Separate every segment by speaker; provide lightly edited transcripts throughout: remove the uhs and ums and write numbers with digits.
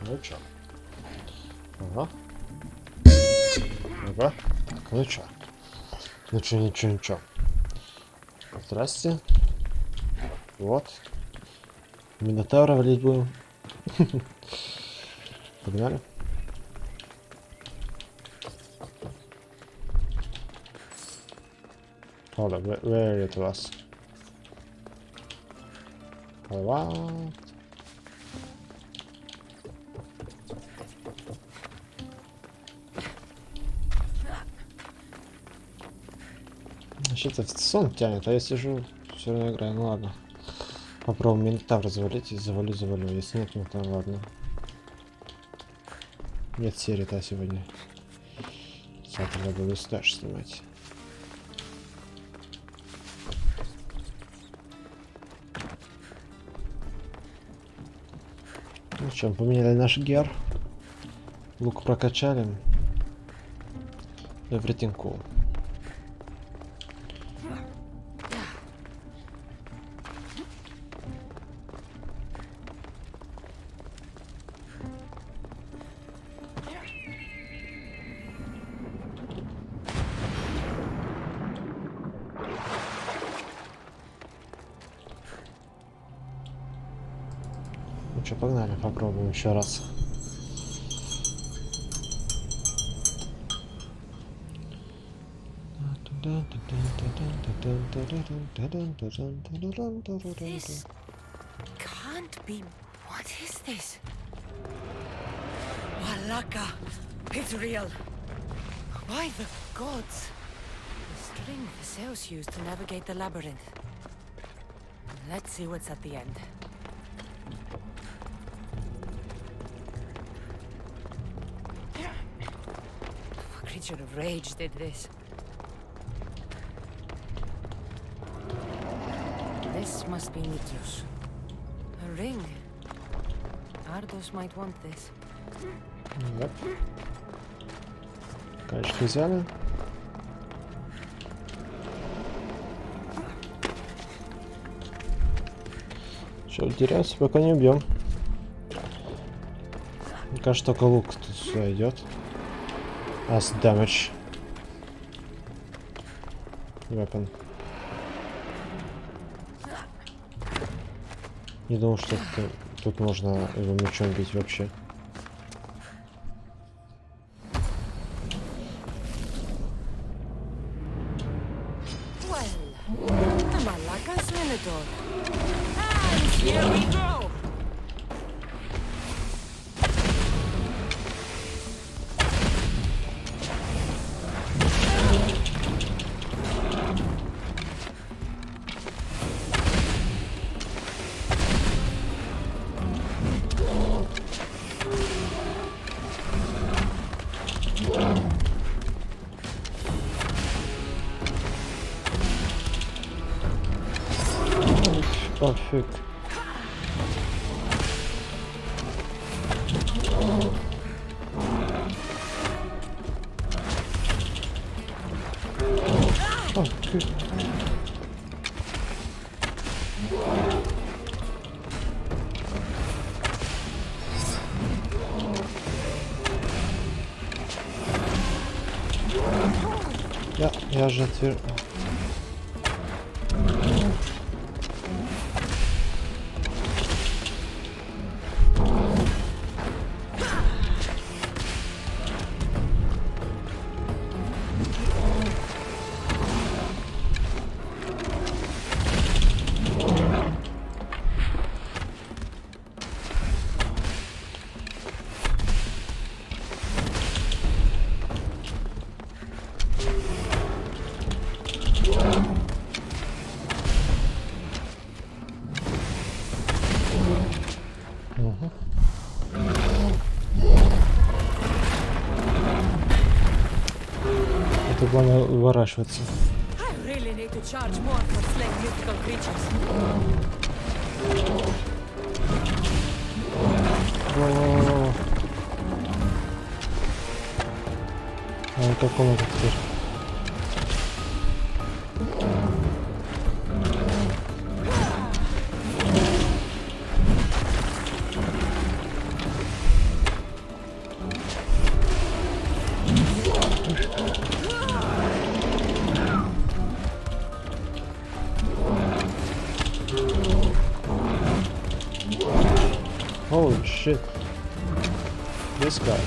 Speaker 1: Ну чё? Ага. Ага. Так, ну чё? Ну чё, ничего, ничего. Здрасте. Вот. Минотавра валить будем. Погнали. Hold on, where it was? What? Вообще-то в сон тянет, а я сижу, все равно играю. Ну ладно. Попробуем Минотавра завалить и завалю. Если нет, ну то ладно. Нет серии-то сегодня. Завтра я буду стаж снимать. Ну что, поменяли наш гер. Лук прокачали. Everything cool. Ну что, погнали, попробуем еще раз.
Speaker 2: This can't be. What is this? Walaka, it's real. By the gods. The string the Zeus used to navigate the labyrinth. Let's see what's at the end. What creature of rage did this? This must be Meteor's. A ring. Ardos might want this.
Speaker 1: Yep. Качки взяли. Что, теряться, пока не убьем. Мне кажется, только лук тут все идет. As damage. Weapon. Не думал, что тут можно его мечом бить вообще. Пофиг. Я же отвер... Это главное уворачиваться. А как он это теперь? Holy shit. This guy.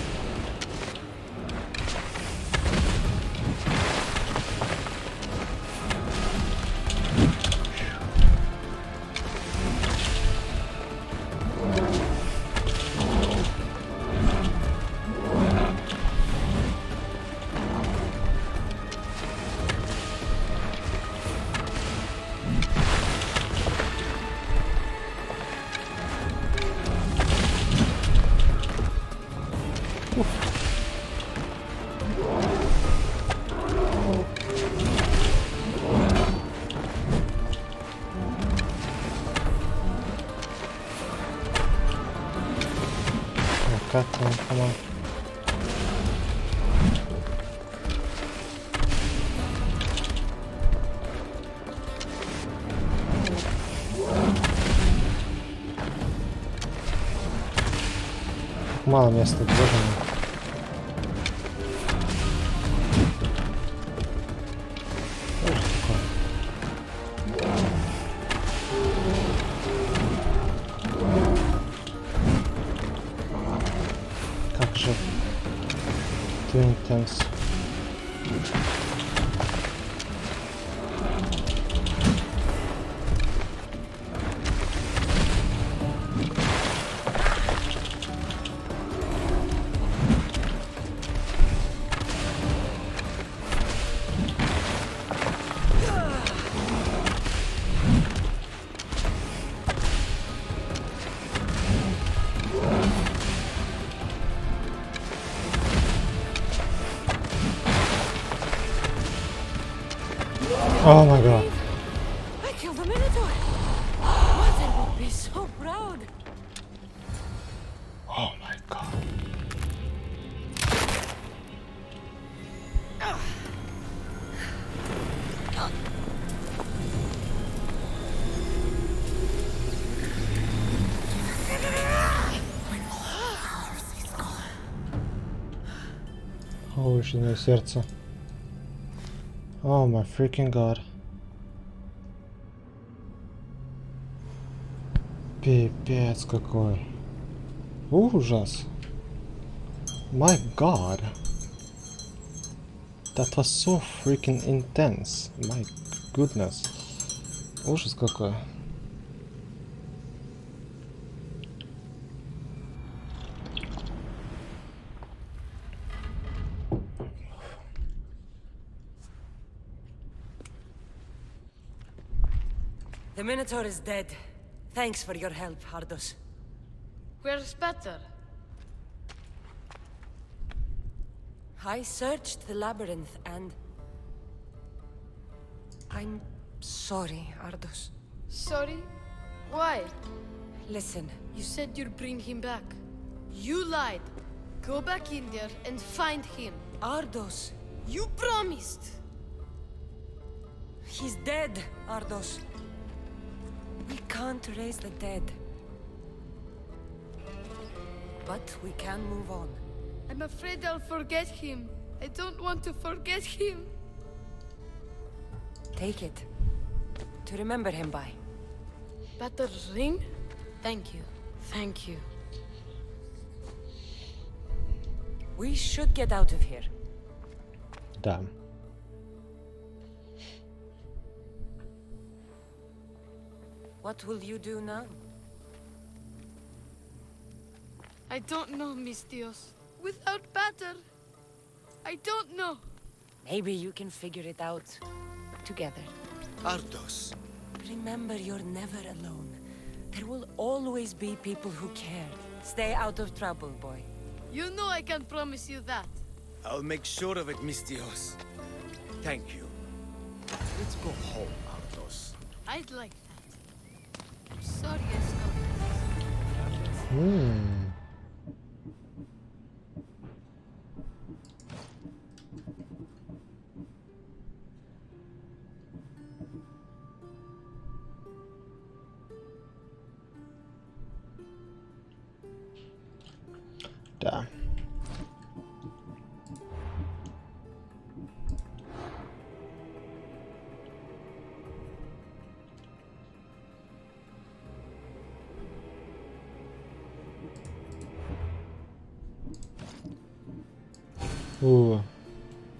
Speaker 1: Come on. Мало места, боже мой. Что ж такое? Как же Twin Tanks. Oh my god.
Speaker 2: I killed the Minotaur! Mother would be so proud!
Speaker 1: Oh my god. Повышенное сердце. Oh my freaking god. Пипец какой. Ужас. My god. That was so freaking intense. My goodness. Ужас какой.
Speaker 2: The Minotaur is dead. Thanks for your help, Ardos.
Speaker 3: Where's better?
Speaker 2: I searched the labyrinth and... I'm sorry, Ardos.
Speaker 3: Sorry? Why?
Speaker 2: Listen,
Speaker 3: You said you'd bring him back. You lied. Go back in there and find him.
Speaker 2: Ardos,
Speaker 3: You promised!
Speaker 2: he's dead, Ardos. We can't raise the dead. But we can move on.
Speaker 3: I'm afraid I'll forget him. I don't want to forget him.
Speaker 2: Take it. To remember him by.
Speaker 3: Better ring? Thank you. Thank you.
Speaker 2: We should get out of here.
Speaker 1: Да.
Speaker 2: What will you do now?
Speaker 3: I don't know, Miss Dios. Without Batter, I don't know.
Speaker 2: Maybe you can figure it out together.
Speaker 4: Ardos.
Speaker 2: Remember, you're never alone. There will always be people who care. Stay out of trouble, boy.
Speaker 3: You know I can promise you that.
Speaker 4: I'll make sure of it, Miss Dios. Thank you. Let's go home, Ardos.
Speaker 3: I'd like that. I'm sorry I stopped.
Speaker 1: Да.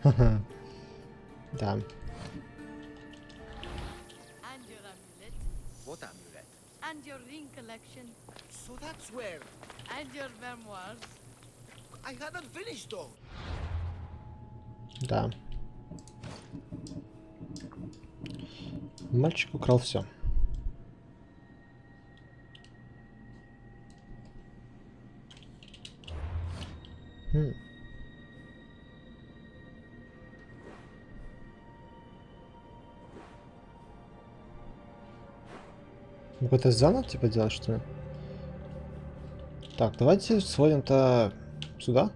Speaker 1: Ха-ха. Да.
Speaker 3: And your amulet.
Speaker 4: What amulet?
Speaker 3: And your ring collection.
Speaker 4: So that's where
Speaker 3: And your memoirs.
Speaker 4: I hadn't finished though.
Speaker 1: Да. Мальчик украл все. Какой-то заново типа делать, что ли? Так, давайте сводим-то сюда.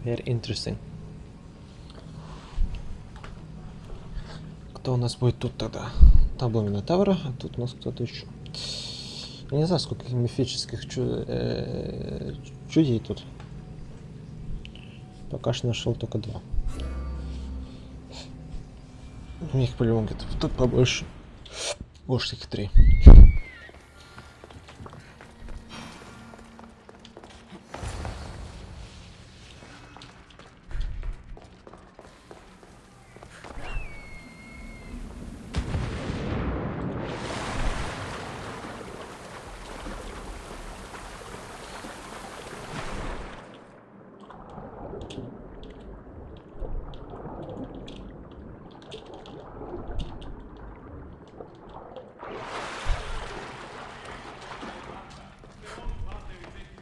Speaker 1: Very interesting. Кто у нас будет тут тогда? Там был Минотавр, а тут у нас кто-то еще. Я не знаю, сколько мифических чудей тут. Пока что нашел только 2. У них по-любому где-то тут побольше. Может, их 3.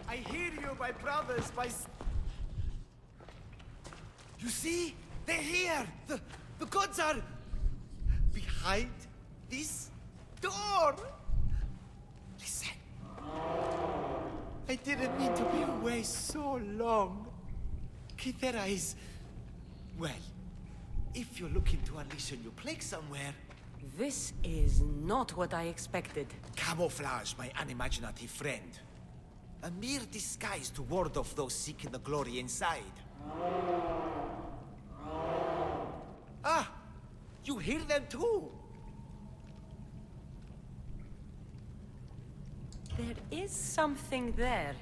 Speaker 4: I hear you, my brothers, You see? They're here! The gods are behind this door! Listen. I didn't mean to be away so long. Kythera is... Well, if you're looking to unleash a new plague somewhere...
Speaker 2: This is not what I expected.
Speaker 4: Camouflage, my unimaginative friend. A mere disguise to ward off those seeking the glory inside. Ah! You hear them too?
Speaker 2: There is something there.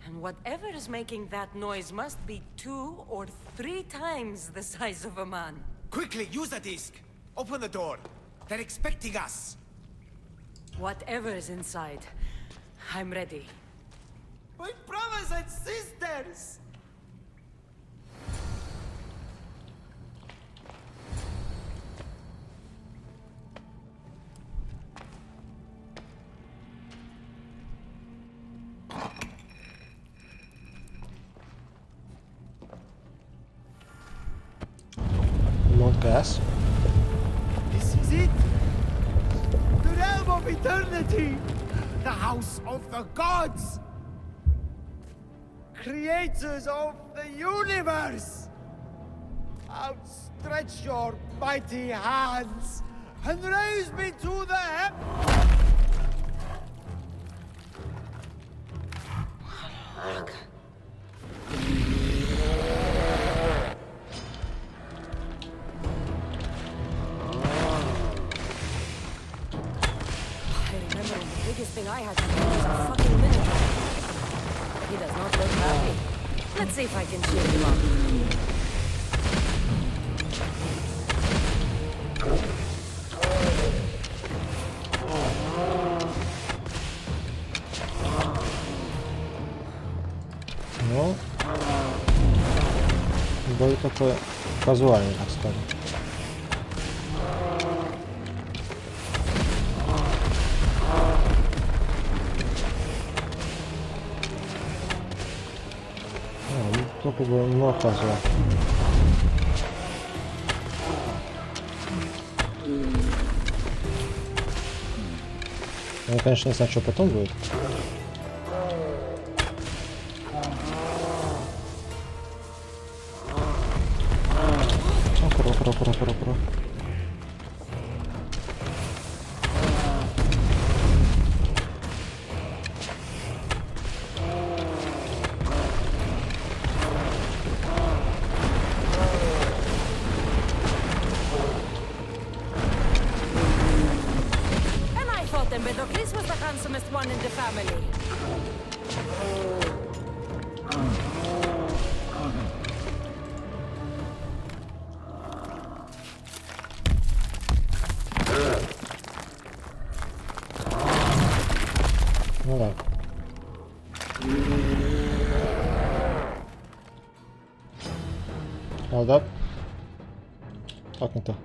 Speaker 2: And whatever is making that noise must be 2 or 3 times the size of a man.
Speaker 4: Quickly, use the disc! Open the door! They're expecting us!
Speaker 2: Whatever is inside, I'm ready.
Speaker 4: My brothers and sisters!
Speaker 1: Not gas.
Speaker 4: This is it! The realm of eternity! The house of the gods! Creators of the universe! Outstretch your mighty hands and raise me to the
Speaker 2: The biggest thing I had to do was a fucking Minotaur. He does not look happy. Let's see if I can cheer him up.
Speaker 1: Ну, бой такой казуальный, так скажем. Только бы много казуал. Я, конечно, не знаю, что потом будет. Аккура.
Speaker 2: family.
Speaker 1: Ну да. Hold up. Как не то?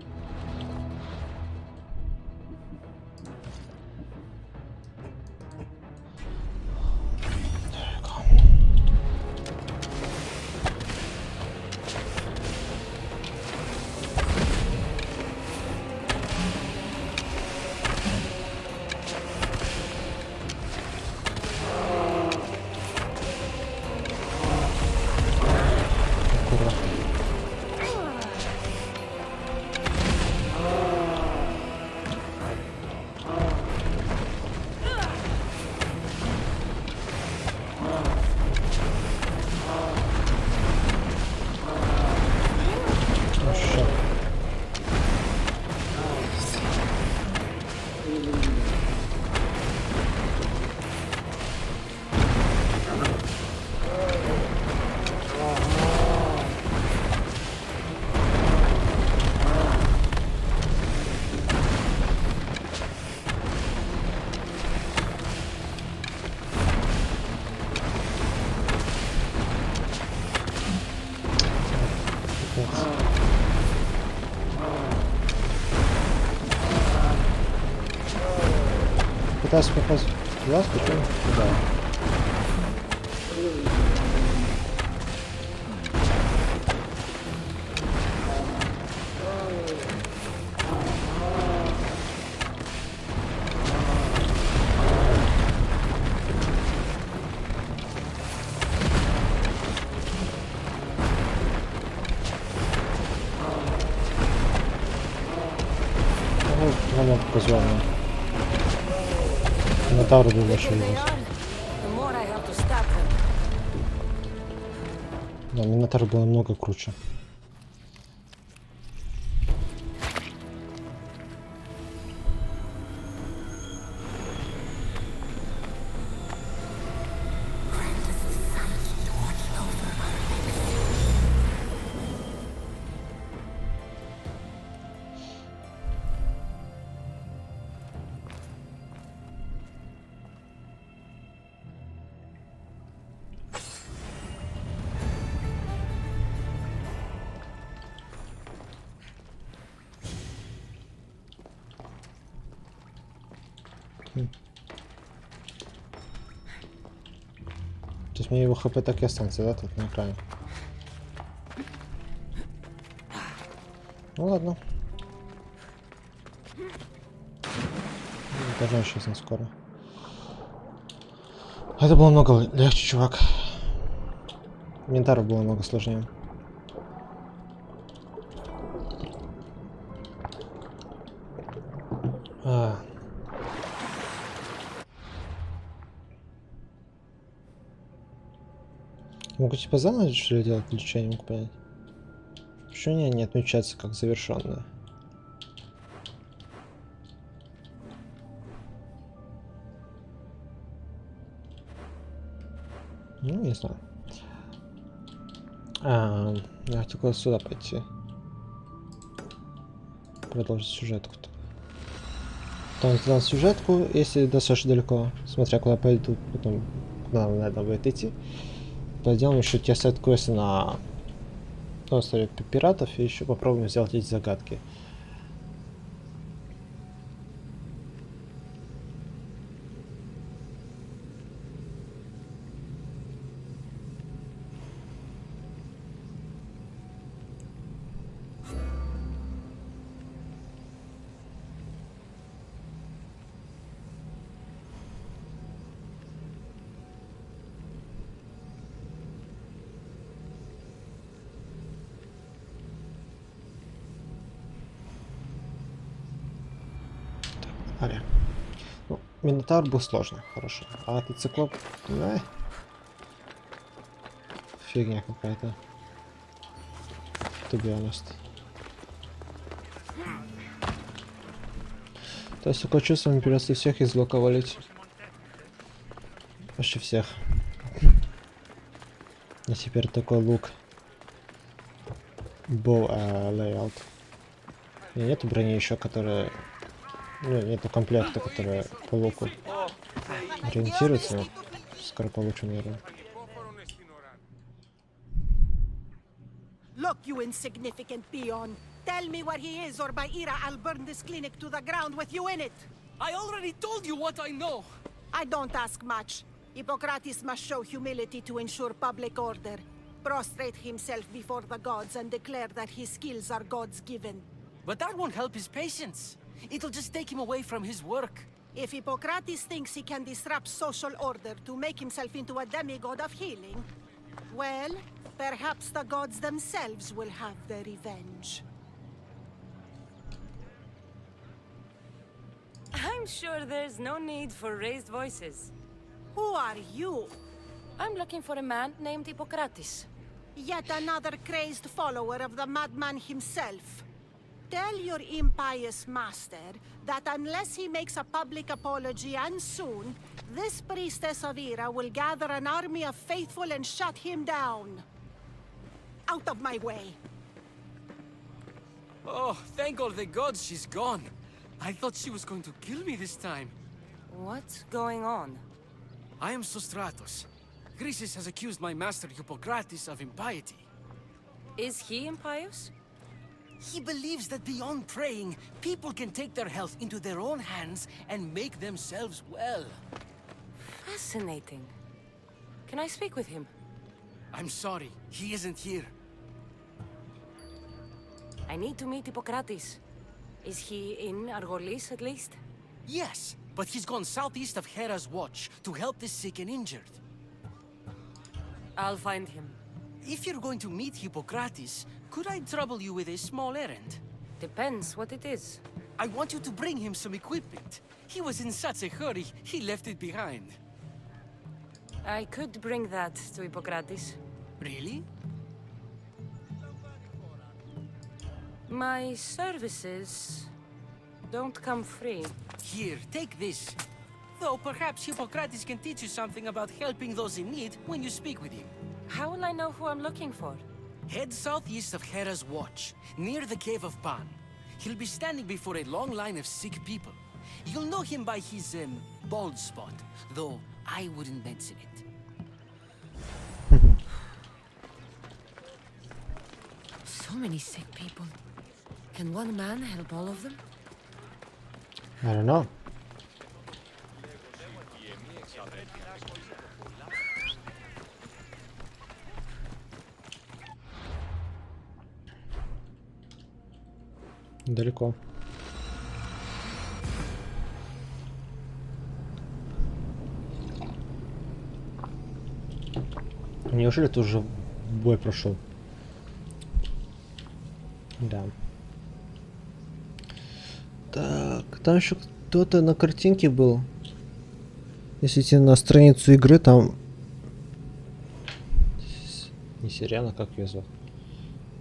Speaker 1: Пытаюсь попасть в глаз, почему? Да. Ну, позвал. Минотавр был вообще ужас. Да, Минотавр было намного круче. То есть мне его хп так и останется, да, тут на экране? Ну ладно. Должно исчезнуть скоро. Это было много легче, чувак. Минотавру было много сложнее. Могу типа заново что ли делать, или что, я не могу понять. Почему они не отмечаются как завершенные? Ну, не знаю. Я хотел сюда пойти. Продолжить сюжетку-то. Потом сделал сюжетку, если достаточно далеко, смотря куда пойду, потом куда надо будет идти. Пойдем еще те сайт-квесты на острове пиратов и еще попробуем сделать эти загадки. Ну, Минотавр был сложный, хорошо. А этот циклоп, фигня какая-то. To be honest. То есть такое чувство, мы придется всех из блока валить. Почти всех. И теперь такой лук. Bow layout. И нету брони еще, которая... Ну, нету комплекта, которая по луку ориентируется. Но скоро получу, наверное.
Speaker 5: Look, you insignificant peon. Tell me where he is, or by Ira, I'll burn this clinic to the ground with you in it.
Speaker 6: I already told you what I know.
Speaker 5: I don't ask much. Hippocrates must show humility to ensure public order. Prostrate himself before the gods and declare that his skills are gods given.
Speaker 6: But that won't help his patients. It'll just take him away from his work.
Speaker 5: If Hippocrates thinks he can disrupt social order to make himself into a demigod of healing, well, perhaps the gods themselves will have their revenge.
Speaker 2: I'm sure there's no need for raised voices.
Speaker 5: Who are you?
Speaker 2: I'm looking for a man named Hippocrates.
Speaker 5: Yet another crazed follower of the madman himself. Tell your impious master that unless he makes a public apology, and soon, this priestess of Ira will gather an army of faithful and shut him down. Out of my way.
Speaker 6: Oh, thank all the gods she's gone. I thought she was going to kill me this time.
Speaker 2: What's going on?
Speaker 6: I am Sostratos. Chrysis has accused my master Hippocrates of impiety.
Speaker 2: Is he impious?
Speaker 6: He believes that beyond praying, people can take their health into their own hands and make themselves well.
Speaker 2: Fascinating. Can I speak with him?
Speaker 6: I'm sorry, he isn't here.
Speaker 2: I need to meet Hippocrates. Is he in Argolis at least?
Speaker 6: Yes, but he's gone southeast of Hera's watch to help the sick and injured.
Speaker 2: I'll find him.
Speaker 6: If you're going to meet Hippocrates, could I trouble you with a small errand?
Speaker 2: Depends what it is.
Speaker 6: I want you to bring him some equipment. He was in such a hurry, he left it behind.
Speaker 2: I could bring that to Hippocrates.
Speaker 6: Really?
Speaker 2: My services don't come free.
Speaker 6: Here, take this. Though perhaps Hippocrates can teach you something about helping those in need when you speak with him.
Speaker 2: How will I know who I'm looking for?
Speaker 6: Head southeast of Hera's watch, near the Cave of Pan. He'll be standing before a long line of sick people. You'll know him by his, bald spot, though I wouldn't mention it.
Speaker 2: So many sick people. Can one man help all of them?
Speaker 1: I don't know. Далеко. Неужели ты уже бой прошел? Да. Так, там еще кто-то на картинке был. Если идти на страницу игры, там... Не Сириана, как ее зовут?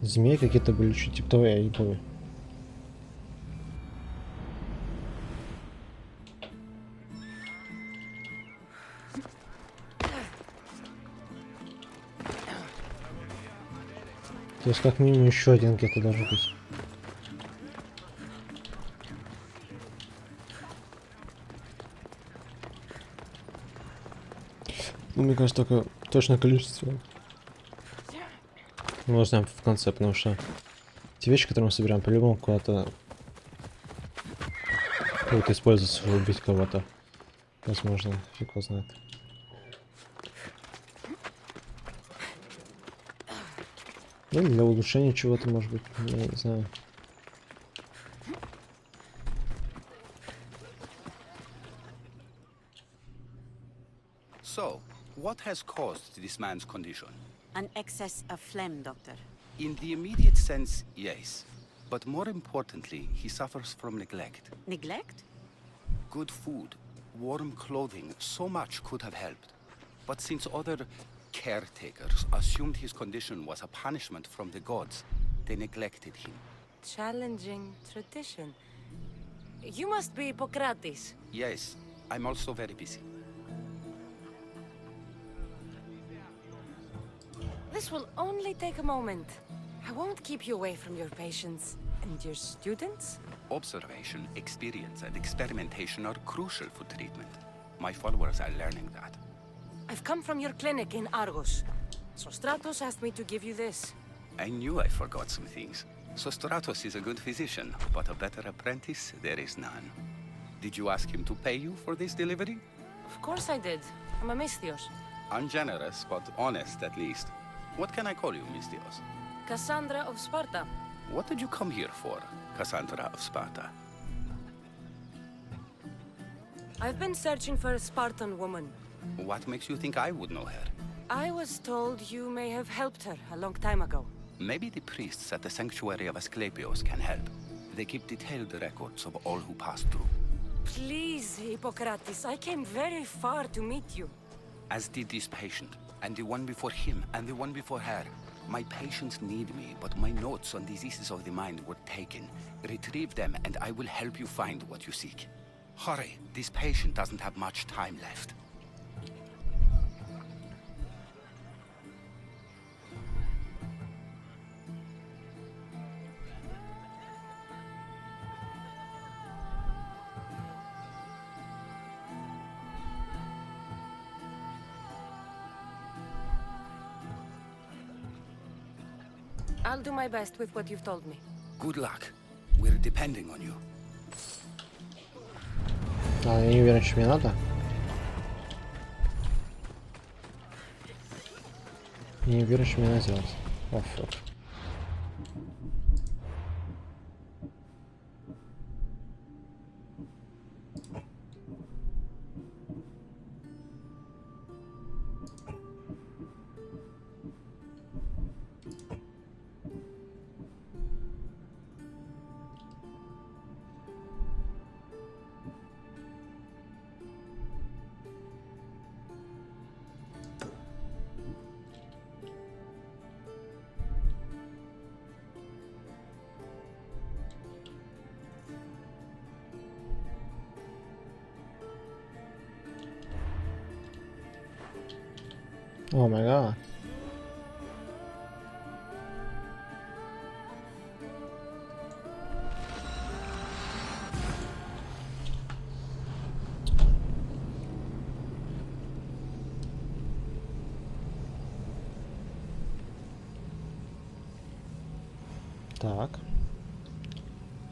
Speaker 1: Змеи какие-то были, что типа того, я не помню. То есть как минимум еще один где-то должен быть. Ну, мне кажется, только точное количество мы узнаем в конце, потому что те вещи, которые мы собираем, по-любому куда-то будут использоваться, чтобы убить кого-то. Возможно, фиг его знает. Ну, для улучшения чего-то, может быть, я не знаю.
Speaker 7: So, what has caused this man's condition?
Speaker 8: An excess of phlegm, Doctor.
Speaker 7: In the immediate sense, yes. But more importantly, he suffers from neglect.
Speaker 8: Neglect?
Speaker 7: Good food, warm clothing, so much could have helped. But since other caretakers assumed his condition was a punishment from the gods, they neglected him.
Speaker 2: Challenging tradition. You must be Hippocrates.
Speaker 7: Yes, I'm also very busy.
Speaker 2: This will only take a moment. I won't keep you away from your patients and your students.
Speaker 7: Observation, experience, and experimentation are crucial for treatment. My followers are learning that.
Speaker 2: I've come from your clinic in Argos. So Stratos asked me to give you this.
Speaker 7: I knew I forgot some things. Sostratos is a good physician, but a better apprentice there is none. Did you ask him to pay you for this delivery?
Speaker 2: Of course I did. I'm a Misthios.
Speaker 7: Ungenerous, but honest at least. What can I call you, Misthios?
Speaker 2: Cassandra of Sparta.
Speaker 7: What did you come here for, Cassandra of Sparta?
Speaker 2: I've been searching for a Spartan woman.
Speaker 7: What makes you think I would know her?
Speaker 2: I was told you may have helped her a long time ago.
Speaker 7: Maybe the priests at the sanctuary of Asclepios can help. They keep detailed records of all who passed through.
Speaker 2: Please, Hippocrates, I came very far to meet you.
Speaker 7: As did this patient, and the one before him, and the one before her. My patients need me, but my notes on diseases of the mind were taken. Retrieve them, and I will help you find what you seek. Hurry, this patient doesn't have much time left.
Speaker 2: I'll do my best with what you've told me.
Speaker 7: Good luck. We're depending on you.
Speaker 1: А, я не уверен, что мне надо. Я не уверен, что мне надо сделать. О, фак. Oh my god. Так.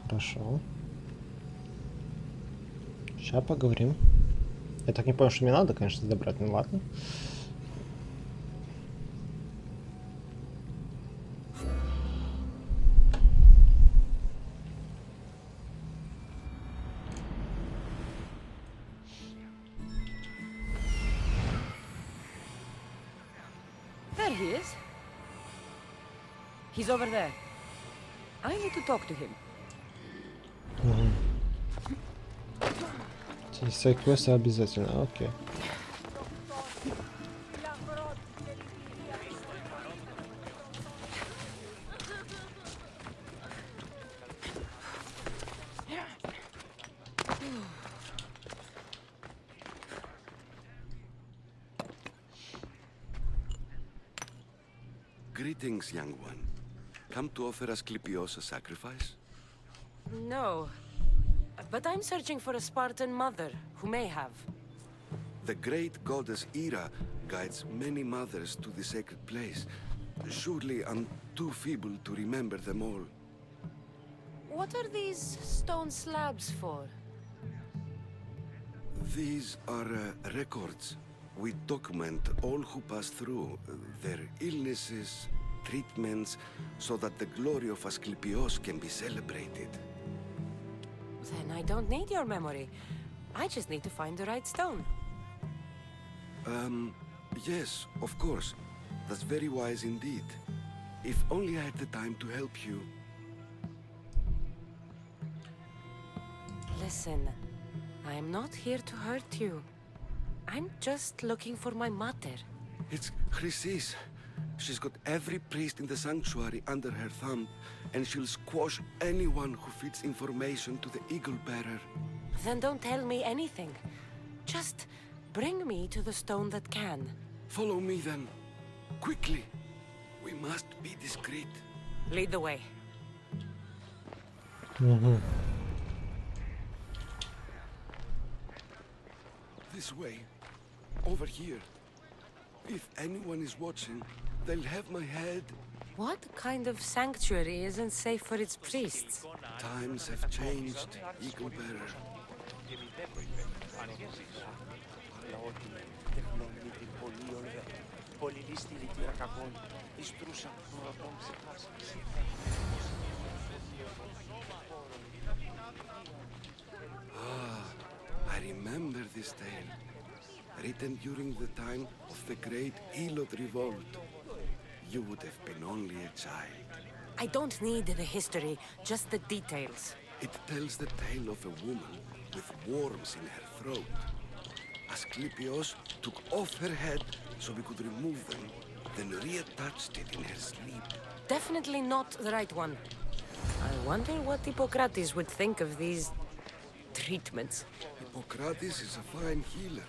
Speaker 1: Хорошо. Сейчас поговорим. Я так не понял, что мне надо, конечно, забрать, ну ладно.
Speaker 2: There he is. He's over there. I need to talk to him.
Speaker 1: Все квесты обязательно, окей.
Speaker 9: Greetings, young one. Come to offer Asclepios a sacrifice?
Speaker 2: No. But I'm searching for a Spartan mother who may have.
Speaker 9: The great goddess Hera guides many mothers to the sacred place. Surely I'm too feeble to remember them all.
Speaker 2: What are these stone slabs for?
Speaker 9: These are records. We document all who pass through, their illnesses, treatments, so that the glory of Asclepios can be celebrated.
Speaker 2: Then I don't need your memory. I just need to find the right stone.
Speaker 9: Yes, of course. That's very wise indeed. If only I had the time to help you.
Speaker 2: Listen, I'm not here to hurt you. I'm just looking for my mother.
Speaker 9: It's Chrysis. She's got every priest in the sanctuary under her thumb, and she'll squash anyone who feeds information to the Eagle Bearer.
Speaker 2: Then don't tell me anything. Just bring me to the stone that can.
Speaker 9: Follow me then. Quickly. We must be discreet.
Speaker 2: Lead the way.
Speaker 9: This way. Over here. If anyone is watching, they'll have my head.
Speaker 2: What kind of sanctuary isn't safe for its priests?
Speaker 9: Times have changed, Eagle Bearer. I remember this tale. Written during the time of the Great Elot Revolt. You would have been only a child.
Speaker 2: I don't need the history, just the details.
Speaker 9: It tells the tale of a woman with worms in her throat. Asclepios took off her head so we could remove them, then reattached it in her sleep.
Speaker 2: Definitely not the right one. I wonder what Hippocrates would think of these treatments.
Speaker 9: Hippocrates is a fine healer.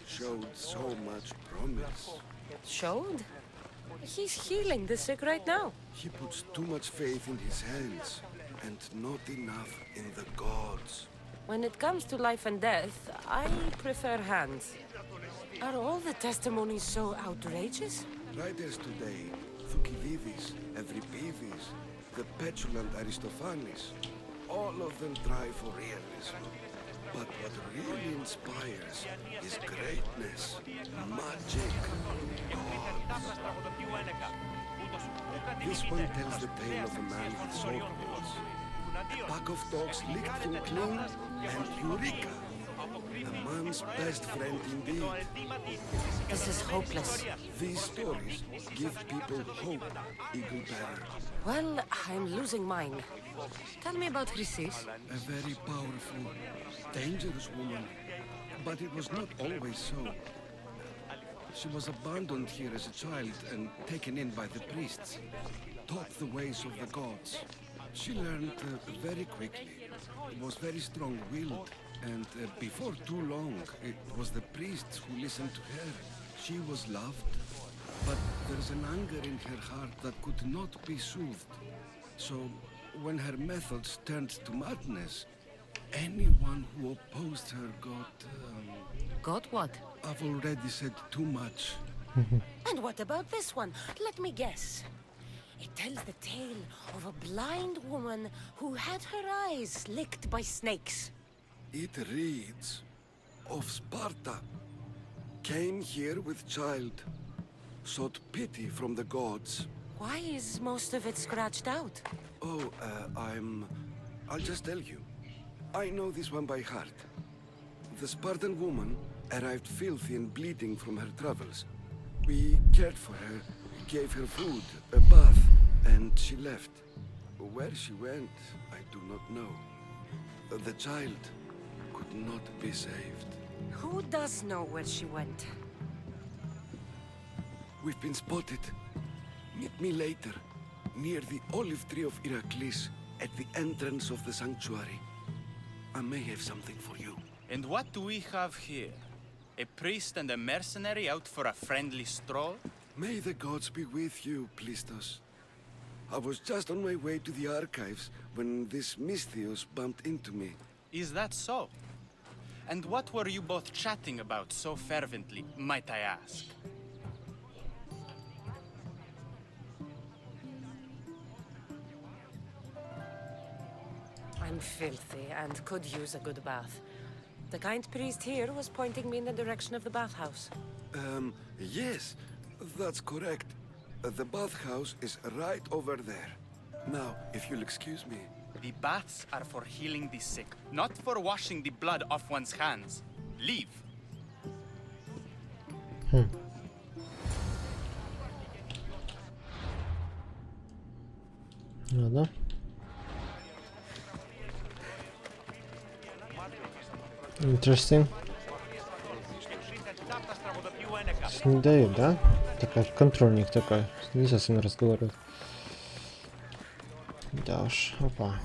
Speaker 9: Showed so much promise.
Speaker 2: Showed? He's healing the sick right now.
Speaker 9: He puts too much faith in his hands, and not enough in the gods.
Speaker 2: When it comes to life and death, I prefer hands. Are all the testimonies so outrageous?
Speaker 9: Writers today, Thucydides, Euripides, the petulant Aristophanes, all of them try for realism. But what really inspires is greatness, magic, gods. This one tells the tale of a man with sword blades. A pack of dogs licked him clean, and Eureka! A man's best friend indeed.
Speaker 2: This is hopeless.
Speaker 9: These stories give people hope, Eagle Bearer.
Speaker 2: Well, I'm losing mine. Tell me about Chrysis.
Speaker 9: A very powerful, dangerous woman. But it was not always so. She was abandoned here as a child and taken in by the priests. Taught the ways of the gods. She learned very quickly. Was very strong-willed. And before too long, it was the priests who listened to her. She was loved. But there's an anger in her heart that could not be soothed. So, when her methods turned to madness, anyone who opposed her got...
Speaker 2: Got what?
Speaker 9: I've already said too much.
Speaker 2: And what about this one? Let me guess. It tells the tale of a blind woman who had her eyes licked by snakes.
Speaker 9: It reads of Sparta. Came here with child. Sought pity from the gods.
Speaker 2: Why is most of it scratched out?
Speaker 9: Oh, I'll just tell you. I know this one by heart. The Spartan woman arrived filthy and bleeding from her travels. We cared for her, gave her food, a bath, and she left. Where she went, I do not know. The child could not be saved.
Speaker 2: Who does know where she went?
Speaker 9: We've been spotted. Meet me later, near the olive tree of Heracles, at the entrance of the sanctuary. I may have something for you.
Speaker 10: And what do we have here? A priest and a mercenary out for a friendly stroll?
Speaker 9: May the gods be with you, Plistos. I was just on my way to the archives when this Misthios bumped into me.
Speaker 10: Is that so? And what were you both chatting about so fervently, might I ask?
Speaker 2: I'm filthy and could use a good bath. The kind priest here was pointing me in the direction of the bathhouse.
Speaker 9: Yes, that's correct. The bathhouse is right over there. Now, if you'll excuse me.
Speaker 10: The baths are for healing the sick, not for washing the blood off one's hands. Leave.
Speaker 1: Ладно. Interesting. Не дают, да? Такой контрольник такой. Нельзя со мной разговаривать. Да уж, опа.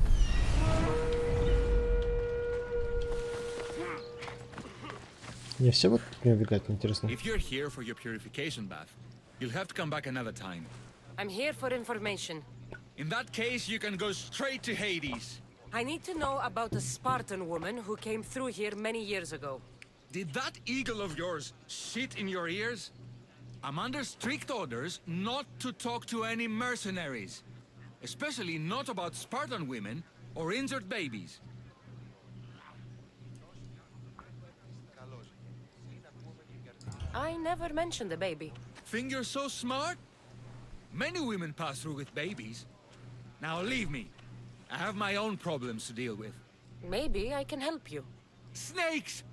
Speaker 1: Не все будут мне убегать, интересно.
Speaker 11: If you're here for your purification bath, you'll have to come back another time.
Speaker 2: I'm here for information.
Speaker 11: In that case, you can go straight to Hades.
Speaker 2: I need to know about a Spartan woman who came through here many years ago.
Speaker 11: Did that eagle of yours shit in your ears? I'm under strict orders not to talk to any mercenaries. Especially not about Spartan women or injured babies.
Speaker 2: I never mentioned a baby.
Speaker 11: Think you're so smart? Many women pass through with babies. Now leave me. I have my own problems to deal with.
Speaker 2: Maybe I can help you.
Speaker 11: Snakes!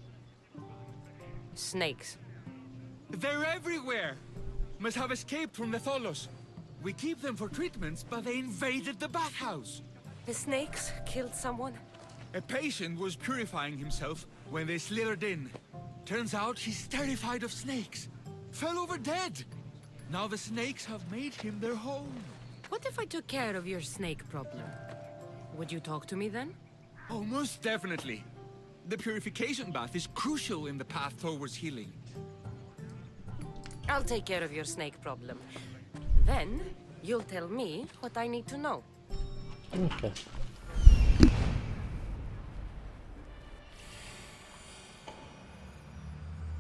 Speaker 2: Snakes.
Speaker 11: They're everywhere! Must have escaped from the Tholos. We keep them for treatments, but they invaded the bathhouse.
Speaker 2: The snakes killed someone?
Speaker 11: A patient was purifying himself when they slithered in. Turns out he's terrified of snakes. Fell over dead. Now the snakes have made him their home.
Speaker 2: What if I took care of your snake problem? Would you talk to me then?
Speaker 11: Oh, most definitely. The purification bath is crucial in the path towards healing.
Speaker 2: I'll take care of your snake problem. Then, you'll tell me what I need to know.
Speaker 1: Okay.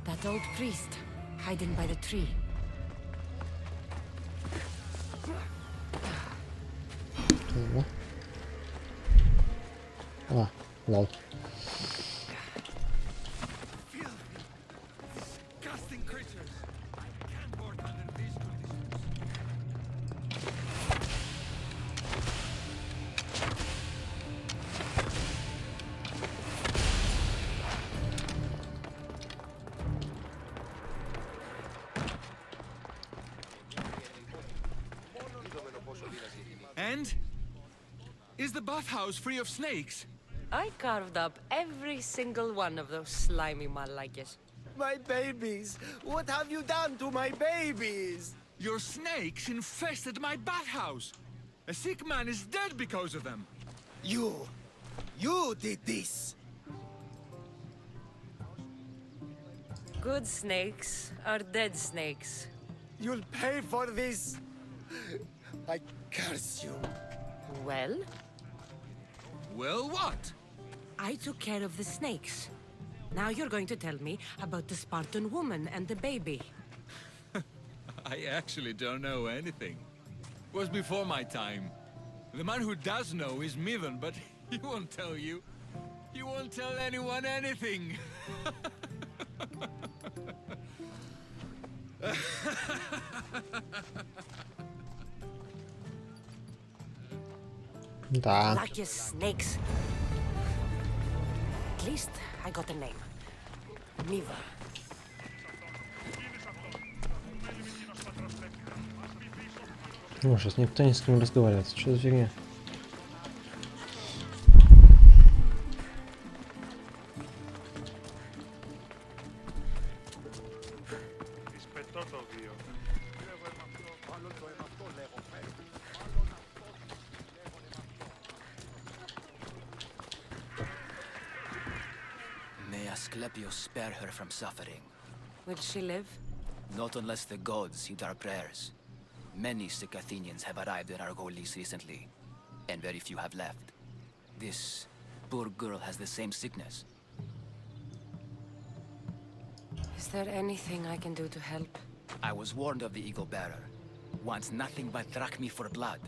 Speaker 2: That old priest, hiding by the tree.
Speaker 1: Ah, lol.
Speaker 11: Disgusting creatures. I can't work under these conditions. And? Is the bathhouse free of snakes?
Speaker 2: I carved up every single one of those slimy malakes.
Speaker 4: My babies! What have you done to my babies?
Speaker 11: Your snakes infested my bathhouse. A sick man is dead because of them.
Speaker 4: You did this!
Speaker 2: Good snakes are dead snakes.
Speaker 4: You'll pay for this! I curse you.
Speaker 2: Well,
Speaker 11: Well, what?
Speaker 2: I took care of the snakes. Now you're going to tell me about the Spartan woman and the baby.
Speaker 11: I actually don't know anything. Was before my time. The man who does know is Mivan, but he won't tell you. He won't tell anyone anything.
Speaker 1: Да.
Speaker 2: Lucky snakes. At least I got a name. Miva.
Speaker 1: Ужас, никто ни с кем не разговаривает. Что за фигня?
Speaker 6: May Asclepius spare her from suffering.
Speaker 2: Will she live?
Speaker 6: Not unless the gods heed our prayers. Many sick Athenians have arrived in Argolis recently, and very few have left. This poor girl has the same sickness.
Speaker 2: Is there anything I can do to help?
Speaker 6: I was warned of the Eagle Bearer. Wants nothing but drachmi for blood,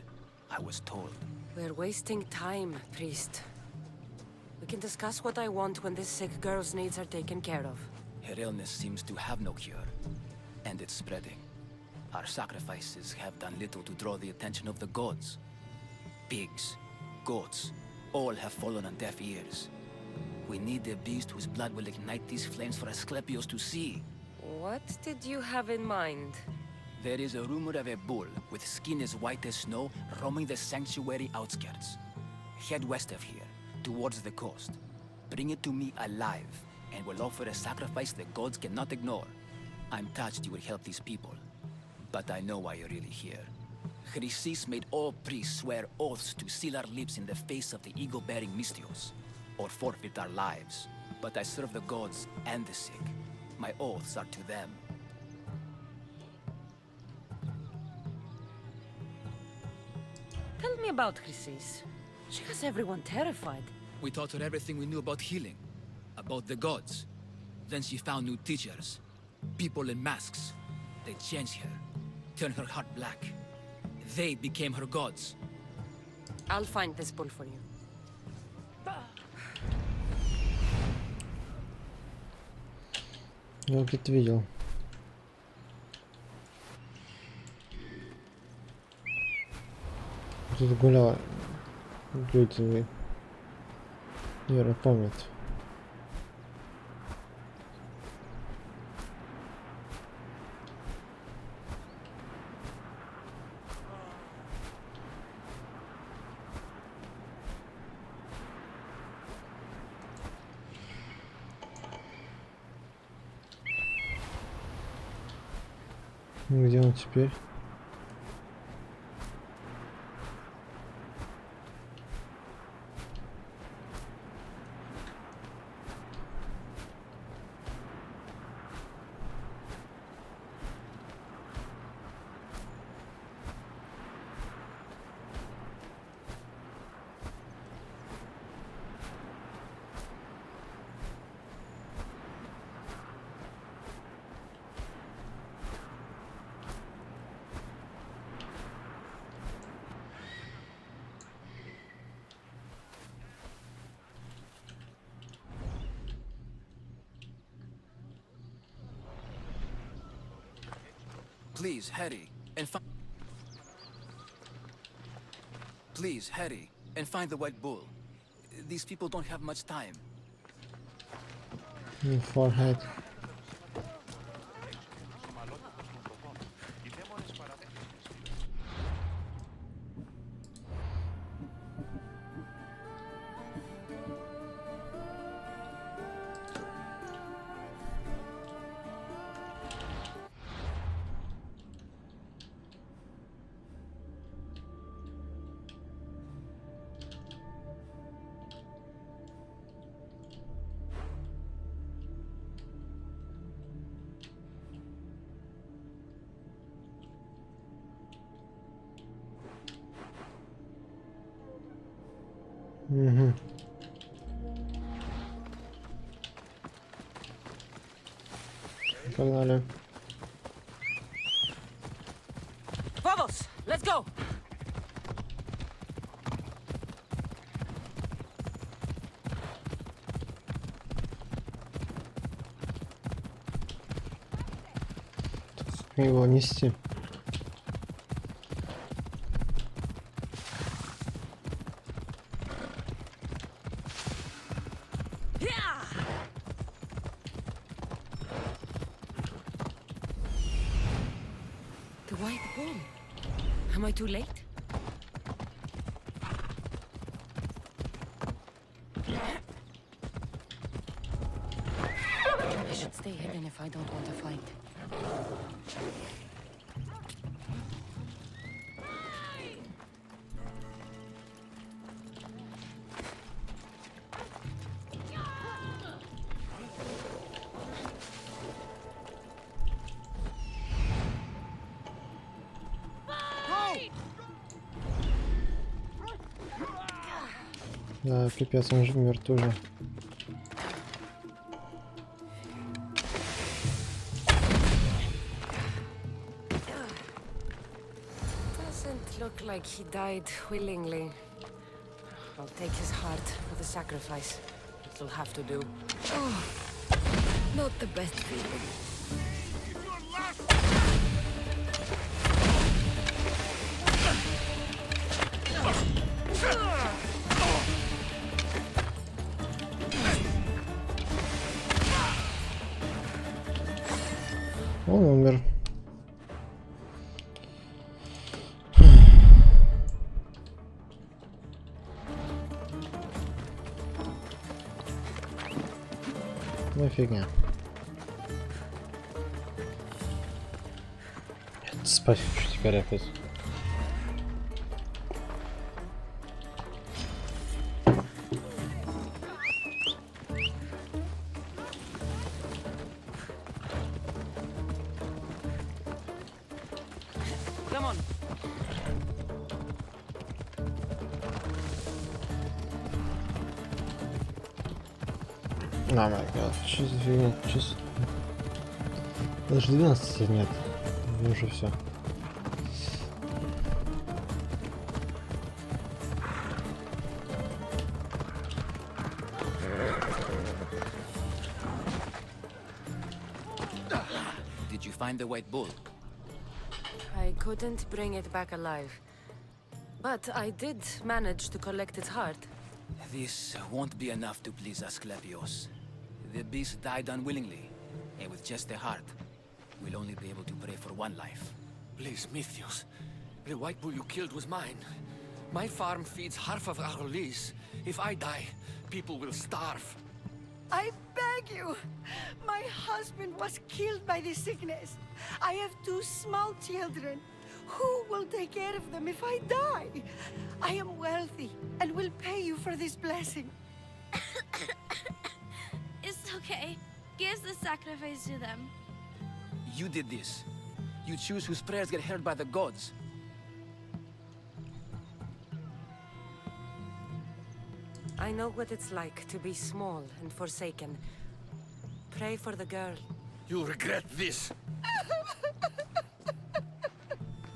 Speaker 6: I was told.
Speaker 2: We're wasting time, priest. We can discuss what I want when this sick girl's needs are taken care of.
Speaker 6: Her illness seems to have no cure, and it's spreading. Our sacrifices have done little to draw the attention of the gods. Pigs, goats, all have fallen on deaf ears. We need a beast whose blood will ignite these flames for Asclepius to see.
Speaker 2: What did you have in mind?
Speaker 6: There is a rumor of a bull with skin as white as snow roaming the sanctuary outskirts. Head west of here, towards the coast. Bring it to me alive, and we'll offer a sacrifice the gods cannot ignore. I'm touched you will help these people, but I know why you're really here. Chrysis made all priests swear oaths to seal our lips in the face of the eagle-bearing Mystios, or forfeit our lives. But I serve the gods and the sick. My oaths are to them.
Speaker 2: Tell me about Chrysis. She has everyone terrified.
Speaker 12: We taught her everything we knew about healing, about the gods. Then she found new teachers, people in masks. They changed her, turned her heart black. They became her gods.
Speaker 2: I'll find this bull for you.
Speaker 1: Я где-то видел. Тут гуляла люди, наверное, помнят. Где он теперь?
Speaker 12: Please, hurry, and find... Please, hurry, and find the white bull. These people don't have much time.
Speaker 1: Forehead. Угу. Погнали.
Speaker 2: Vamos, let's go.
Speaker 1: Как его нести?
Speaker 2: The white bull. Am I too late? I should stay hidden if I don't want to fight.
Speaker 1: Да, пипец, он же мертв уже.
Speaker 2: Doesn't look like he died willingly. I'll take his heart for the sacrifice. It'll have to do. Oh, not the best feeling.
Speaker 1: Он умер. Ну фигня. Спать хочу теперь опять. Oh my god, чуть... Даже 12 нет. Уже все.
Speaker 12: Did you find the white bull?
Speaker 2: I couldn't bring it back alive. But I did manage to collect its heart.
Speaker 12: This won't be enough to please Asclepios. The beast died unwillingly, and with just a heart, we'll only be able to pray for one life.
Speaker 13: Please, Mythios. The white bull you killed was mine. My farm feeds half of our lease. If I die, people will starve.
Speaker 5: I beg you! My husband was killed by this sickness. I have 2 small children. Who will take care of them if I die? I am wealthy and will pay you for this blessing.
Speaker 3: It's okay. Give the sacrifice to them.
Speaker 12: You did this. You choose whose prayers get heard by the gods.
Speaker 2: I know what it's like to be small and forsaken. Pray for the girl.
Speaker 13: You'll regret this.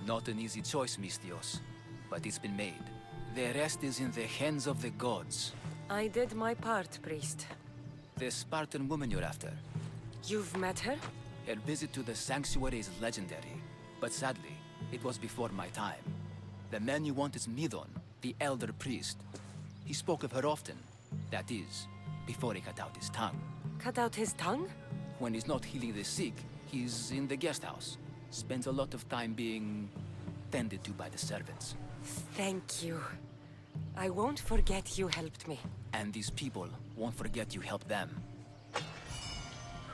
Speaker 12: Not an easy choice, Mystios, but it's been made. The rest is in the hands of the gods.
Speaker 2: I did my part, priest.
Speaker 12: The Spartan woman you're after.
Speaker 2: You've met her?
Speaker 12: Her visit to the sanctuary is legendary, but sadly, it was before my time. The man you want is Midon, the elder priest. He spoke of her often. That is, before he cut out his tongue.
Speaker 2: Cut out his tongue?
Speaker 12: When he's not healing the sick, he's in the guest house. Spends a lot of time being tended to by the servants.
Speaker 2: Thank you. I won't forget you helped me.
Speaker 12: And these people won't forget you helped them.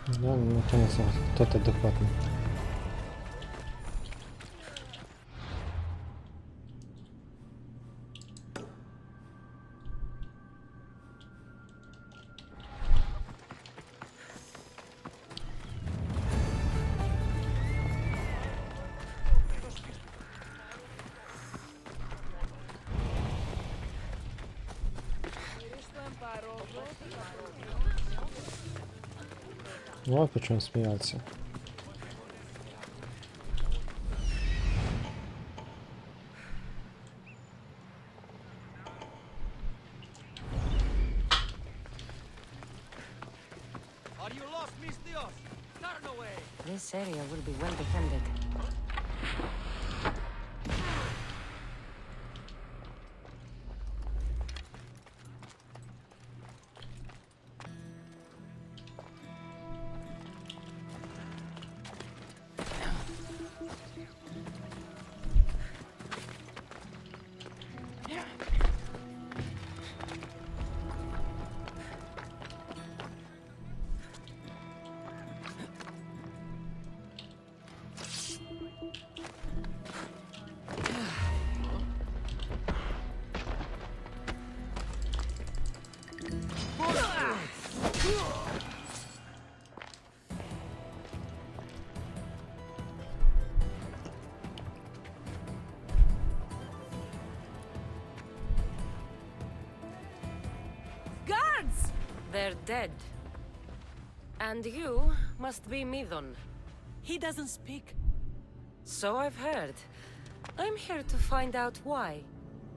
Speaker 1: Да, наконец кто-то адекватный. Вот почему смеялся.
Speaker 13: Are you lost, Mystios? Turn away.
Speaker 2: This area will be well defended. They're dead. And you must be Midon.
Speaker 5: He doesn't speak.
Speaker 2: So I've heard. I'm here to find out why.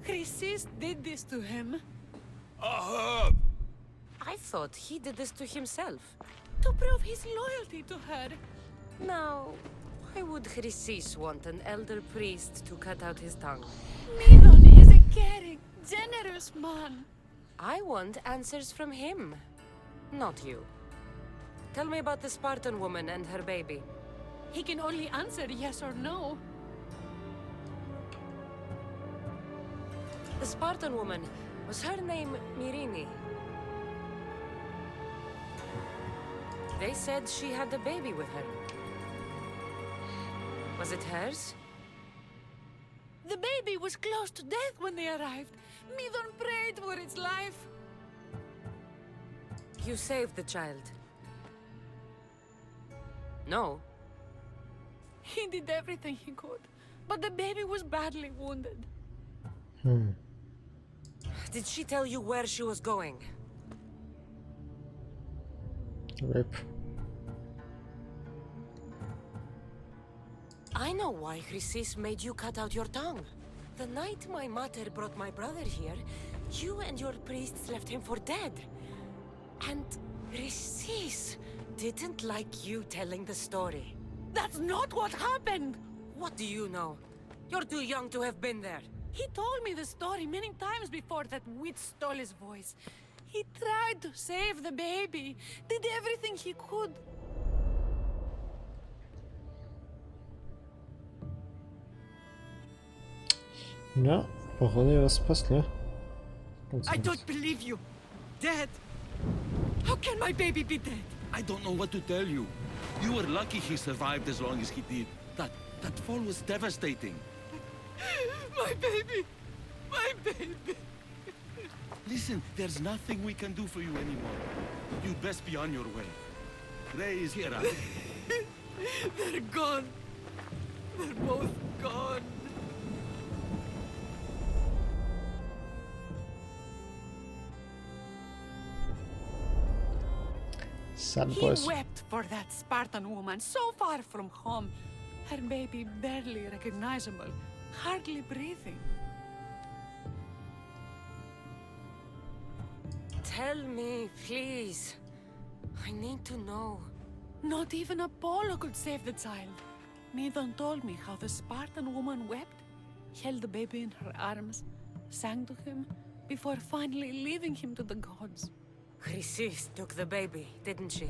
Speaker 5: Chrysis did this to him.
Speaker 2: I thought he did this to himself.
Speaker 5: To prove his loyalty to her.
Speaker 2: Now, why would Chrysis want an elder priest to cut out his tongue?
Speaker 5: Midon is a caring, generous man.
Speaker 2: I want answers from him, not you. Tell me about the Spartan woman and her baby.
Speaker 5: He can only answer yes or no.
Speaker 2: The Spartan woman, was her name Myrine? They said she had a baby with her. Was it hers?
Speaker 5: The baby was close to death when they arrived. Midon prayed for its life.
Speaker 2: You saved the child. No.
Speaker 5: He did everything he could, but the baby was badly wounded.
Speaker 2: Did she tell you where she was going?
Speaker 1: RIP.
Speaker 2: I know why Chrysis made you cut out your tongue. The night my mother brought my brother here, you and your priests left him for dead. And Chrysis didn't like you telling the story.
Speaker 5: That's not what happened!
Speaker 2: What do you know? You're too young to have been there.
Speaker 5: He told me the story many times before that witch stole his voice. He tried to save the baby, did everything he could.
Speaker 1: Да, походу его спасли.
Speaker 5: I don't believe you. Dead? How can my baby be dead?
Speaker 9: I don't know what to tell you. You were lucky he survived as long as he did. That fall was devastating.
Speaker 5: My baby! My baby!
Speaker 9: Listen, there's nothing we can do for you anymore. You'd best be on your way. Ray is here.
Speaker 5: They're gone. They're both gone.
Speaker 1: Sad
Speaker 5: He
Speaker 1: boys.
Speaker 5: wept for that Spartan woman so far from home. Her baby barely recognizable, hardly breathing.
Speaker 2: Tell me, please. I need to know.
Speaker 5: Not even Apollo could save the child. Midon told me how the Spartan woman wept, held the baby in her arms, sang to him, before finally leaving him to the gods.
Speaker 2: Chrysis took the baby, didn't she?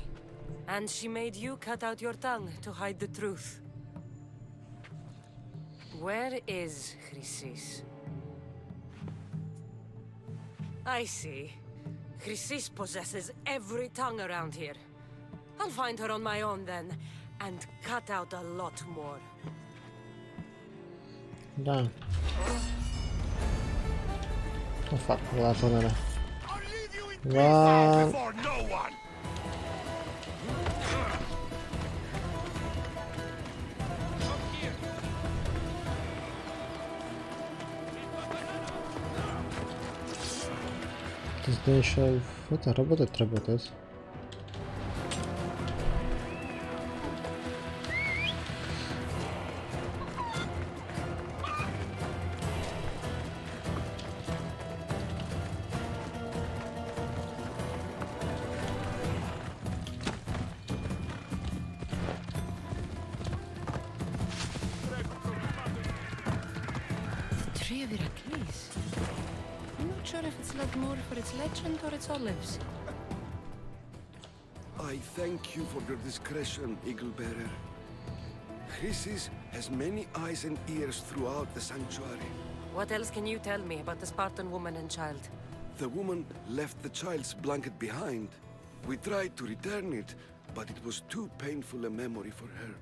Speaker 2: And she made you cut out your tongue to hide the truth. Where is Chrysis? I see. Chrysis possesses every tongue around here. I'll find her on my own then, and cut out a lot more.
Speaker 1: Да. Oh fuck, ладно. Run.
Speaker 4: Before no one!
Speaker 1: Здесь еще это работает.
Speaker 2: Tree of Heracles. I'm not sure if it's loved more for its legend or its olives.
Speaker 9: I thank you for your discretion, Eagle Bearer. Chrysis has many eyes and ears throughout the sanctuary.
Speaker 2: What else can you tell me about the Spartan woman and child?
Speaker 9: The woman left the child's blanket behind. We tried to return it, but it was too painful a memory for her.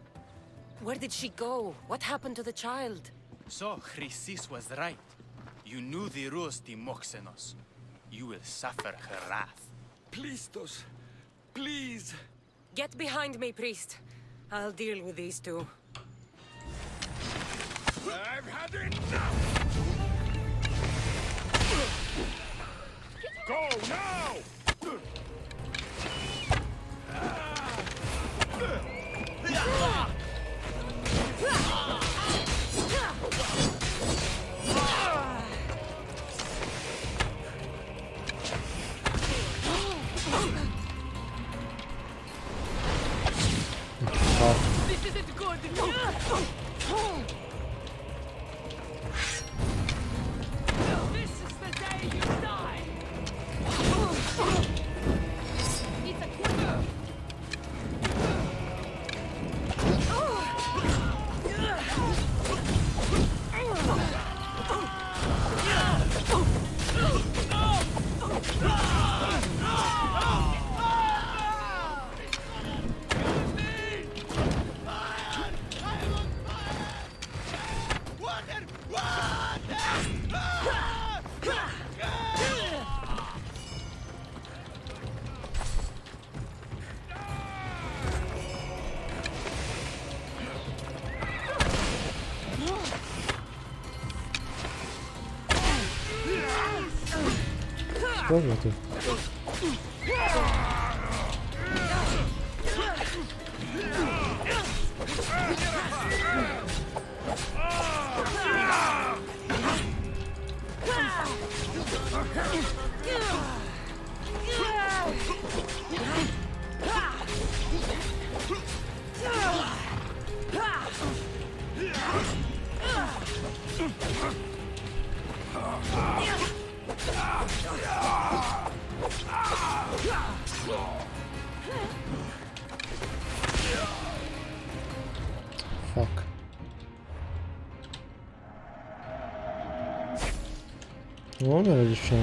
Speaker 2: Where did she go? What happened to the child?
Speaker 10: So, Chrysis was right. You knew the rules, Timoxenos. You will suffer her wrath.
Speaker 9: Plistos, please.
Speaker 2: Get behind me, priest. I'll deal with these two.
Speaker 4: I've had enough! Go now!
Speaker 5: This isn't good. This is the day you die. It's a quitter.
Speaker 1: Что же ты? Fuck. Умер или что?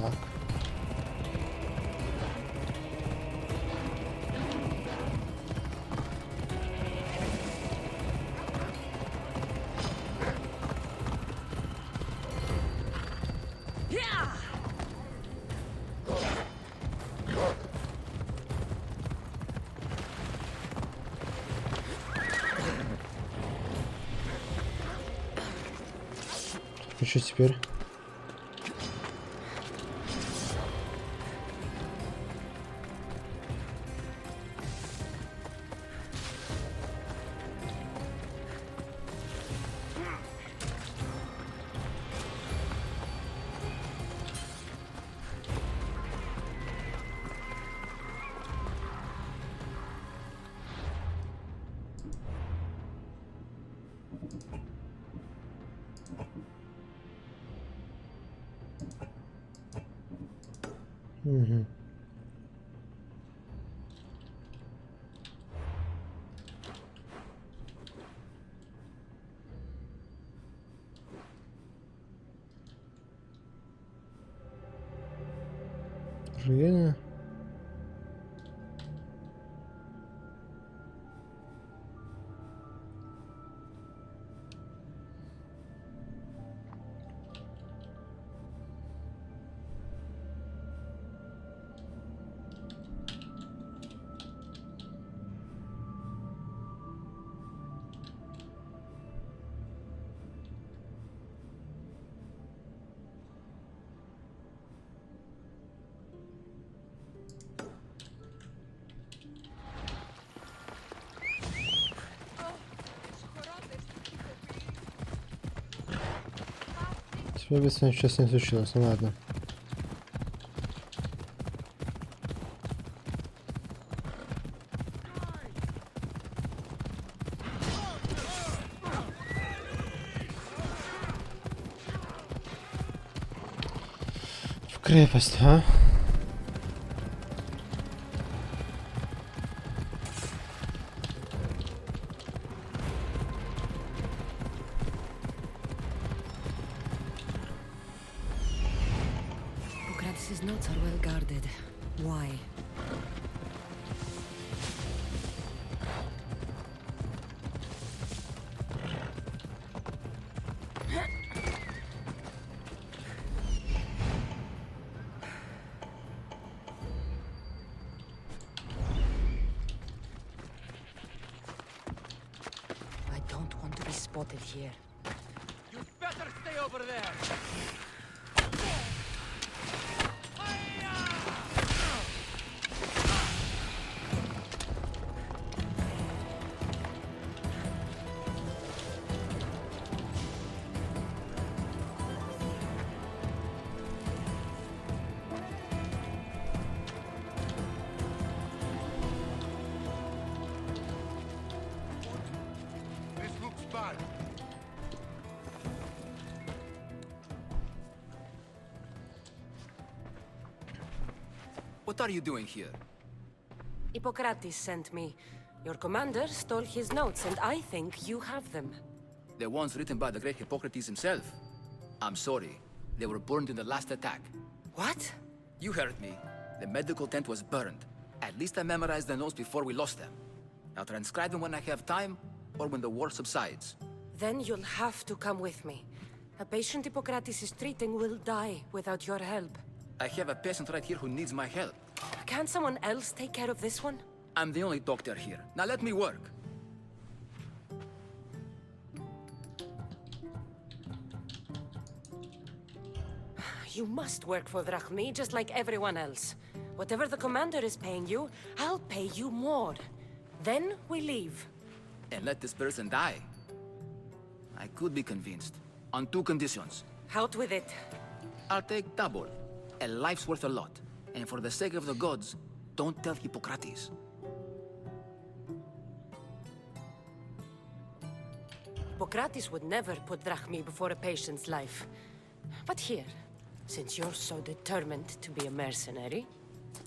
Speaker 1: Так. И что теперь? Угу. Руины. Тебе бы сейчас не случилось, ну ладно. В крепость, а?
Speaker 2: His notes are well guarded. Why? I don't want to be spotted here.
Speaker 13: You better stay over there!
Speaker 12: What are you doing here?
Speaker 2: Hippocrates sent me. Your commander stole his notes, and I think you have them.
Speaker 12: The ones written by the great Hippocrates himself. I'm sorry. They were burned in the last attack.
Speaker 2: What?
Speaker 12: You heard me. The medical tent was burned. At least I memorized the notes before we lost them. I'll transcribe them when I have time, or when the war subsides.
Speaker 2: Then you'll have to come with me. A patient Hippocrates is treating will die without your help.
Speaker 12: I have a patient right here who needs my help.
Speaker 2: Can't someone else take care of this one?
Speaker 12: I'm the only doctor here. Now let me work.
Speaker 2: You must work for Drachmi just like everyone else. Whatever the commander is paying you, I'll pay you more. Then we leave.
Speaker 12: And let this person die. I could be convinced. On 2 conditions.
Speaker 2: Out with it.
Speaker 12: I'll take double. A life's worth a lot. And for the sake of the gods, don't tell Hippocrates.
Speaker 2: Hippocrates would never put Drachmi before a patient's life. But here, since you're so determined to be a mercenary,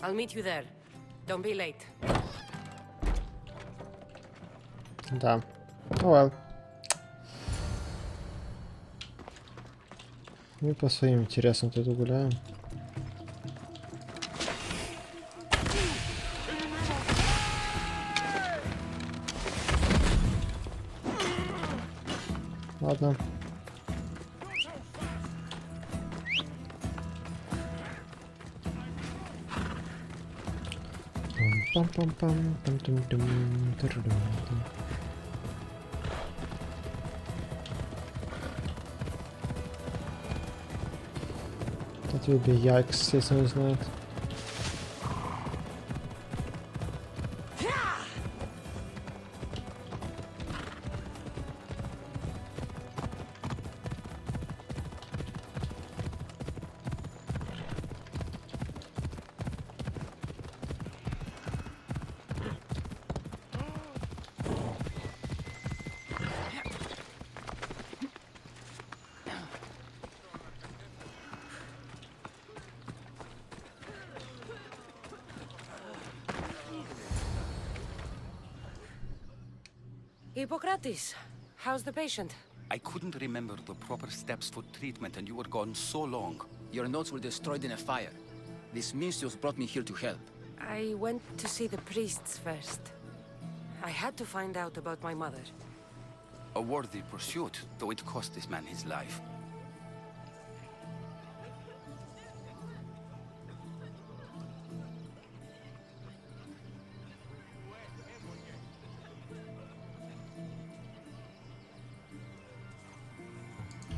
Speaker 2: I'll meet you there. Don't be late.
Speaker 1: Да. Oh well. Мы по своим интересам тут гуляем. Ладно. Пам-пам-пам, там-тум-тум, тыры-дум-тум. That will be yikes, если он знает.
Speaker 2: Hippocrates, how's the patient?
Speaker 7: I couldn't remember the proper steps for treatment and you were gone so long.
Speaker 12: Your notes were destroyed in a fire. This Misios brought me here to help.
Speaker 2: I went to see the priests first. I had to find out about my mother.
Speaker 7: A worthy pursuit, though it cost this man his life.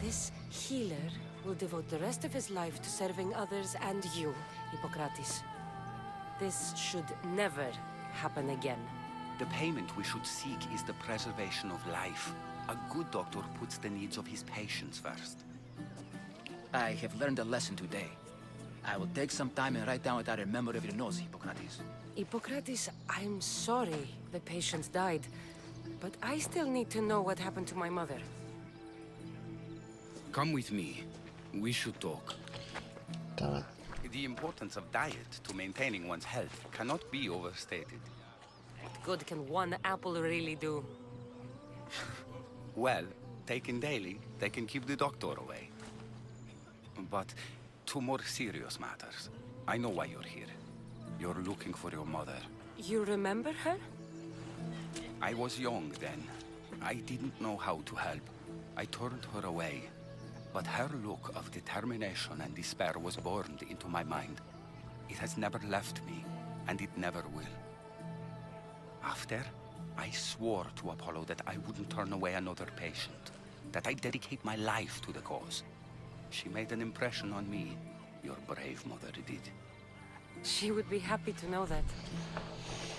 Speaker 2: This healer will devote the rest of his life to serving others and you, Hippocrates. This should never happen again.
Speaker 7: The payment we should seek is the preservation of life. A good doctor puts the needs of his patients first.
Speaker 12: I have learned a lesson today. I will take some time and write down what I remember of your notes, Hippocrates.
Speaker 2: Hippocrates, I'm sorry the patient died, but I still need to know what happened to my mother.
Speaker 7: Come with me. We should talk.
Speaker 1: Давай.
Speaker 7: The importance of diet to maintaining one's health cannot be overstated.
Speaker 2: What good can one apple really do?
Speaker 7: Well, taken daily, they can keep the doctor away. But to more serious matters, I know why you're here. You're looking for your mother.
Speaker 2: You remember her?
Speaker 7: I was young then. I didn't know how to help. I turned her away. But her look of determination and despair was burned into my mind. It has never left me, and it never will. After, I swore to Apollo that I wouldn't turn away another patient, that I'd dedicate my life to the cause. She made an impression on me. Your brave mother did.
Speaker 2: She would be happy to know that.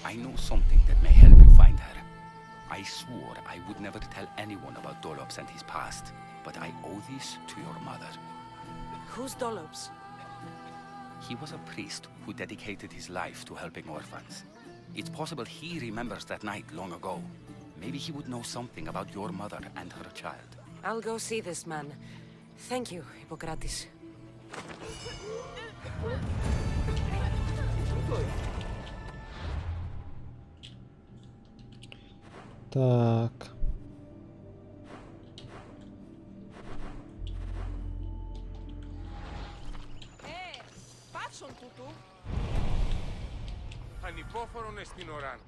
Speaker 7: I know something that may help you find her. I swore I would never tell anyone about Dolops and his past, but I owe this to your mother.
Speaker 2: Who's Dolops?
Speaker 7: He was a priest who dedicated his life to helping orphans. It's possible he remembers that night long ago. Maybe he would know something about your mother and her child.
Speaker 2: I'll go see this man. Thank you, Hippocrates.
Speaker 1: Так.
Speaker 10: Ανυπόφορον εστιν οράν.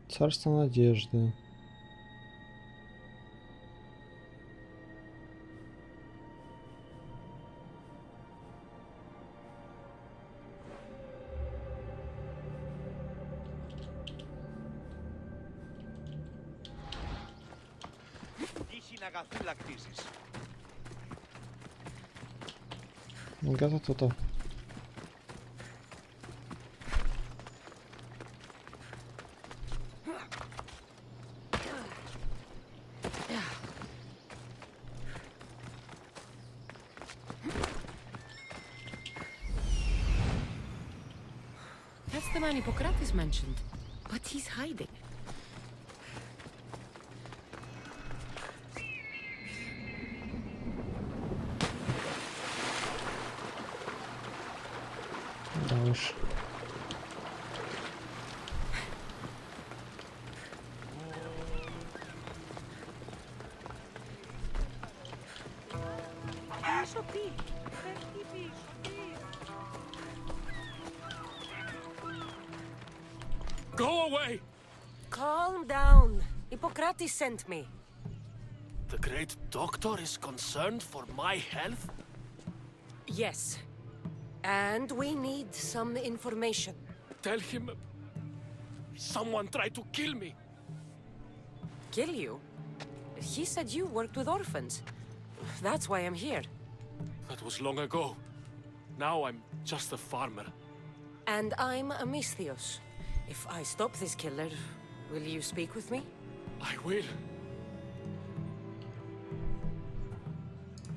Speaker 1: Царство надежды. Gata to.
Speaker 2: That's the man Hippocrates mentioned, but he's hiding.
Speaker 1: Да уж.
Speaker 13: Go away!
Speaker 2: Calm down. Hippocrates sent me.
Speaker 13: The great doctor is concerned for my health?
Speaker 2: Yes. And we need some information.
Speaker 13: Tell him... someone tried to kill me.
Speaker 2: Kill you? He said you worked with orphans. That's why I'm here.
Speaker 13: That was long ago. Now I'm just a farmer.
Speaker 2: And I'm Amistios. If I stop this killer, will you speak with me?
Speaker 13: I will.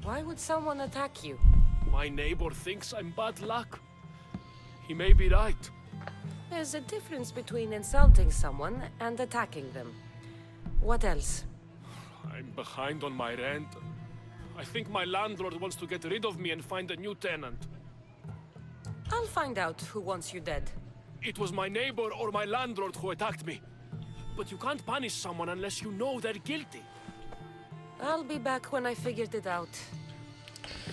Speaker 2: Why would someone attack you?
Speaker 13: My neighbor thinks I'm bad luck. He may be right.
Speaker 2: There's a difference between insulting someone and attacking them. What else?
Speaker 13: I'm behind on my rent. I think my landlord wants to get rid of me and find a new tenant.
Speaker 2: I'll find out who wants you dead.
Speaker 13: It was my neighbor or my landlord who attacked me. But you can't punish someone unless you know they're guilty.
Speaker 2: I'll be back when I figured it out.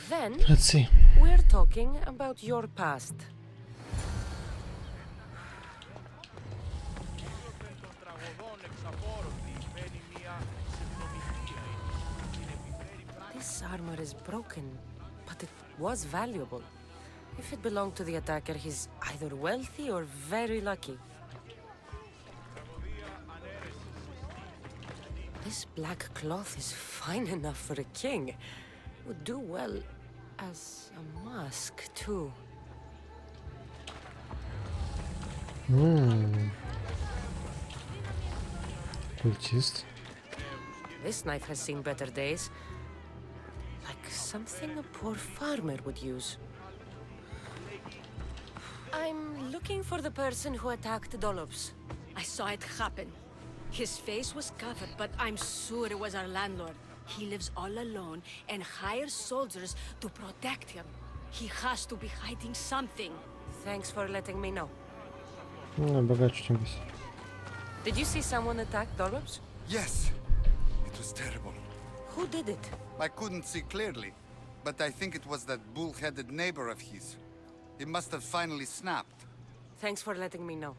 Speaker 2: Then,
Speaker 1: Let's see.
Speaker 2: we're talking about your past. This armor is broken, but it was valuable. If it belonged to the attacker, he's either wealthy or very lucky. This black cloth is fine enough for a king. Would do well as a mask, too.
Speaker 1: Культист.
Speaker 2: This knife has seen better days. Like something a poor farmer would use. I'm looking for the person who attacked Dolops.
Speaker 14: I saw it happen. His face was covered, but I'm sure it was our landlord. He lives all alone and hires soldiers to protect him. He has to be hiding something.
Speaker 2: Thanks for letting me know.
Speaker 1: Богаче, чем здесь.
Speaker 2: Did you see someone attack Dolops?
Speaker 15: Yes. It was terrible.
Speaker 2: Who did it?
Speaker 15: I couldn't see clearly, but I think it was that bull-headed neighbor of his. He must have finally snapped.
Speaker 2: Thanks for letting me know.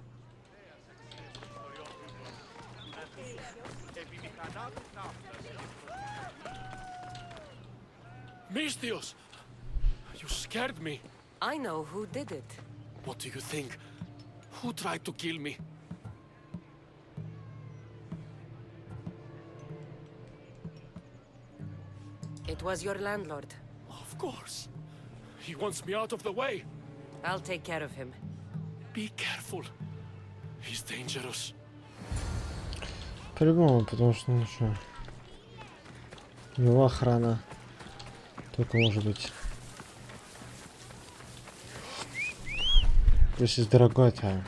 Speaker 13: Mistios! You scared me.
Speaker 2: I know who did it.
Speaker 13: What do you think? Who tried to kill me?
Speaker 2: It was your landlord.
Speaker 13: Of course. He wants me out of the way.
Speaker 2: I'll take care of him.
Speaker 13: Be careful. He's dangerous.
Speaker 1: По-любому, потому что, ну что, у него охрана только может быть. This is дорогой time.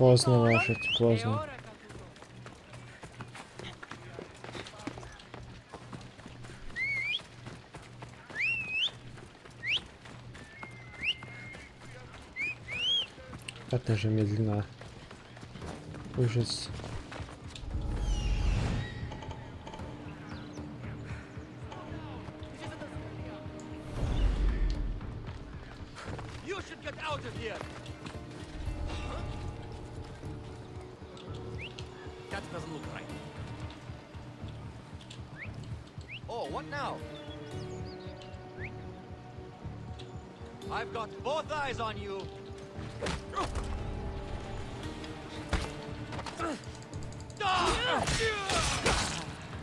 Speaker 1: Поздно лошадь, поздно. Это же медленно. Ужас.
Speaker 13: You should get out of here! Huh? That doesn't look right. Oh, what now? I've got both eyes on you!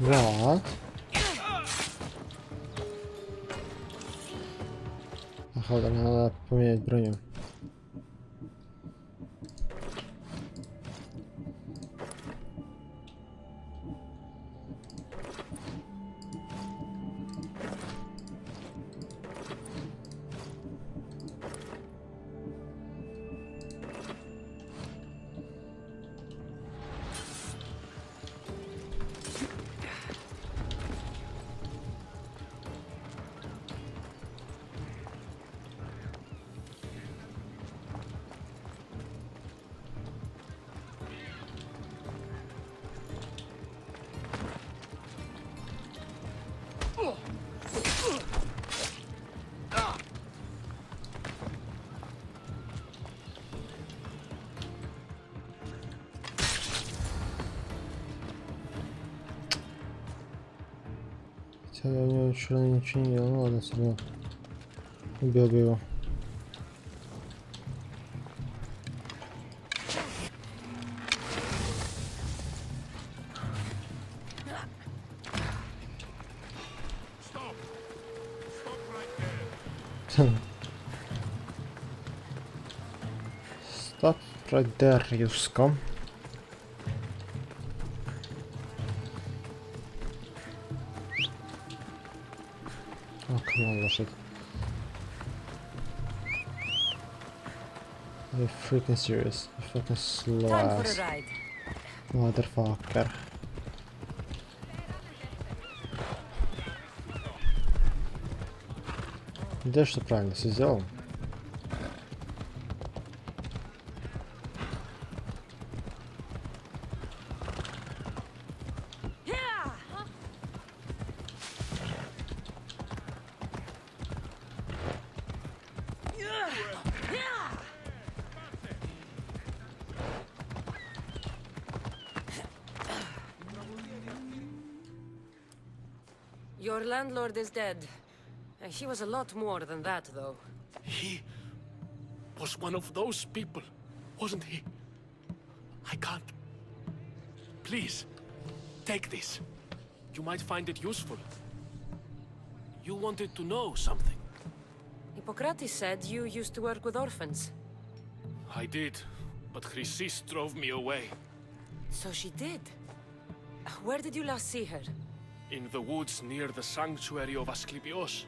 Speaker 1: Вот. Походу, надо поменять броню. Хотя я у него вчера ничего не делал, ну ладно, все равно. Убил бы его. Stop right there, you scum. Oh, come on, лошадь. Are you freaking serious? You fucking slow ass. Motherfucker. Да что правильно, все сделал.
Speaker 2: Your landlord is dead. He was a lot more than that, though.
Speaker 13: He was one of those people, wasn't he? I can't. Please, take this. You might find it useful. You wanted to know something.
Speaker 2: Hippocrates said you used to work with orphans.
Speaker 13: I did, but Chrysis drove me away.
Speaker 2: So she did? Where did you last see her?
Speaker 13: In the woods near the sanctuary of Asclepios.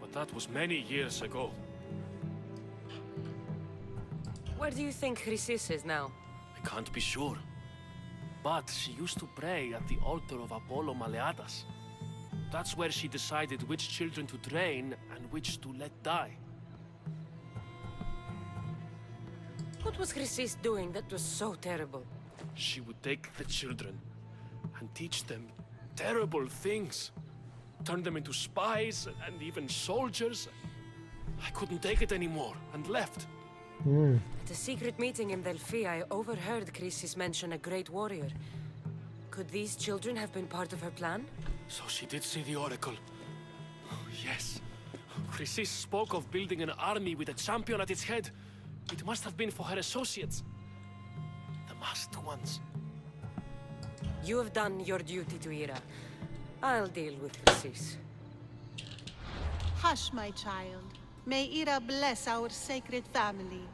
Speaker 13: But that was many years ago.
Speaker 2: Where do you think Chrysis is now?
Speaker 13: I can't be sure. But she used to pray at the altar of Apollo Maleatas. That's where she decided which children to train and which to let die.
Speaker 2: What was Chrysis doing that was so terrible?
Speaker 13: She would take the children and teach them terrible things. Turn them into spies and even soldiers. I couldn't take it anymore and left.
Speaker 2: At a secret meeting in Delphi, I overheard Chrysis mention a great warrior. Could these children have been part of her plan?
Speaker 13: So she did see the oracle. Yes. Chrysis spoke of building an army with a champion at its head. It must have been for her associates. The masked ones.
Speaker 2: You have done your duty to Ira. I'll deal with Chrysis.
Speaker 5: Hush, my child. May Ira bless our sacred family.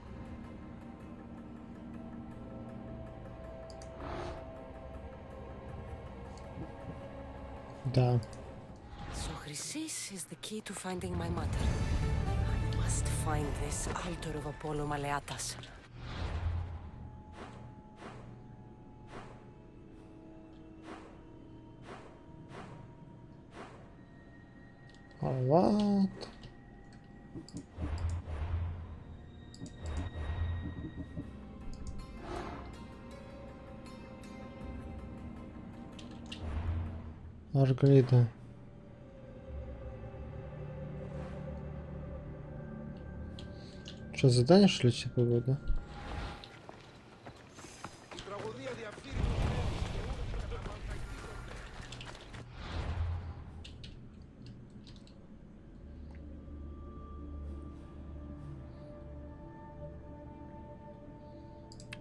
Speaker 1: Да.
Speaker 2: So Chrysis is the key to finding my mother. I must find this altar of Apollo Maleatas.
Speaker 1: What? Аргрида. Что, задание, что ли, типа, будет, да?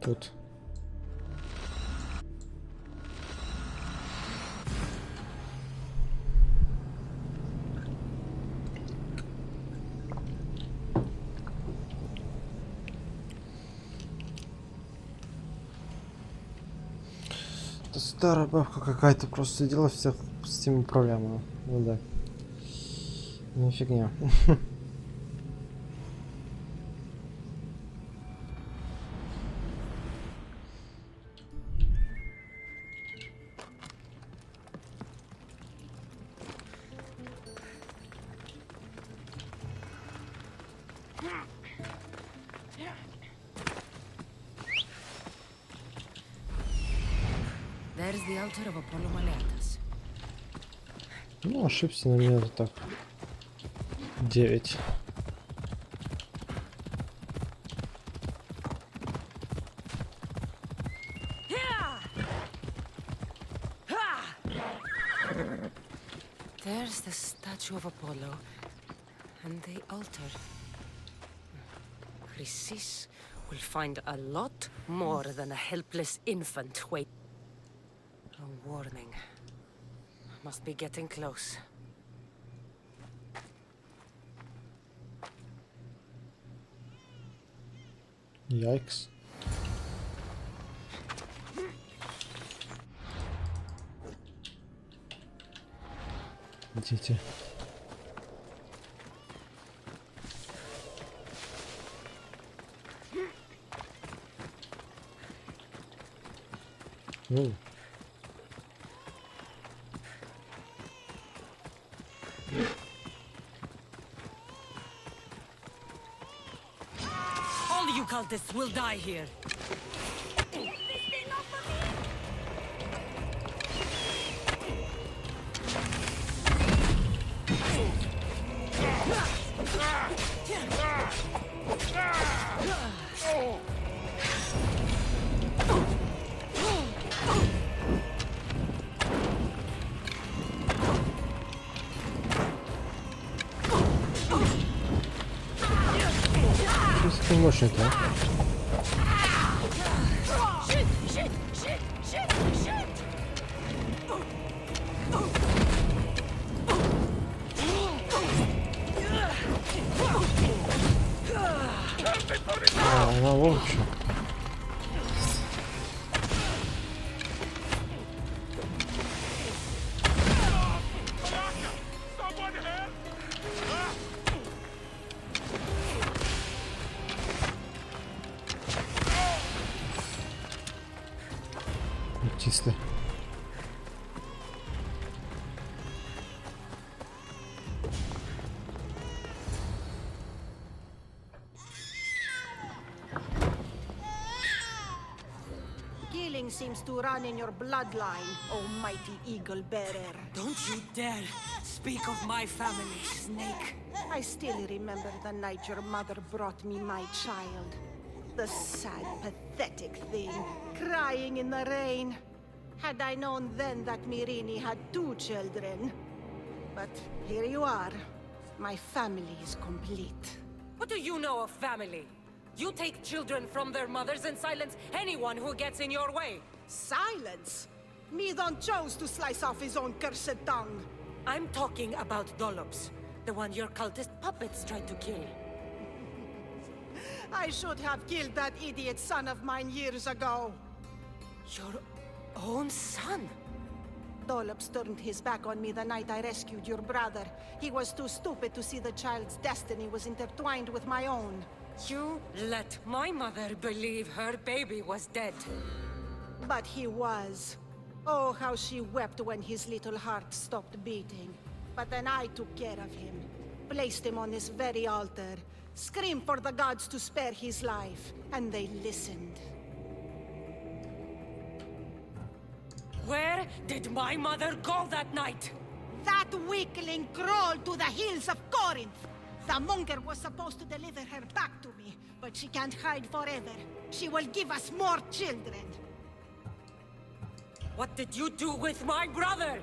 Speaker 1: Тут. Это старая бабка какая-то, просто сидела всех с этими проблемами. Ну да. Ну фигня.
Speaker 2: There's the altar of Apollo Maleatus.
Speaker 1: Ну, ошибся на меня так. 9.
Speaker 2: There's the statue of Apollo and the altar. Chrysis will find a lot more than a helpless infant wait. A warning. Must be getting close.
Speaker 1: Yikes. Идите. Ooh.
Speaker 14: All you cultists will die here.
Speaker 1: Что ты мощный, а? Она лучше. Чисто.
Speaker 5: Killing seems to run in your bloodline, almighty eagle bearer.
Speaker 14: Don't you dare speak of my family, Snake.
Speaker 5: I still remember the night your mother brought me my child. The sad, pathetic thing, crying in the rain. Had I known then that Mirini had 2 children. But here you are. My family is complete.
Speaker 2: What do you know of family? You take children from their mothers and silence anyone who gets in your way.
Speaker 5: Silence? Midon chose to slice off his own cursed tongue.
Speaker 2: I'm talking about Dollops, the one your cultist puppets tried to kill.
Speaker 5: I should have killed that idiot son of mine years ago.
Speaker 2: Your own son?
Speaker 5: Dollops turned his back on me the night I rescued your brother. He was too stupid to see the child's destiny was intertwined with my own.
Speaker 2: You let my mother believe her baby was dead.
Speaker 5: But he was. Oh, how she wept when his little heart stopped beating. But then I took care of him. Placed him on this very altar. Screamed for the gods to spare his life. And they listened.
Speaker 14: Where did my mother go that night?
Speaker 5: That weakling crawled to the hills of Corinth. The monger was supposed to deliver her back to me, but she can't hide forever. She will give us more children.
Speaker 14: What did you do with my brother?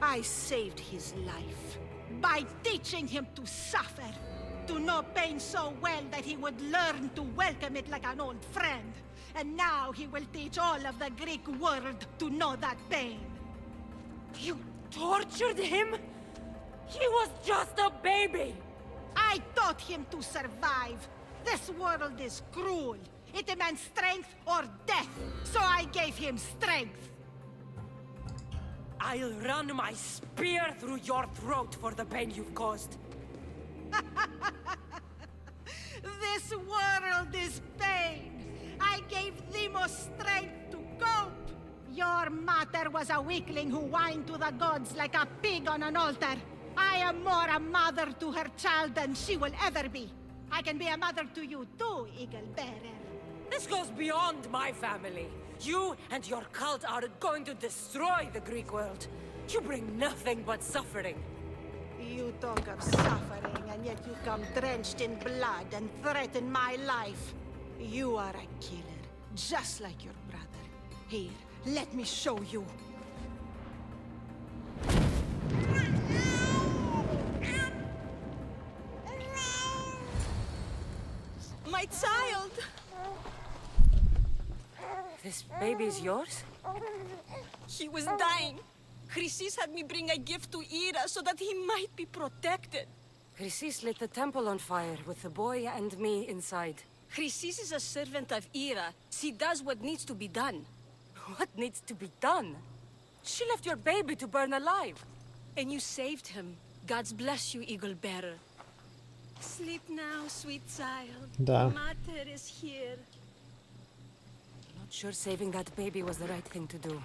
Speaker 5: I saved his life by teaching him to suffer, to know pain so well that he would learn to welcome it like an old friend. And now he will teach all of the Greek world to know that pain.
Speaker 14: You tortured him? He was just a baby!
Speaker 5: I taught him to survive. This world is cruel. It demands strength or death, so I gave him strength.
Speaker 14: I'll run my spear through your throat for the pain you've caused.
Speaker 5: This world is pain. I gave Demos strength to cope. Your mater was a weakling who whined to the gods like a pig on an altar. I am more a mother to her child than she will ever be. I can be a mother to you too, Eagle Bearer.
Speaker 14: This goes beyond my family. You and your cult are going to destroy the Greek world. You bring nothing but suffering.
Speaker 5: You talk of suffering, and yet you come drenched in blood and threaten my life. You are a killer, just like your brother. Here, let me show you.
Speaker 14: My child! This baby's yours?
Speaker 16: He was dying. Chrysis had me bring a gift to Ira so that he might be protected.
Speaker 14: Chrysis lit the temple on fire with the boy and me inside.
Speaker 16: Chrysis is a servant of Ira. She does what needs to be done.
Speaker 14: What needs to be done? She left your baby to burn alive.
Speaker 16: And you saved him. God's bless you, Eagle Bearer. Sleep now, sweet child.
Speaker 1: Da.
Speaker 16: Mater is here.
Speaker 14: Not sure saving that baby was the right thing to do.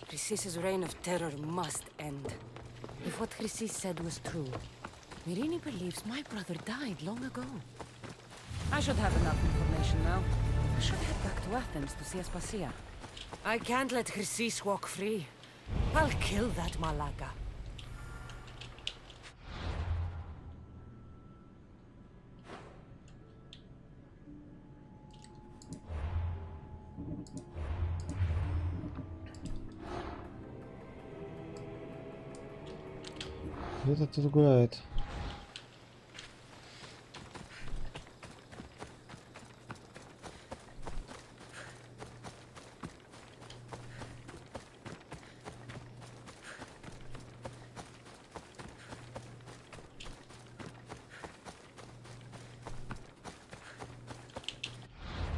Speaker 14: Chrysis' reign of terror must end. If what Chrysis said was true, Mirini believes my brother died long ago. I should have enough information now. I should head back to Athens to see Aspasia. I can't let Chrysis walk free. I'll kill that Malaka.
Speaker 1: Где-то тут гуляет.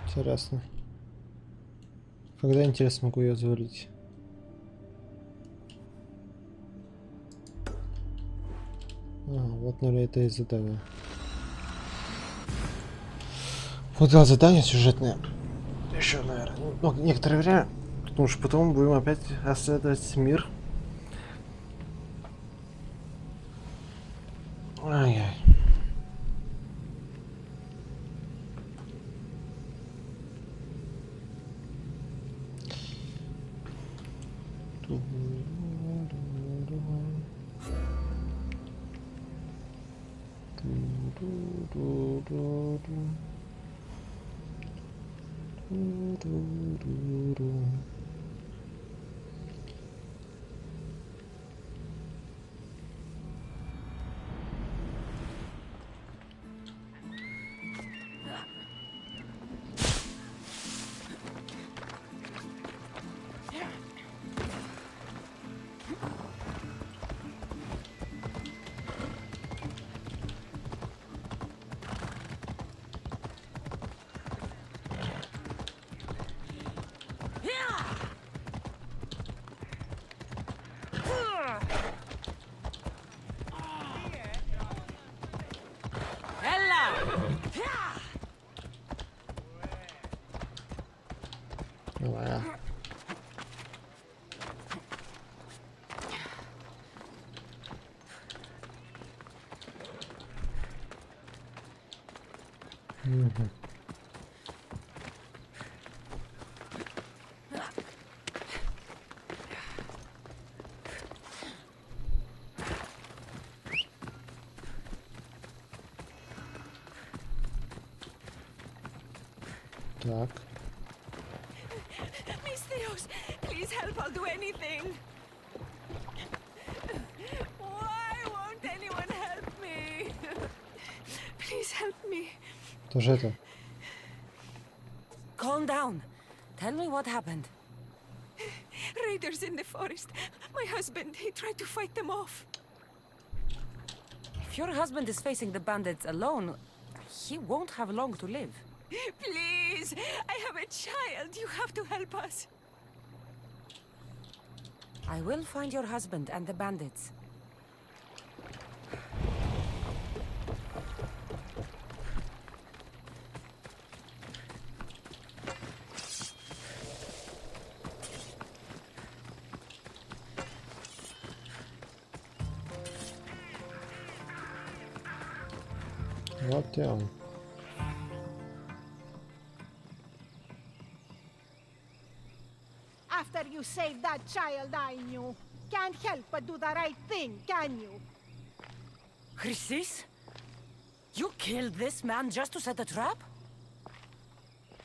Speaker 1: Интересно. Когда, интересно, могу ее завалить? Вот, наверное, это из-за этого. Вот да, задание сюжетное. Еще, наверное, ну, некоторое время. Потому что потом будем опять расследовать мир. Ай-яй. Voilà. Угу. Так.
Speaker 16: Mistios, please help, I'll do anything. Why won't anyone help me? Please help me.
Speaker 1: Тоже это.
Speaker 2: Calm down. Tell me what happened.
Speaker 16: Raiders in the forest. My husband, he tried to fight them off.
Speaker 2: If your husband is facing the bandits alone, he won't have long to live.
Speaker 16: Please, I have a child. You have to help us.
Speaker 2: I will find your husband and the bandits.
Speaker 1: Вот и он.
Speaker 5: After you saved that child I knew, can't help but do the right thing, can you?
Speaker 2: Chrysis? You killed this man just to set a trap?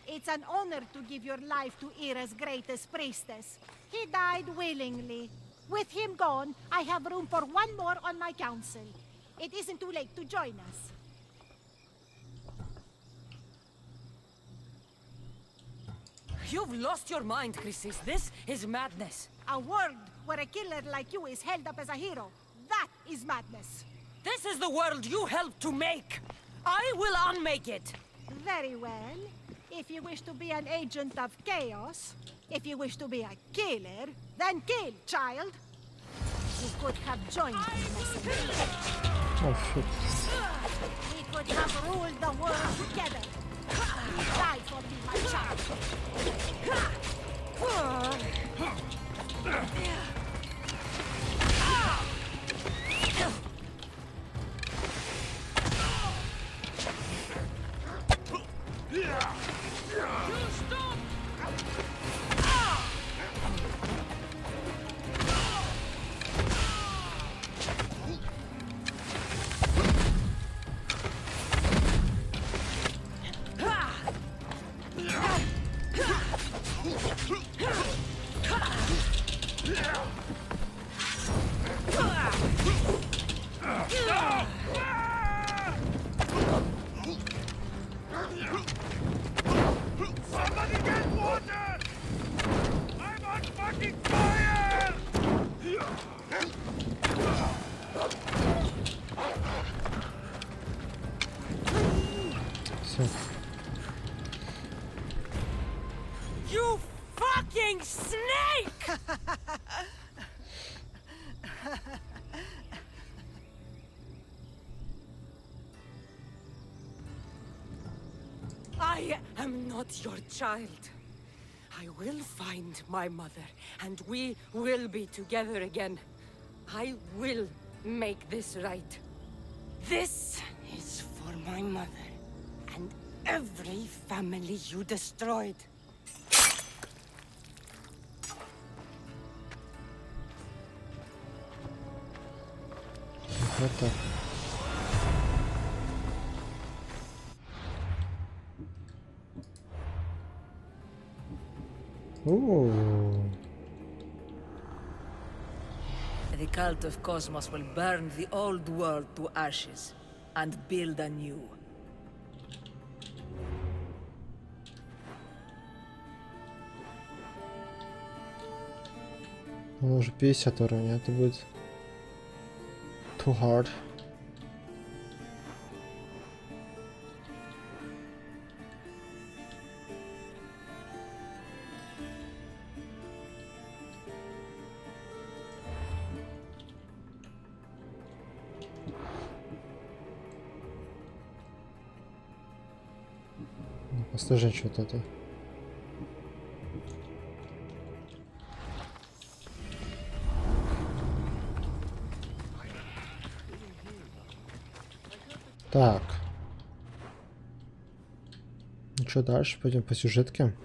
Speaker 5: It's an honor to give your life to Ira's greatest priestess. He died willingly. With him gone, I have room for one more on my council. It isn't too late to join us.
Speaker 2: You've lost your mind, Chrysis. This is madness.
Speaker 5: A world where a killer like you is held up as a hero. That is madness.
Speaker 2: This is the world you helped to make. I will unmake it.
Speaker 5: Very well. If you wish to be an agent of chaos, if you wish to be a killer, then kill, child. You could have joined me, messenger.
Speaker 1: Oh, shit.
Speaker 5: We could have ruled the world together. Die for me, my child.
Speaker 11: Somebody get water! I'm on fucking fire!
Speaker 1: Все.
Speaker 2: You fucking snake! I am not your child. I will find my mother, and we will be together again. I will make this right. This is for my mother, and every family you destroyed.
Speaker 1: Вот так. Ooh.
Speaker 17: The cult of Cosmos will burn the old world to ashes and build a new.
Speaker 1: Он уже 50 уровня, это будет too hard. Посложнее что-то это. Так. Ну что, дальше пойдем по сюжетке.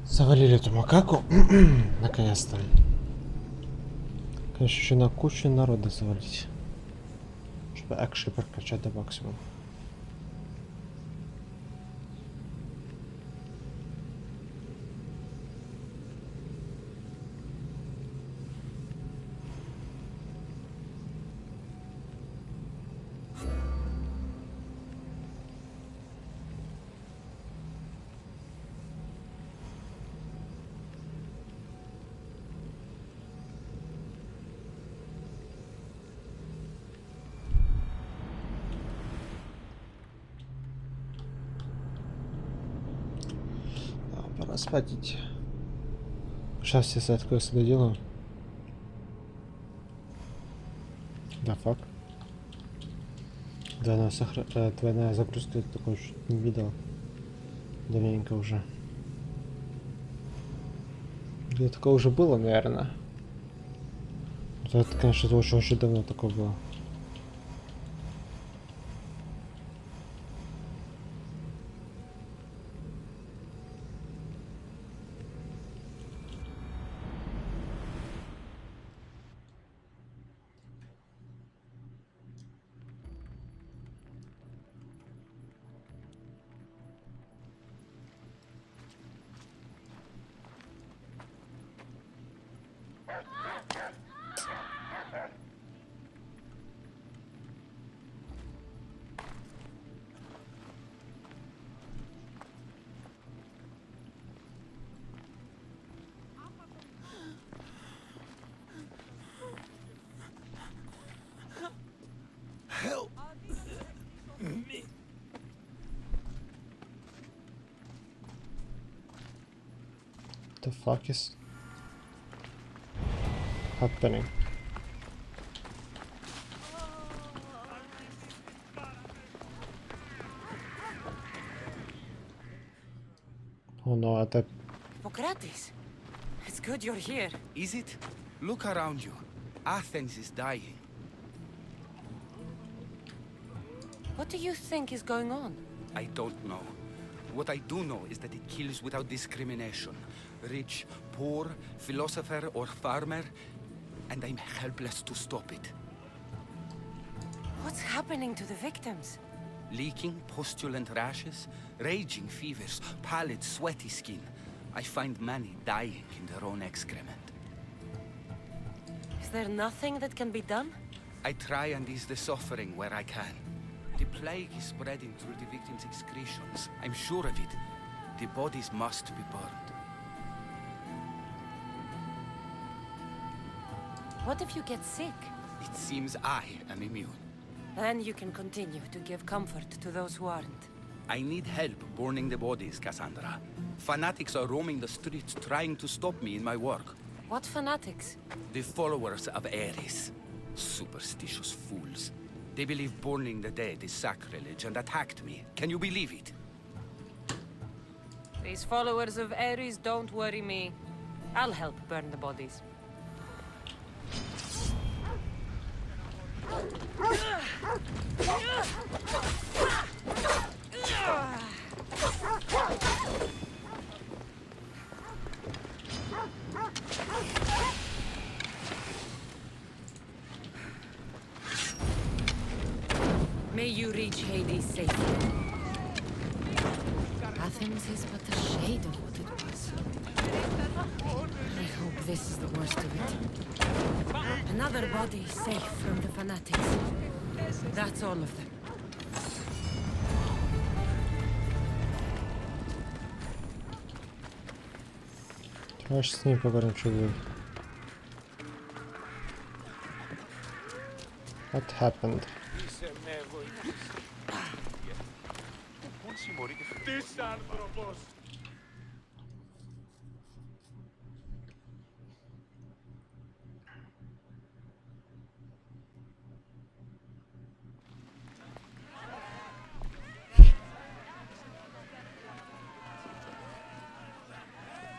Speaker 1: Завалили эту макаку. Наконец-то. Конечно, еще на кучу народа завалить. Чтобы экшли прокачать до максимума. Пора спать идти. Сейчас все сайт-квесты доделаю. Да фак. Двойная загрузка, я такой еще не видел. Давненько уже. Да такое уже было, наверное. Это, конечно, очень давно такое было.
Speaker 4: Help me.
Speaker 1: The fuck is happening? Oh no, это...
Speaker 6: Hippocrates, it's good you're here.
Speaker 7: Is it? Look around you. Athens is dying.
Speaker 6: What do you think is going on?
Speaker 7: I don't know. What I do know is that it kills without discrimination. Rich, poor, philosopher or farmer, and I'm helpless to stop it.
Speaker 6: What's happening to the victims?
Speaker 7: Leaking, postulant rashes, raging fevers, pallid, sweaty skin. I find many dying in their own excrement.
Speaker 6: Is there nothing that can be done?
Speaker 7: I try and ease the suffering where I can. The plague is spreading through the victims' excretions. I'm sure of it. The bodies must be burned.
Speaker 6: What if you get sick?
Speaker 7: It seems I am immune.
Speaker 6: Then you can continue to give comfort to those who aren't.
Speaker 7: I need help burning the bodies, Cassandra. Fanatics are roaming the streets trying to stop me in my work.
Speaker 6: What fanatics?
Speaker 7: The followers of Ares. Superstitious fools. They believe burning the dead is sacrilege and attacked me. Can you believe it?
Speaker 6: These followers of Ares don't worry me. I'll help burn the bodies. May you reach Hades safely. Athens is but a shade of what it was. I hope this is the worst of it. Another body safe from the fanatics. That's all of them.
Speaker 1: Давай с ним поговорим, что будет. What happened?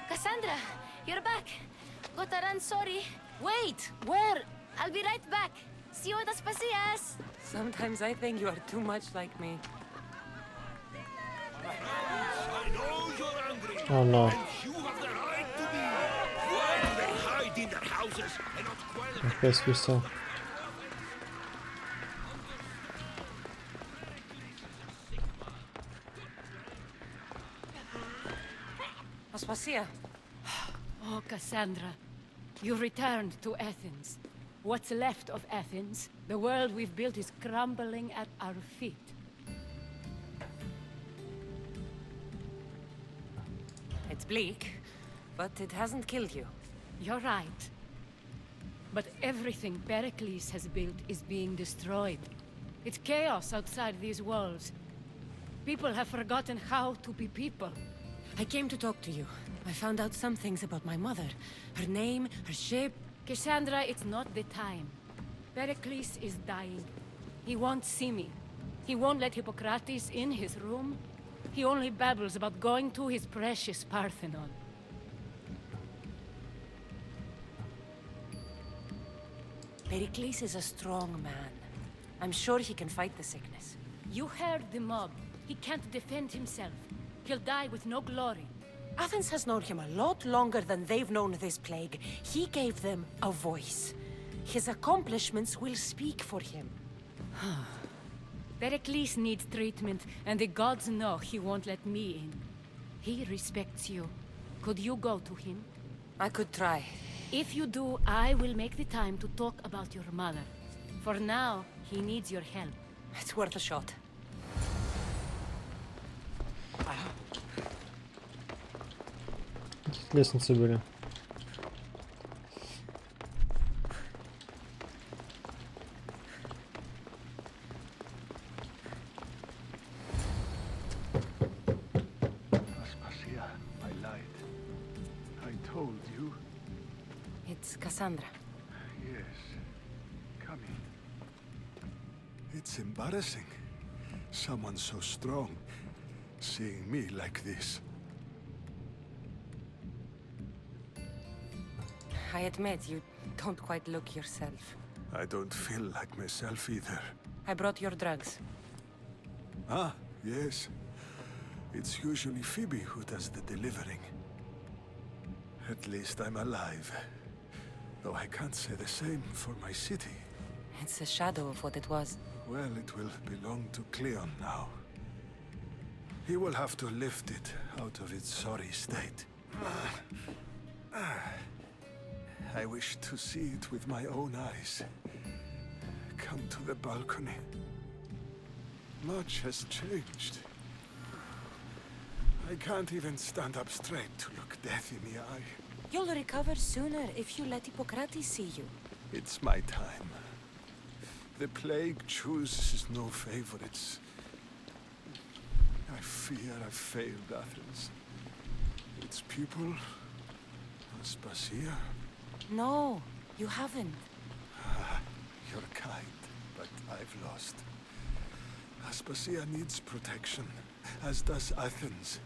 Speaker 3: Cassandra, you're back. Got a run, sorry.
Speaker 6: Wait, where?
Speaker 2: I'll be right back. See you at Aspasias.
Speaker 18: Sometimes I think you are too much like me.
Speaker 11: I know you're angry.
Speaker 1: Oh no.
Speaker 11: And you have the right to be. Why do they hide in their houses and not quarrel?
Speaker 1: Опять спустя.
Speaker 18: Aspasia.
Speaker 14: Oh, Cassandra. You returned to Athens. What's left of Athens, the world we've built is crumbling at our feet.
Speaker 18: It's bleak, but it hasn't killed you.
Speaker 14: You're right. But everything Pericles has built is being destroyed. It's chaos outside these walls. People have forgotten how to be people.
Speaker 18: I came to talk to you. I found out some things about my mother. Her name, her shape.
Speaker 14: Cassandra, it's not the time. Pericles is dying. He won't see me. He won't let Hippocrates in his room. He only babbles about going to his precious Parthenon.
Speaker 18: Pericles is a strong man. I'm sure he can fight the sickness.
Speaker 14: You heard the mob. He can't defend himself. He'll die with no glory.
Speaker 18: Athens has known him a lot longer than they've known this plague. He gave them a voice. His accomplishments will speak for him.
Speaker 14: Pericles needs treatment, and the gods know he won't let me in. He respects you. Could you go to him?
Speaker 18: I could try.
Speaker 14: If you do, I will make the time to talk about your mother. For now, he needs your help.
Speaker 18: It's worth a shot.
Speaker 1: Лестницы были.
Speaker 9: Aspasia, I lied. I told you.
Speaker 18: It's Cassandra.
Speaker 9: Yes. Come in. It's embarrassing. Someone so strong seeing me like this.
Speaker 18: I admit, you don't quite look yourself.
Speaker 9: I don't feel like myself either.
Speaker 18: I brought your drugs.
Speaker 9: Ah, yes. It's usually Phoebe who does the delivering. At least I'm alive. Though I can't say the same for my city.
Speaker 18: It's a shadow of what it was.
Speaker 9: Well, it will belong to Cleon now. He will have to lift it out of its sorry state. I wish to see it with my own eyes. Come to the balcony. Much has changed. I can't even stand up straight to look death in the eye.
Speaker 18: You'll recover sooner if you let Hippocrates see you.
Speaker 9: It's my time. The plague chooses no favorites. I fear I've failed Athens. Its people, Aspasia.
Speaker 18: No, you haven't.
Speaker 9: You're kind, but I've lost. Aspasia needs protection, as does Athens.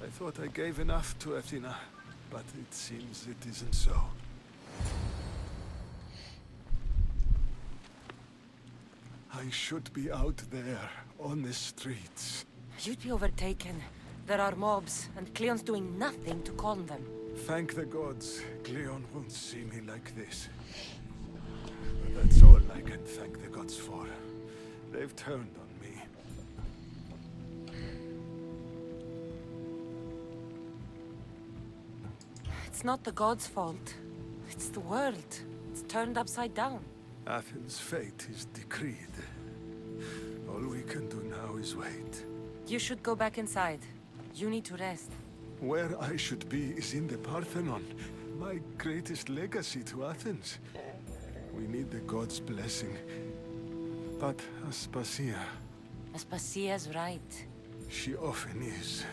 Speaker 9: I thought I gave enough to Athena, but it seems it isn't so. I should be out there, on the streets.
Speaker 18: You'd be overtaken. There are mobs, and Cleon's doing nothing to calm them.
Speaker 9: Thank the gods, Cleon won't see me like this. But that's all I can thank the gods for. They've turned on me.
Speaker 18: It's not the gods' fault. It's the world. It's turned upside down.
Speaker 9: Athens' fate is decreed. All we can do now is wait.
Speaker 18: You should go back inside. You need to rest.
Speaker 9: Where I should be is in the Parthenon, my greatest legacy to Athens. We need the gods' blessing. But Aspasia...
Speaker 18: Aspasia's right.
Speaker 9: She often is.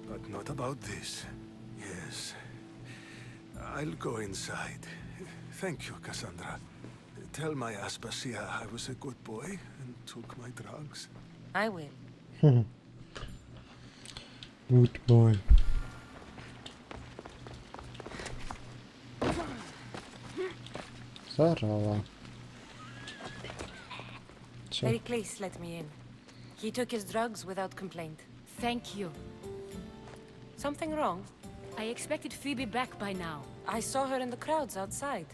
Speaker 9: But not about this. Yes. I'll go inside. Thank you, Cassandra. Tell my Aspasia I was a good boy and took my drugs.
Speaker 18: I will.
Speaker 1: Good boy. Здорово.
Speaker 18: Pericles let me in. He took his drugs without complaint.
Speaker 14: Thank you.
Speaker 18: Something wrong?
Speaker 14: I expected Phoebe back by now.
Speaker 18: I saw her in the crowds outside.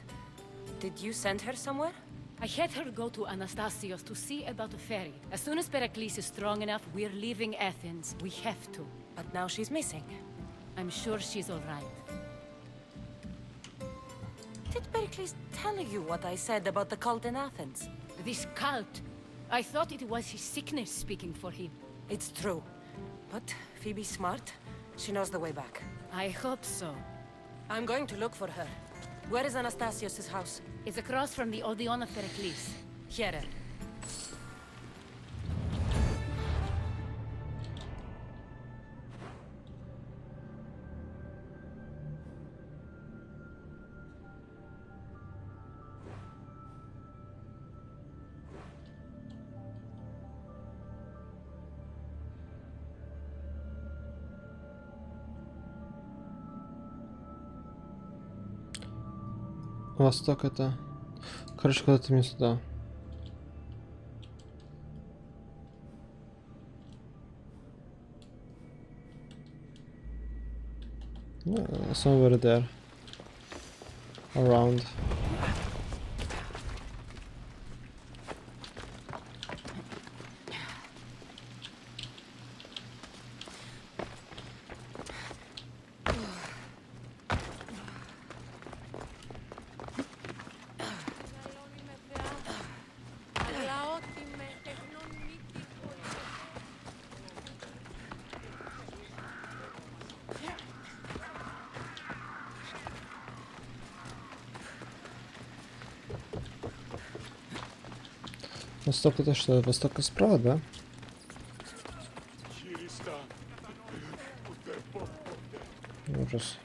Speaker 18: Did you send her somewhere?
Speaker 14: I had her go to Anastasios to see about a ferry. As soon as Pericles is strong enough, we're leaving Athens. We have to.
Speaker 18: But now she's missing.
Speaker 14: I'm sure she's all right.
Speaker 18: Did Pericles tell you what I said about the cult in Athens?
Speaker 14: This cult? I thought it was his sickness speaking for him.
Speaker 18: It's true. But Phoebe's smart. She knows the way back.
Speaker 14: I hope so.
Speaker 18: I'm going to look for her. Where is Anastasios' house?
Speaker 14: It's across from the Odeon of Pericles.
Speaker 18: Here.
Speaker 1: Восток это... Короче, куда-то мне сюда. Somewhere there. Around. Восток это что? Восток и справа, да? Ужас.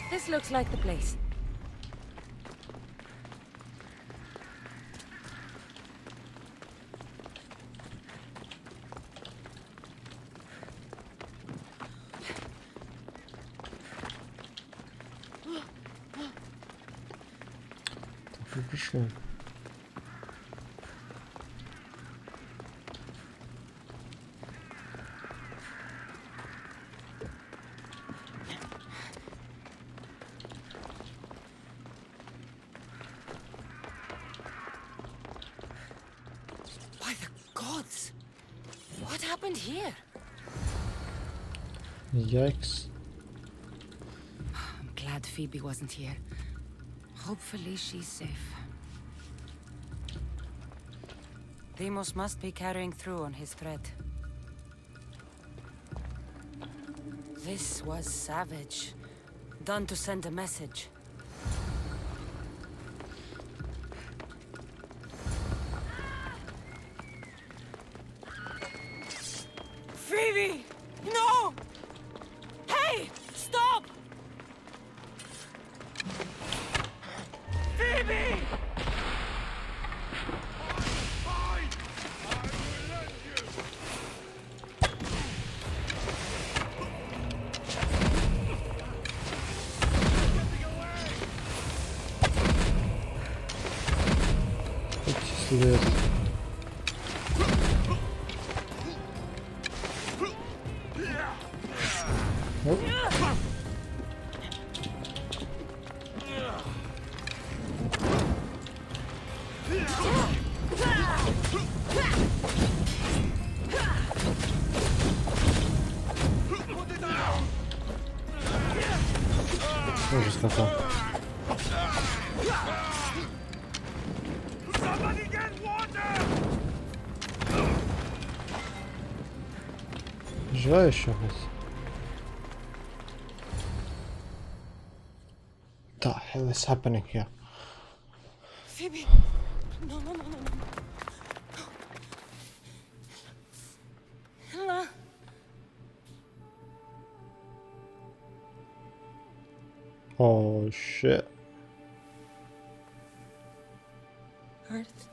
Speaker 18: This looks like the place.
Speaker 1: Хорошо.
Speaker 18: By the gods! What happened here?
Speaker 1: Yikes.
Speaker 2: I'm glad Phoebe wasn't here. Hopefully she's safe.
Speaker 18: Deimos must be carrying through on his threat. This was savage. Done to send a message. Phoebe! No! Hey! Stop! Phoebe!
Speaker 1: Сюда. Оп. Ужас какой. Жива еще, блядь. The hell is happening here?
Speaker 18: Phoebe! No, no, no, no, no. Ella.
Speaker 1: Oh shit.
Speaker 16: Earth,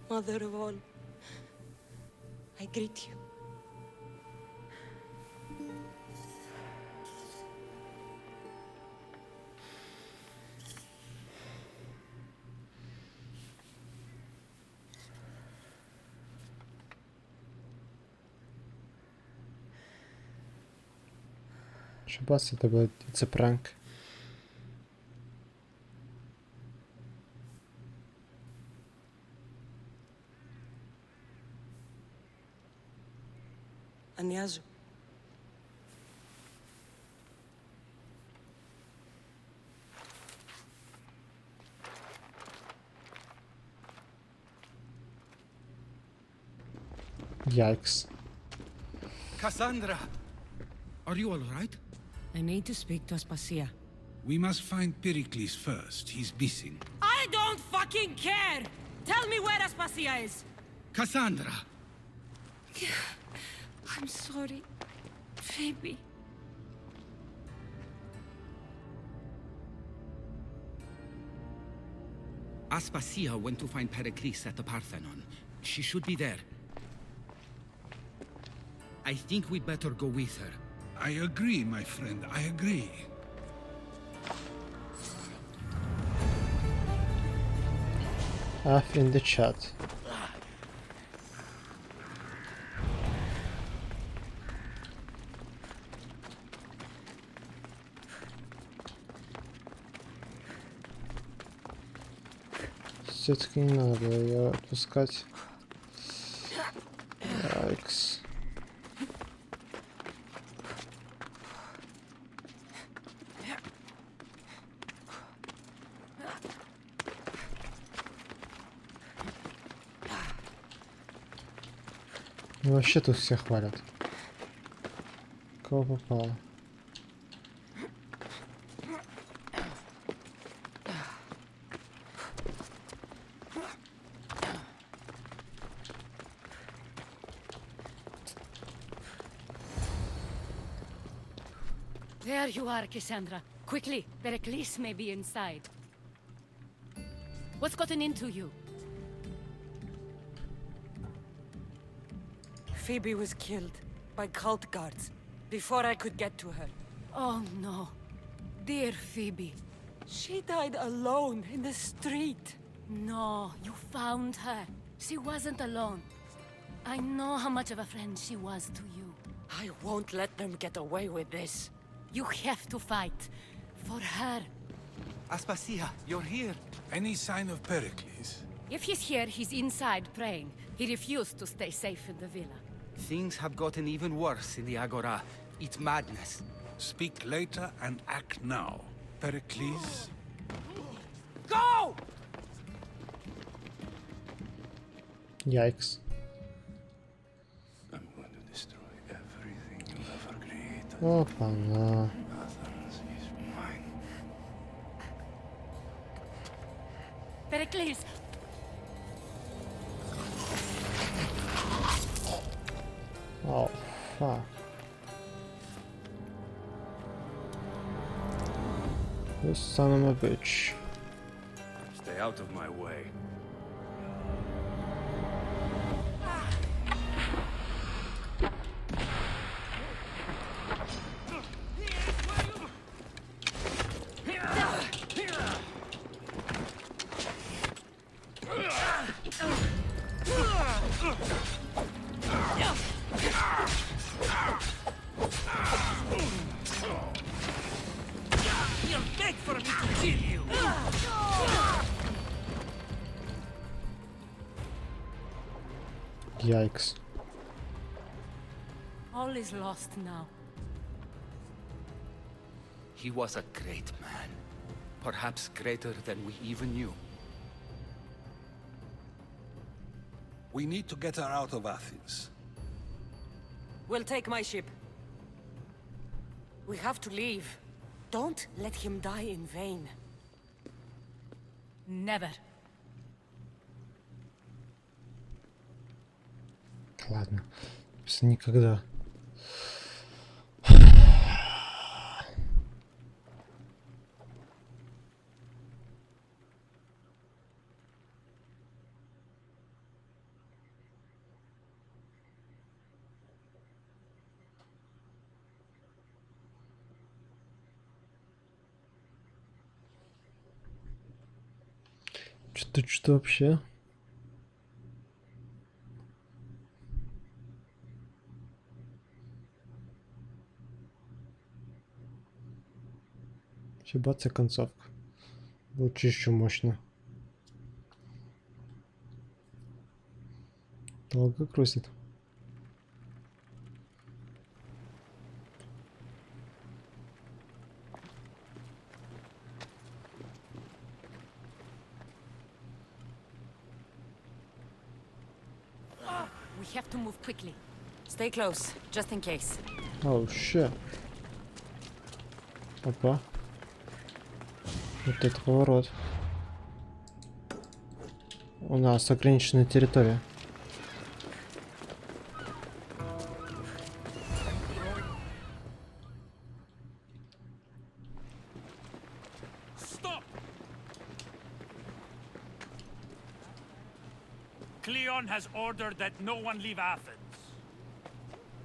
Speaker 16: Mother of all, I greet you.
Speaker 1: Шабас, it's a prank.
Speaker 16: Ανιάζω.
Speaker 1: Yikes.
Speaker 9: Cassandra!
Speaker 19: Are you all right?
Speaker 2: I need to speak to Aspasia.
Speaker 19: We must find Pericles first. He's missing.
Speaker 18: I don't fucking care! Tell me where Aspasia is!
Speaker 19: Cassandra!
Speaker 16: I'm sorry, Phoebe.
Speaker 19: Aspasia went to find Pericles at the Parthenon. She should be there. I think we'd better go with her.
Speaker 11: I agree, my friend, I agree.
Speaker 1: F in the chat. Все-таки не надо было ее отпускать. Yikes. Ну, вообще тут все хвалят. Кого попало?
Speaker 14: There you are, Cassandra. Quickly, Pericles may be inside. What's gotten into you?
Speaker 18: Phoebe was killed by cult guards before I could get to her.
Speaker 14: Oh no. Dear Phoebe.
Speaker 18: She died alone in the street.
Speaker 14: No, you found her. She wasn't alone. I know how much of a friend she was to you.
Speaker 18: I won't let them get away with this.
Speaker 14: You have to fight. For her.
Speaker 9: Aspasia, you're here.
Speaker 11: Any sign of Pericles?
Speaker 14: If he's here, he's inside praying. He refused to stay safe in the villa.
Speaker 6: Things have gotten even worse in the Agora. It's madness.
Speaker 11: Speak later and act now. Pericles?
Speaker 18: Go!
Speaker 1: Yikes.
Speaker 20: I'm going to destroy everything you ever created.
Speaker 1: Опа, на.
Speaker 20: Athens is mine.
Speaker 14: Pericles!
Speaker 1: Oh, fuck. You son of a bitch.
Speaker 20: Stay out of my way.
Speaker 1: Yikes.
Speaker 14: All is lost now.
Speaker 6: He was a great man. Perhaps greater than we even knew.
Speaker 11: We need to get her out of Athens.
Speaker 18: We'll take my ship. We have to leave. Don't let him die in vain.
Speaker 14: Never.
Speaker 1: Ладно. Никогда. Что вообще? Ебаться концовка. Лучше еще мощно. Долго грузит.
Speaker 2: We have to move quickly. Stay close, just in case.
Speaker 1: Oh shit. Опа. Вот это поворот. У нас ограниченная территория.
Speaker 21: Cleon has ordered that no one leave Athens.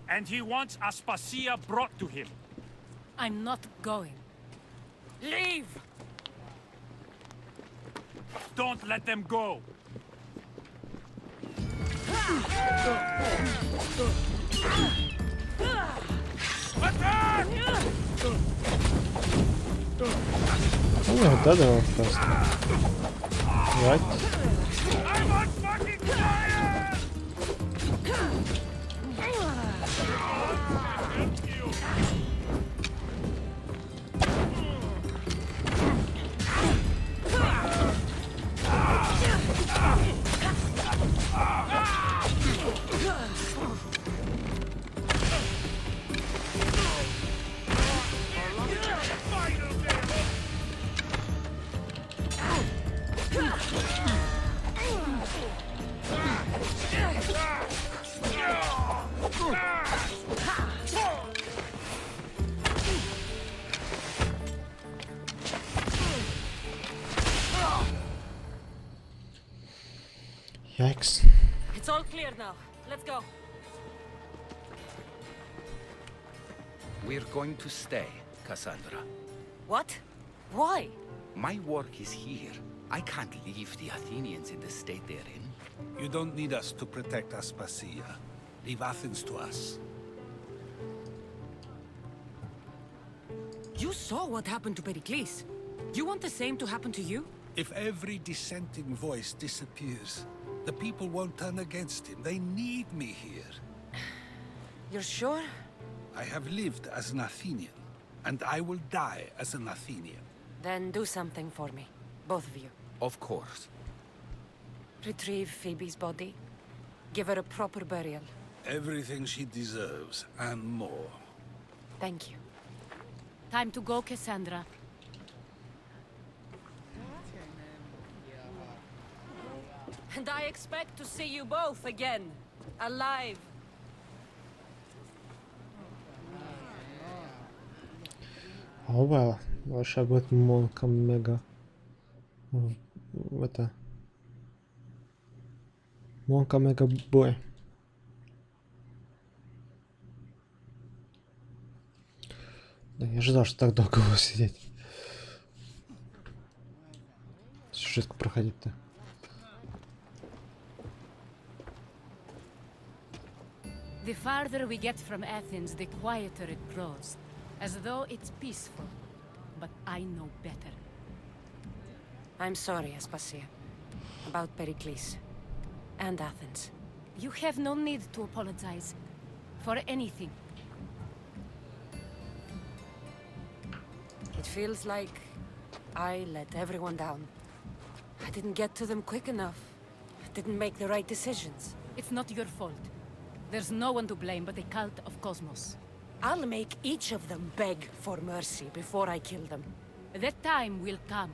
Speaker 21: And he wants Aspasia brought to him.
Speaker 2: I'm not going. Leave!
Speaker 21: Don't let them go.
Speaker 1: Ну, да, да, просто. Right. Yikes.
Speaker 2: It's all clear now. Let's go.
Speaker 7: We're going to stay, Cassandra.
Speaker 2: What? Why?
Speaker 7: My work is here. I can't leave the Athenians in the state they're in.
Speaker 20: You don't need us to protect Aspasia. Leave Athens to us.
Speaker 2: You saw what happened to Pericles. You want the same to happen to you?
Speaker 20: If every dissenting voice disappears, the people won't turn against him. They need me here.
Speaker 2: You're sure?
Speaker 20: I have lived as an Athenian, and I will die as an Athenian.
Speaker 2: Then do something for me. Both of you.
Speaker 7: Of course.
Speaker 2: Retrieve Phoebe's body. Give her a proper burial.
Speaker 20: Everything she deserves, and more.
Speaker 2: Thank you. Time to go, Cassandra. And I expect to see you both again. Alive.
Speaker 1: Oh well. Вообще будет Монка мега. Это. Монка мега бой. Да не ожидал, что так долго буду сидеть. Сюжетку проходить-то.
Speaker 2: The farther we get from Athens, the quieter it grows. As though it's peaceful. But I know better. I'm sorry, Aspasia. About Pericles. And Athens. You have no need to apologize. For anything. It feels like I let everyone down. I didn't get to them quick enough. I didn't make the right decisions. It's not your fault. There's no one to blame but the cult of Cosmos. I'll make each of them beg for mercy before I kill them. That time will come.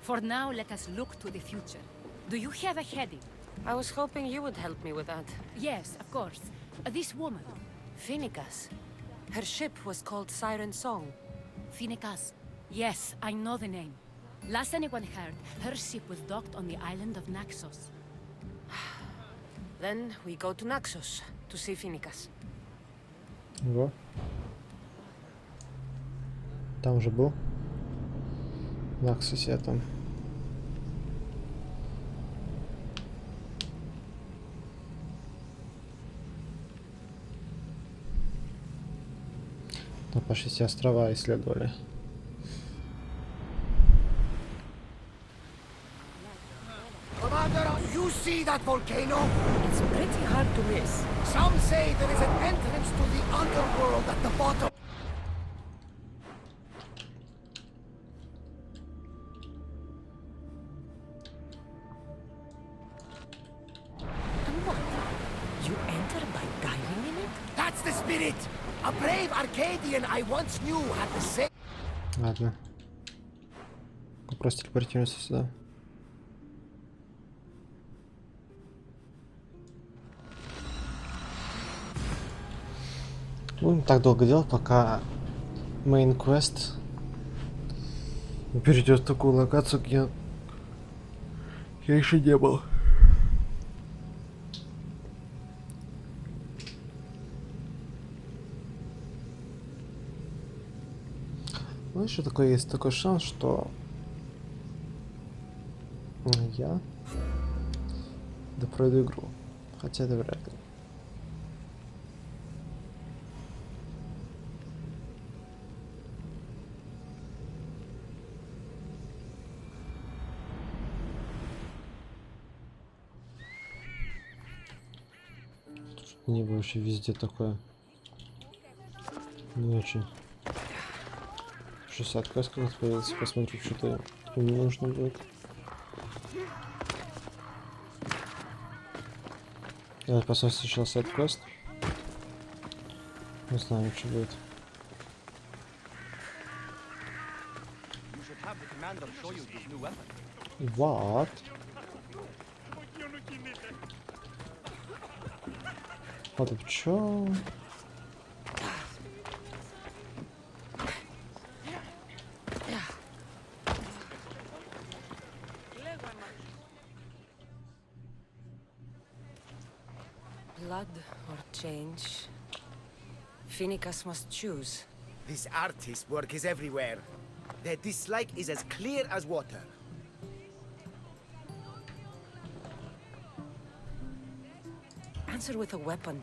Speaker 2: For now, let us look to the future. Do you have a heading? I was hoping you would help me with that. Yes, of course. This woman. Phoenicas. Her ship was called Siren Song. Phoenicas. Yes, I know the name. Last anyone heard, her ship was docked on the island of Naxos. Then we go to Naxos to see Phoenicas.
Speaker 1: Ого. Там же был. Наксус я там. Там почти все острова исследовали.
Speaker 4: Commander, do you see that volcano?
Speaker 17: It's pretty hard to miss.
Speaker 4: Some say there is an entrance to the underworld at the bottom.
Speaker 18: And what? You enter by diving in it?
Speaker 4: That's the spirit! A brave Arcadian I once knew had the same...
Speaker 1: Ладно. Просто телепортируемся сюда. Будем так долго делать, пока main quest перейдет в такую локацию, где я еще не был. Ну, еще такой есть такой шанс, что я допройду игру. Хотя это вряд ли. Не вообще везде такое. Не очень. 60 квест когда появился, посмотрю, что-то мне нужно будет. Давайте посмотрим сначала сайт-квест. Не знаю, что будет. What? Вот в чём?
Speaker 2: Blood or change? Finicus must choose.
Speaker 4: This artist's work is everywhere. Their dislike is as clear as water.
Speaker 2: Answer with a weapon.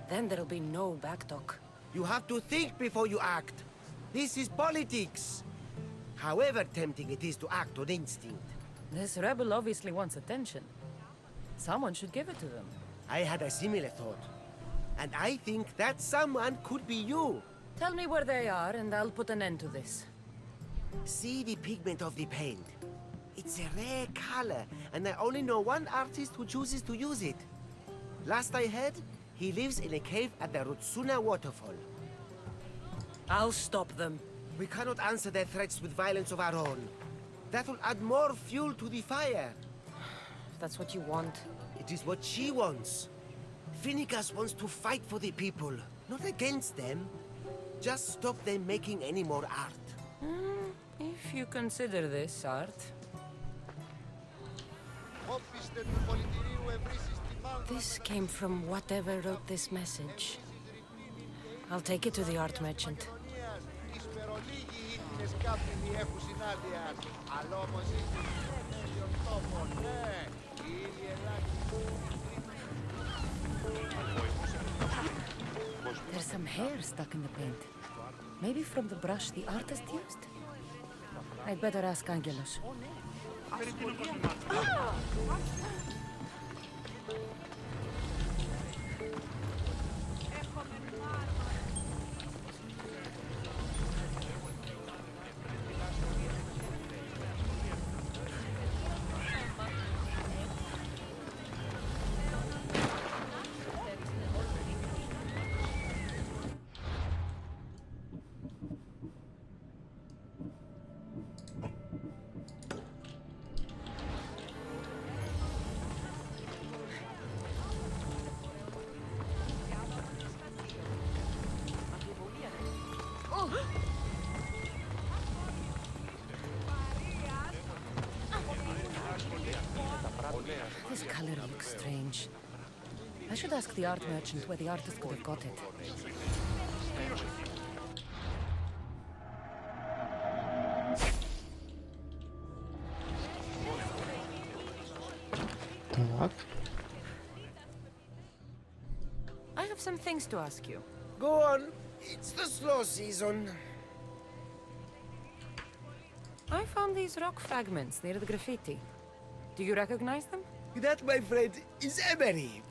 Speaker 2: Then there'll be no backtalk.
Speaker 4: You have to think before you act. This is politics. However tempting it is to act on instinct.
Speaker 17: This rebel obviously wants attention. Someone should give it to them.
Speaker 4: I had a similar thought. And I think that someone could be you.
Speaker 17: Tell me where they are and I'll put an end to this.
Speaker 4: See the pigment of the paint. It's a rare color, and I only know one artist who chooses to use it. Last I heard, he lives in a cave at the Rutsuna waterfall.
Speaker 17: I'll stop them.
Speaker 4: We cannot answer their threats with violence of our own. That will add more fuel to the fire.
Speaker 2: If that's what you want.
Speaker 4: It is what she wants. Finicus wants to fight for the people, not against them. Just stop them making any more art.
Speaker 17: If you consider this art.
Speaker 2: This came from whatever wrote this message. I'll take it to the art merchant.
Speaker 17: There's some hair stuck in the paint. Maybe from the brush the artist used? I'd better ask Angelus. This color looks strange. I should ask the art merchant where the artist could have got it.
Speaker 1: Так.
Speaker 17: I have some things to ask you.
Speaker 4: Go on. It's the slow season.
Speaker 17: I found these rock fragments near the graffiti. Do you recognize them?
Speaker 4: That, my friend, is emery.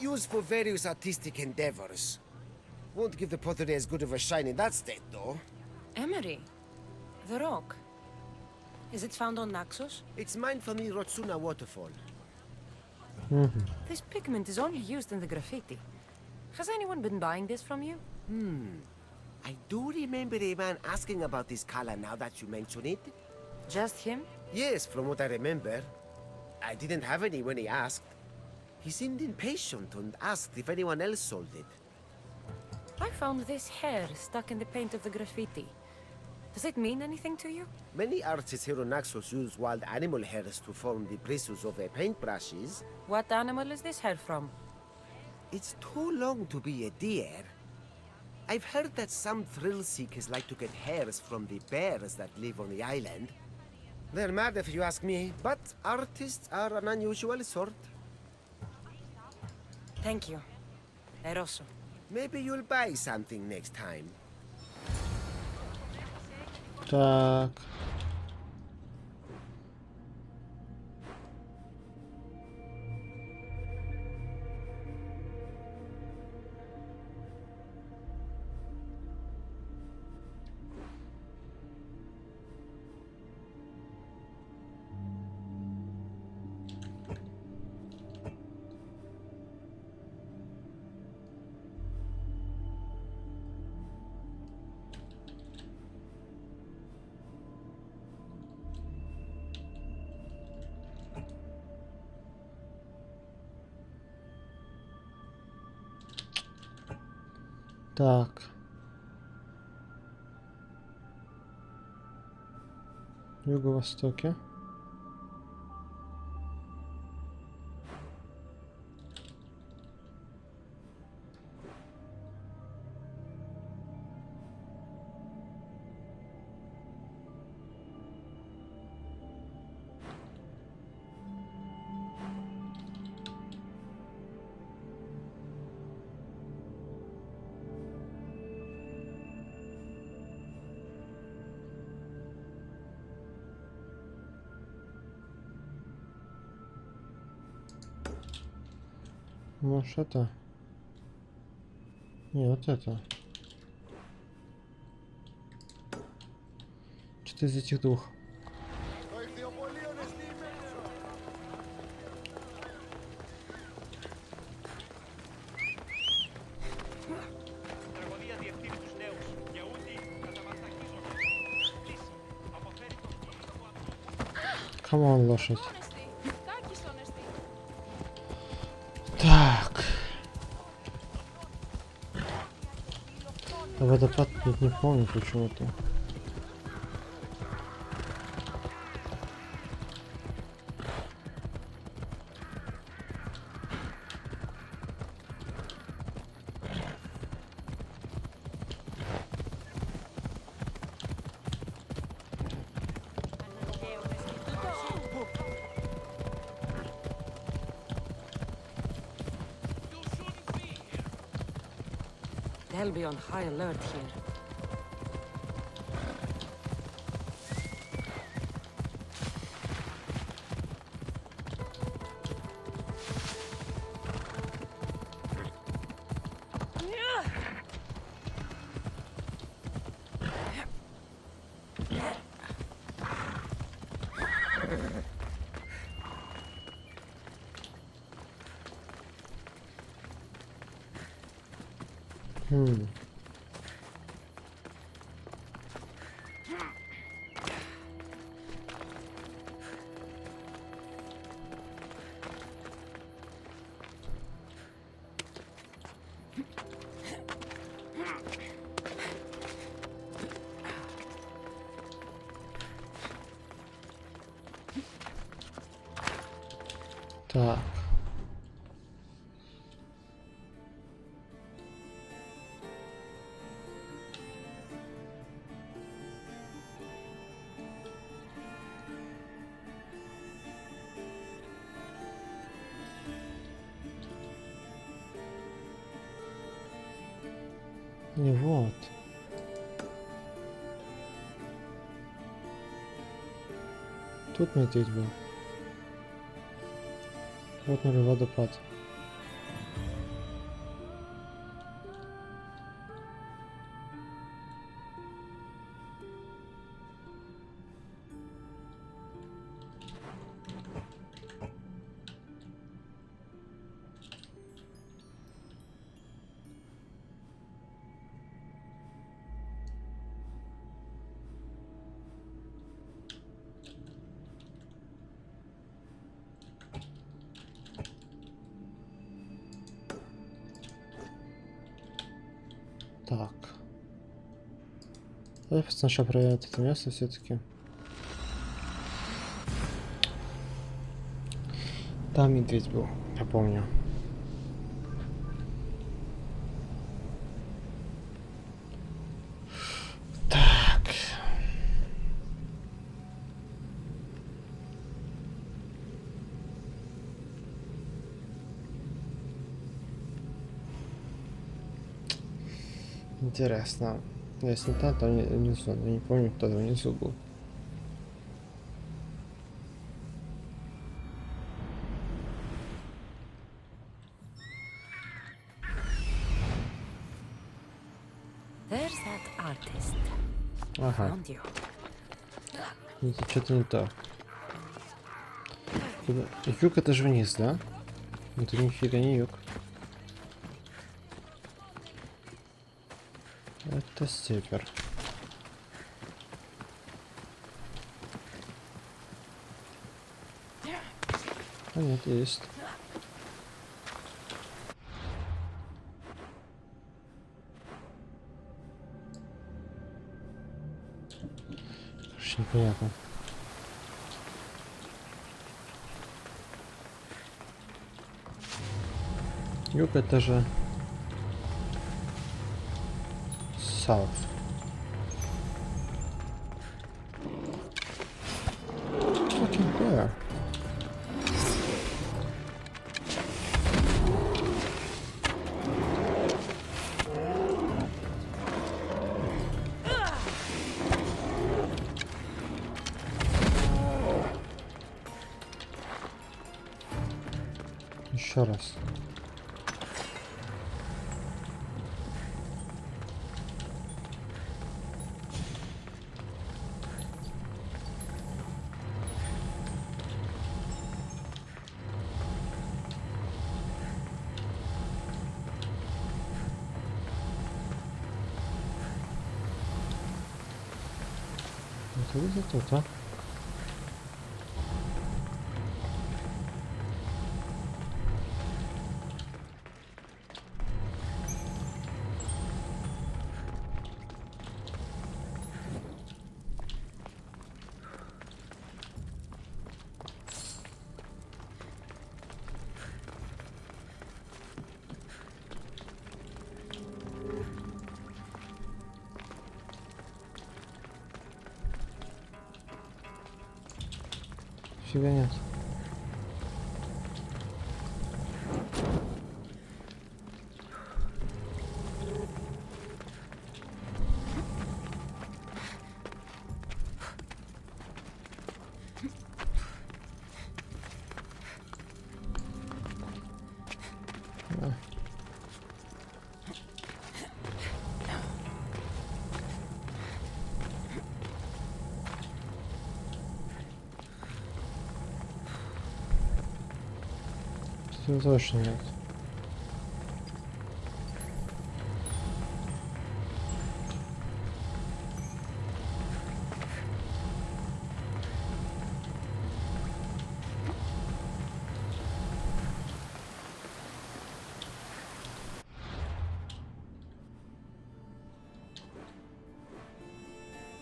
Speaker 4: Used for various artistic endeavors. Won't give the pottery as good of a shine in that state, though.
Speaker 17: Emery? The rock? Is it found on Naxos?
Speaker 4: It's mined from the Rotsuna waterfall.
Speaker 17: This pigment is only used in the graffiti. Has anyone been buying this from you?
Speaker 4: I do remember a man asking about this color now that you mention it.
Speaker 17: Just him?
Speaker 4: Yes, from what I remember. I didn't have any when he asked. He seemed impatient and asked if anyone else sold it.
Speaker 17: I found this hair stuck in the paint of the graffiti. Does it mean anything to you?
Speaker 4: Many artists here on Naxos use wild animal hairs to form the bristles of their paintbrushes.
Speaker 17: What animal is this hair from?
Speaker 4: It's too long to be a deer. I've heard that some thrill seekers like to get hairs from the bears that live on the island. They're mad if you ask me, but artists are an unusual sort.
Speaker 17: Thank you. Eroso.
Speaker 4: Maybe you'll buy something next time.
Speaker 1: Так. Так. В юго-востоке. Может это? Не, вот это. Что-то из этих двух. Камон, лошадь. Так. А водопад тут не помню почему-то.
Speaker 17: They'll be on high alert here. Так.
Speaker 1: И вот. Тут медведь был. Вот нулевой водопад. Так. Давай сначала проверим это место все-таки. Там медведь был, я помню. Так. Интересно. Если там, то внизу. Я не помню, кто внизу был.
Speaker 17: There's that artist.
Speaker 1: Ага.
Speaker 17: Found you.
Speaker 1: Это что-то не то. Юг это же вниз, да? Это нифига не юг. Это север. А нет, есть. Короче, непонятно. Юг это же South. Fucking bear. Еще раз. Это где тут, а? Фига нет. Точно нет.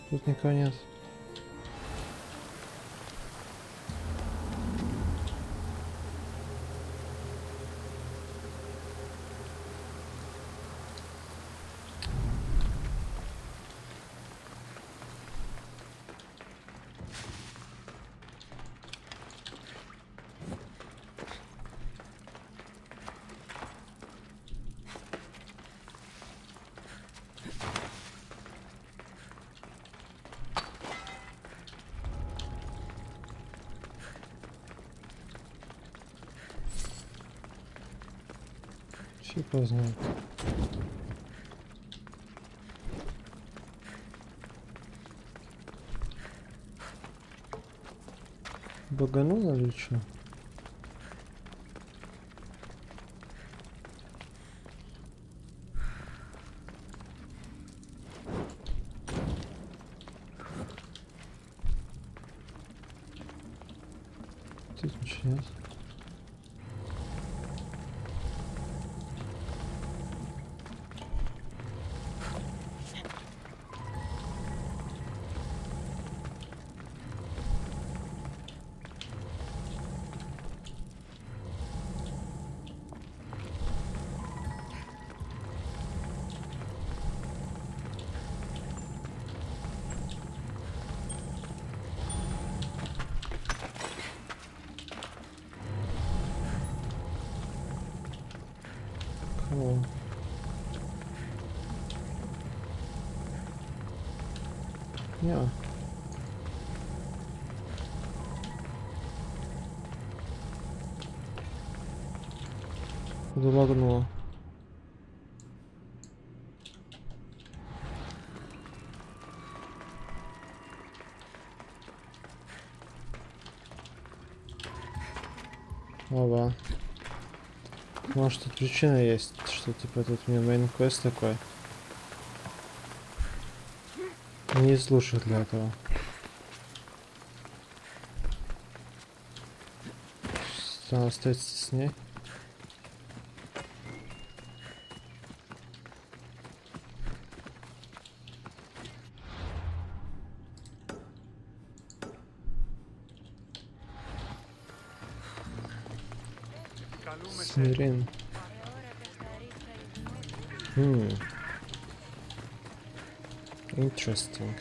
Speaker 1: Тут никого нет. Фиг его знает. Багануло или что? Тут ничего нет. Кого? Я. Залагнуло. Оба. Может, тут причина есть, что типа тут у меня мейн-квест такой. Не из лучших для этого. Надо встретиться с ней. Смирин. Interesting.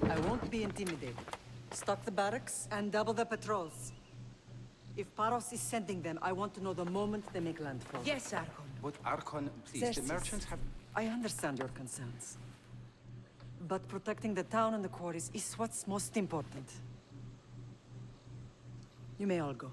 Speaker 8: I won't be intimidated. Stock the barracks and double the patrols. If Paros is sending them, I want to know the moment they make landfall.
Speaker 14: Yes, Archon.
Speaker 7: But Archon, please, the
Speaker 8: Xerxes,
Speaker 7: merchants have...
Speaker 8: I understand your concerns. But protecting the town and the quarries is what's most important. You may all go.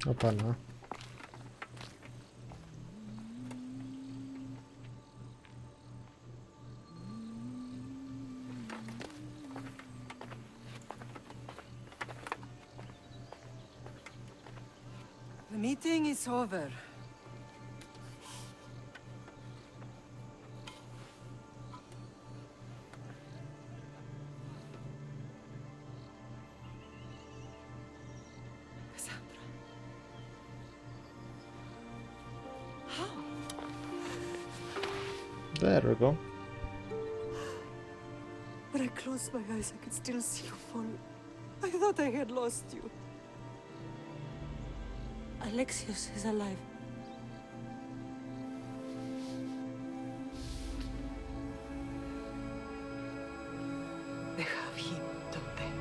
Speaker 1: Опа-на.
Speaker 8: The meeting is over.
Speaker 1: There we go.
Speaker 8: When I closed my eyes, I could still see you fall. I thought I had lost you. Alexios is alive. They have him, don't they?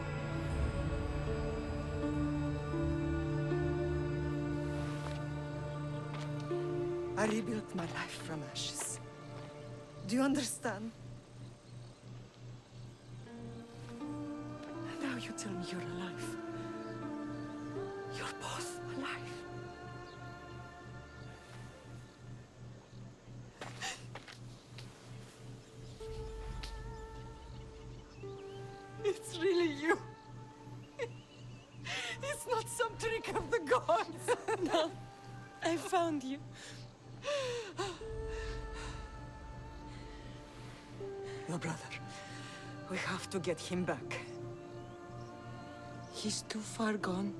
Speaker 8: I rebuilt my life from ashes. Do you understand? Now you tell me you're alive. You're both alive. It's really you. It's not some trick of the gods. No, I found you. Your brother. We have to get him back. He's too far gone.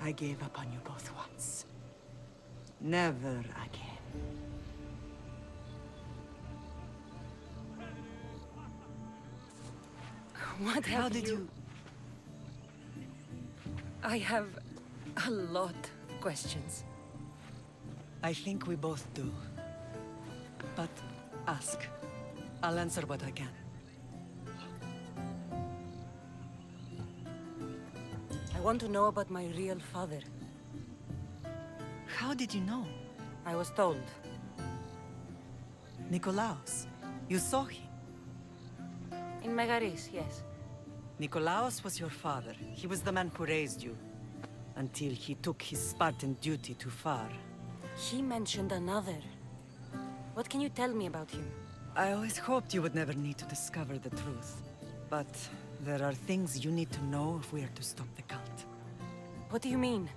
Speaker 8: I gave up on you both once. Never again.
Speaker 17: What
Speaker 8: How
Speaker 17: have
Speaker 8: did you...
Speaker 17: I have a lot of questions.
Speaker 8: I think we both do. But ask. I'll answer what I can.
Speaker 17: I want to know about my real father.
Speaker 8: How did you know?
Speaker 17: I was told.
Speaker 8: Nikolaos. You saw him.
Speaker 17: In Megaris, yes.
Speaker 8: Nikolaos was your father. He was the man who raised you. Until he took his Spartan duty too far.
Speaker 17: He mentioned another. What can you tell me about him?
Speaker 8: I always hoped you would never need to discover the truth. But there are things you need to know if we are to stop the cult.
Speaker 17: What do you mean?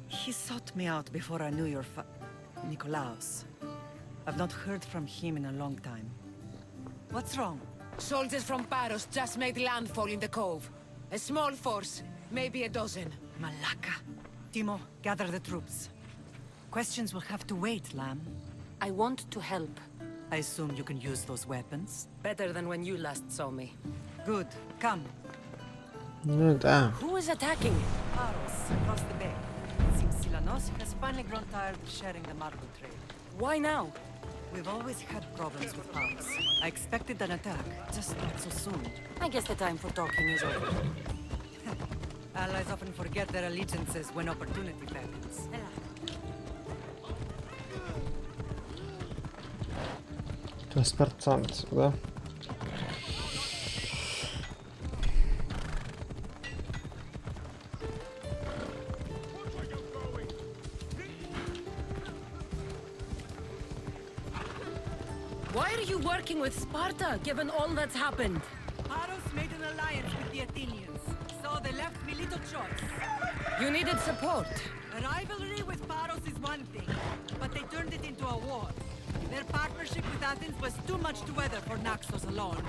Speaker 8: He sought me out before I knew your Nikolaos. I've not heard from him in a long time. What's wrong?
Speaker 2: Soldiers from Paros just made landfall in the cove. A small force, maybe a dozen.
Speaker 8: Malaka. Timo, gather the troops. Questions will have to wait, Lamb.
Speaker 17: I want to help.
Speaker 8: I assume you can use those weapons?
Speaker 17: Better than when you last saw me.
Speaker 8: Good. Come.
Speaker 1: No da.
Speaker 17: Who is attacking?
Speaker 8: Paros, across the bay. It seems Silanos has finally grown tired of sharing the Marco trade.
Speaker 17: Why now?
Speaker 8: We've always had problems with Paros. I expected an attack, just not so soon.
Speaker 17: I guess the time for talking is over.
Speaker 8: Allies often forget their allegiances when opportunity beckons.
Speaker 1: To jest parcant, prawda?
Speaker 17: Why are you working with Sparta, given all that's happened?
Speaker 8: Paros made an alliance with the Athenians, so they left me little choice.
Speaker 17: You needed support.
Speaker 8: A rivalry with Paros is one thing, but they turned it into a war. Their partnership with Athens was too much to weather for Naxos alone.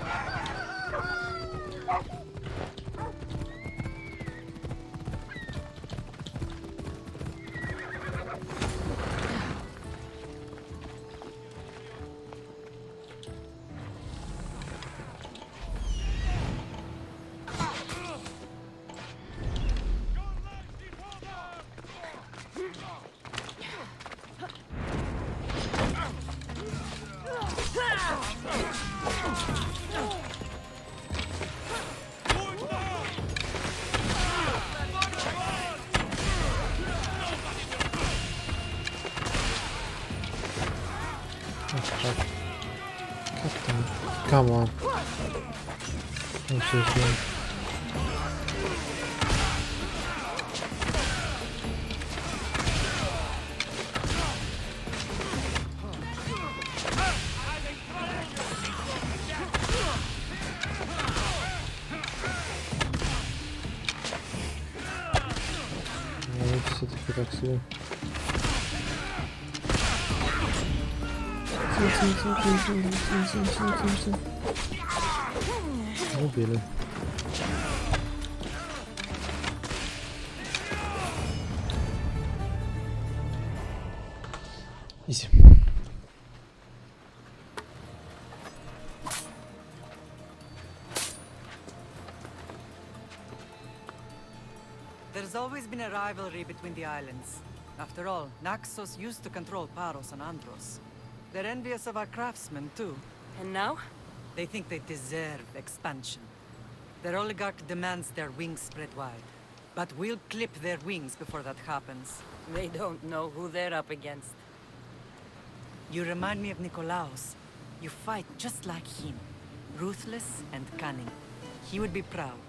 Speaker 1: Come on. Все-таки так себе. Убили. Изи.
Speaker 8: There's always been a rivalry between the islands. After all, Naxos used to control Paros and Andros. They're envious of our craftsmen, too.
Speaker 17: And now?
Speaker 8: They think they deserve expansion. Their oligarch demands their wings spread wide. But we'll clip their wings before that happens.
Speaker 17: They don't know who they're up against.
Speaker 8: You remind me of Nikolaos. You fight just like him. Ruthless and cunning. He would be proud.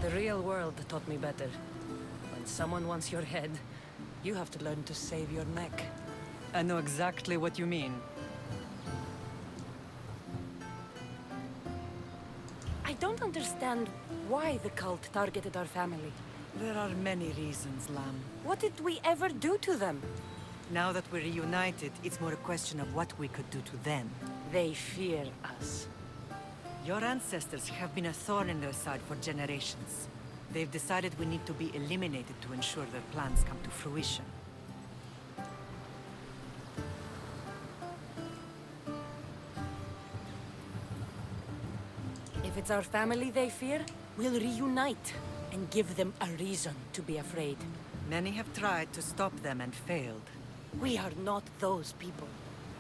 Speaker 17: The real world taught me better. When someone wants your head, you have to learn to save your neck.
Speaker 8: I know exactly what you mean.
Speaker 17: I don't understand why the cult targeted our family.
Speaker 8: There are many reasons, Lamb.
Speaker 17: What did we ever do to them?
Speaker 8: Now that we're reunited, it's more a question of what we could do to them.
Speaker 17: They fear us.
Speaker 8: Your ancestors have been a thorn in their side for generations. They've decided we need to be eliminated to ensure their plans come to fruition.
Speaker 18: If it's our family they fear, we'll reunite and give them a reason to be afraid.
Speaker 8: Many have tried to stop them and failed.
Speaker 18: We are not those people.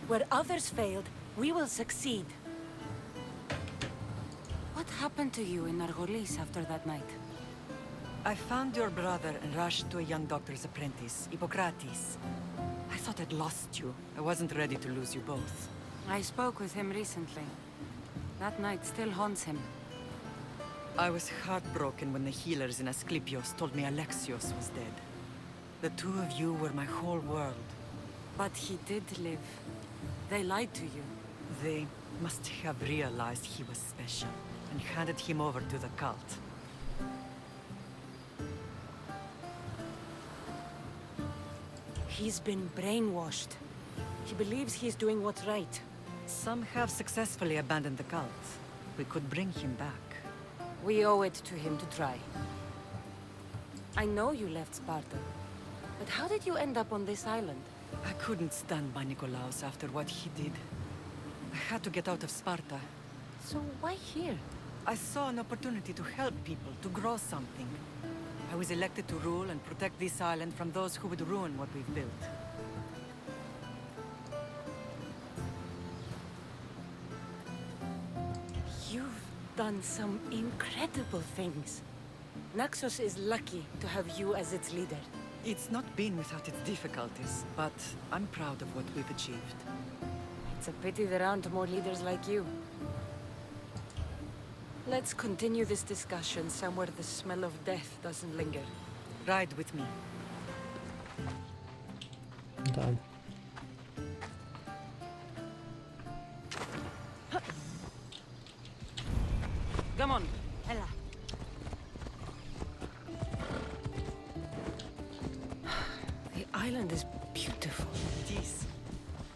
Speaker 18: Where others failed, we will succeed. What happened to you in Nargolis after that night?
Speaker 8: I found your brother and rushed to a young doctor's apprentice, Hippocrates. I thought I'd lost you. I wasn't ready to lose you both.
Speaker 18: I spoke with him recently. That night still haunts him.
Speaker 8: I was heartbroken when the healers in Asclepios told me Alexios was dead. The two of you were my whole world.
Speaker 18: But he did live. They lied to you.
Speaker 8: They must have realized he was special and handed him over to the cult.
Speaker 18: He's been brainwashed. He believes he's doing what's right.
Speaker 8: Some have successfully abandoned the cult. We could bring him back.
Speaker 18: We owe it to him to try. I know you left Sparta, but how did you end up on this island?
Speaker 8: I couldn't stand by Nikolaos after what he did. I had to get out of Sparta.
Speaker 18: So why here?
Speaker 8: I saw an opportunity to help people, to grow something. I was elected to rule and protect this island from those who would ruin what we've built.
Speaker 18: You've done some incredible things. Naxos is lucky to have you as its leader.
Speaker 8: It's not been without its difficulties, but I'm proud of what we've achieved.
Speaker 18: It's a pity there aren't more leaders like you. Let's continue this discussion somewhere the smell of death doesn't linger.
Speaker 8: Ride with me.
Speaker 1: Да.
Speaker 18: Come on, Ella. The island is beautiful.
Speaker 8: It is.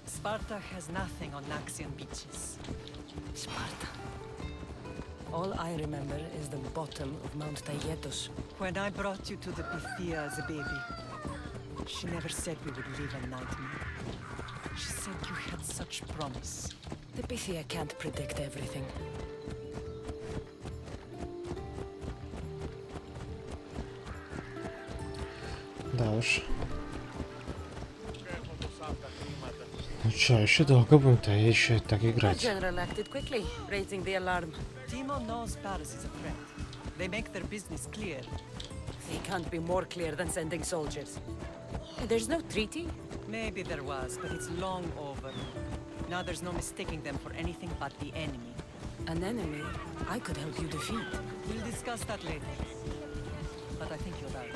Speaker 8: Sparta has nothing on Naxian beaches.
Speaker 18: Sparta. All I remember is the bottom of Mount Taygetos.
Speaker 8: When I brought you to the Pythia as a baby, she never said we would live a nightmare. She said you had such promise.
Speaker 18: The Pythia can't predict everything.
Speaker 1: Да уж. Ну чё, еще долго будем-то еще так
Speaker 18: The
Speaker 1: играть.
Speaker 18: general acted quickly, raising the alarm.
Speaker 8: Timo knows Paris is a threat. They make their business clear.
Speaker 18: They can't be more clear than sending soldiers. There's no treaty?
Speaker 8: Maybe there was, but it's long over. Now there's no mistaking them for anything but the enemy.
Speaker 18: An enemy I could help you defeat.
Speaker 8: We'll discuss that later. But I think you're right.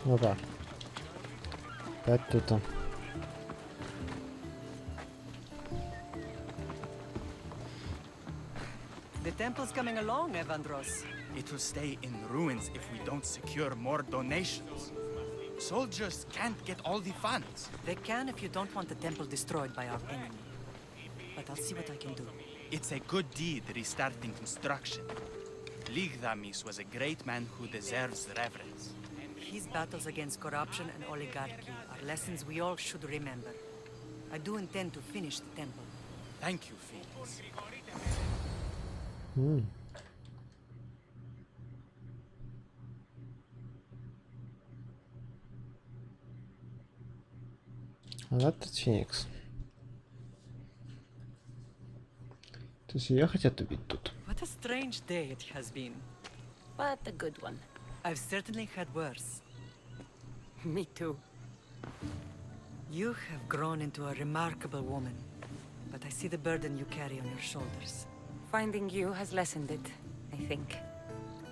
Speaker 1: Опа. Опять тут.
Speaker 8: The temple's coming along, Evandros.
Speaker 10: It will stay in ruins if we don't secure more donations. Soldiers can't get all the funds.
Speaker 8: They can if you don't want the temple destroyed by our enemy. But I'll see what I can do.
Speaker 10: It's a good deed restarting construction. Ligdamis was a great man who deserves reverence.
Speaker 8: His battles against corruption and oligarchy are lessons we all should remember. I do intend to finish the temple.
Speaker 10: Thank you, Felix.
Speaker 1: А этот Феникс. То есть ее хотят убить тут.
Speaker 8: What a strange day it has been.
Speaker 18: But a good one.
Speaker 8: I've certainly had worse.
Speaker 18: Me too.
Speaker 8: You have grown into a remarkable woman, but I see the burden you carry on your shoulders.
Speaker 18: Finding you has lessened it, I think.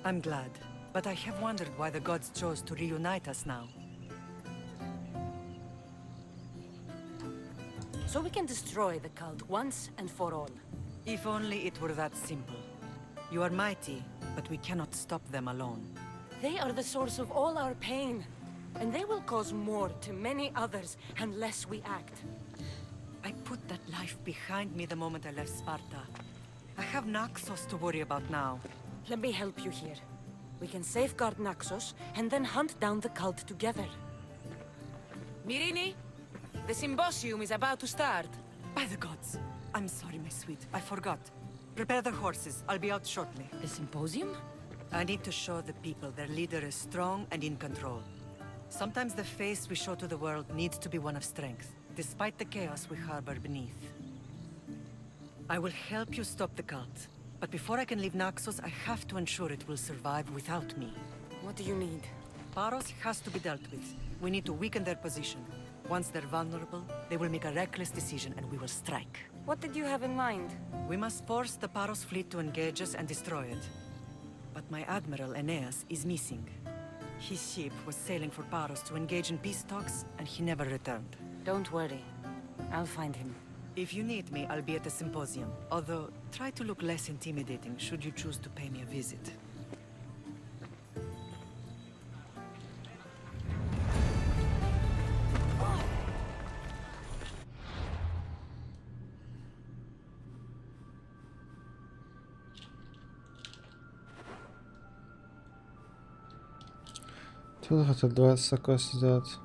Speaker 8: I'm glad, but I have wondered why the gods chose to reunite us now.
Speaker 18: So we can destroy the cult once and for all.
Speaker 8: If only it were that simple. You are mighty, but we cannot stop them alone.
Speaker 18: They are the source of all our pain. And they will cause more to many others unless we act.
Speaker 8: I put that life behind me the moment I left Sparta. I have Naxos to worry about now.
Speaker 18: Let me help you here. We can safeguard Naxos and then hunt down the cult together. Mirini, the symposium is about to start.
Speaker 8: By the gods. I'm sorry, my sweet. I forgot. Prepare the horses. I'll be out shortly.
Speaker 17: The symposium?
Speaker 8: I need to show the people their leader is strong and in control. Sometimes the face we show to the world needs to be one of strength, despite the chaos we harbor beneath. I will help you stop the cult. But before I can leave Naxos, I have to ensure it will survive without me.
Speaker 18: What do you need?
Speaker 8: Paros has to be dealt with. We need to weaken their position. Once they're vulnerable, they will make a reckless decision and we will strike.
Speaker 18: What did you have in mind?
Speaker 8: We must force the Paros fleet to engage us and destroy it. But my admiral, Aeneas, is missing. His ship was sailing for Paros to engage in peace talks, and he never returned.
Speaker 18: Don't worry. I'll find him.
Speaker 8: If you need me, I'll be at the symposium. Although, try to look less intimidating should you choose to pay me a visit.
Speaker 1: Тут хотел 20 такое сделать.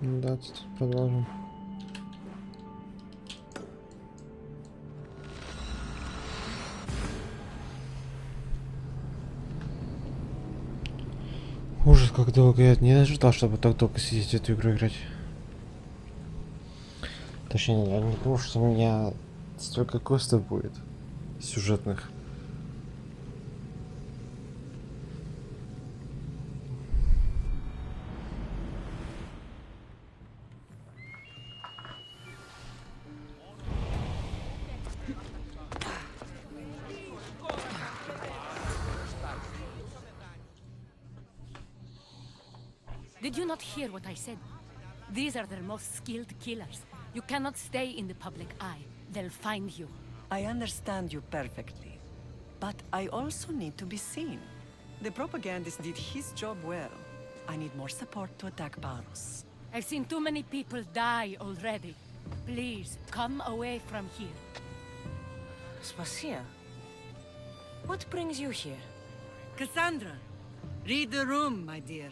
Speaker 1: Да, тут продолжим. Ужас, как долго. Я не ожидал, чтобы так долго сидеть эту игру играть. Точнее, я не думал, что у меня столько квестов будет сюжетных.
Speaker 17: Did you not hear what I said? These are their most skilled killers. You cannot stay in the public eye. They'll find you.
Speaker 8: I understand you perfectly. But I also need to be seen. The propagandist did his job well. I need more support to attack Paros.
Speaker 17: I've seen too many people die already. Please, come away from here.
Speaker 18: Spacia? What brings you here?
Speaker 8: Cassandra, read the room, my dear.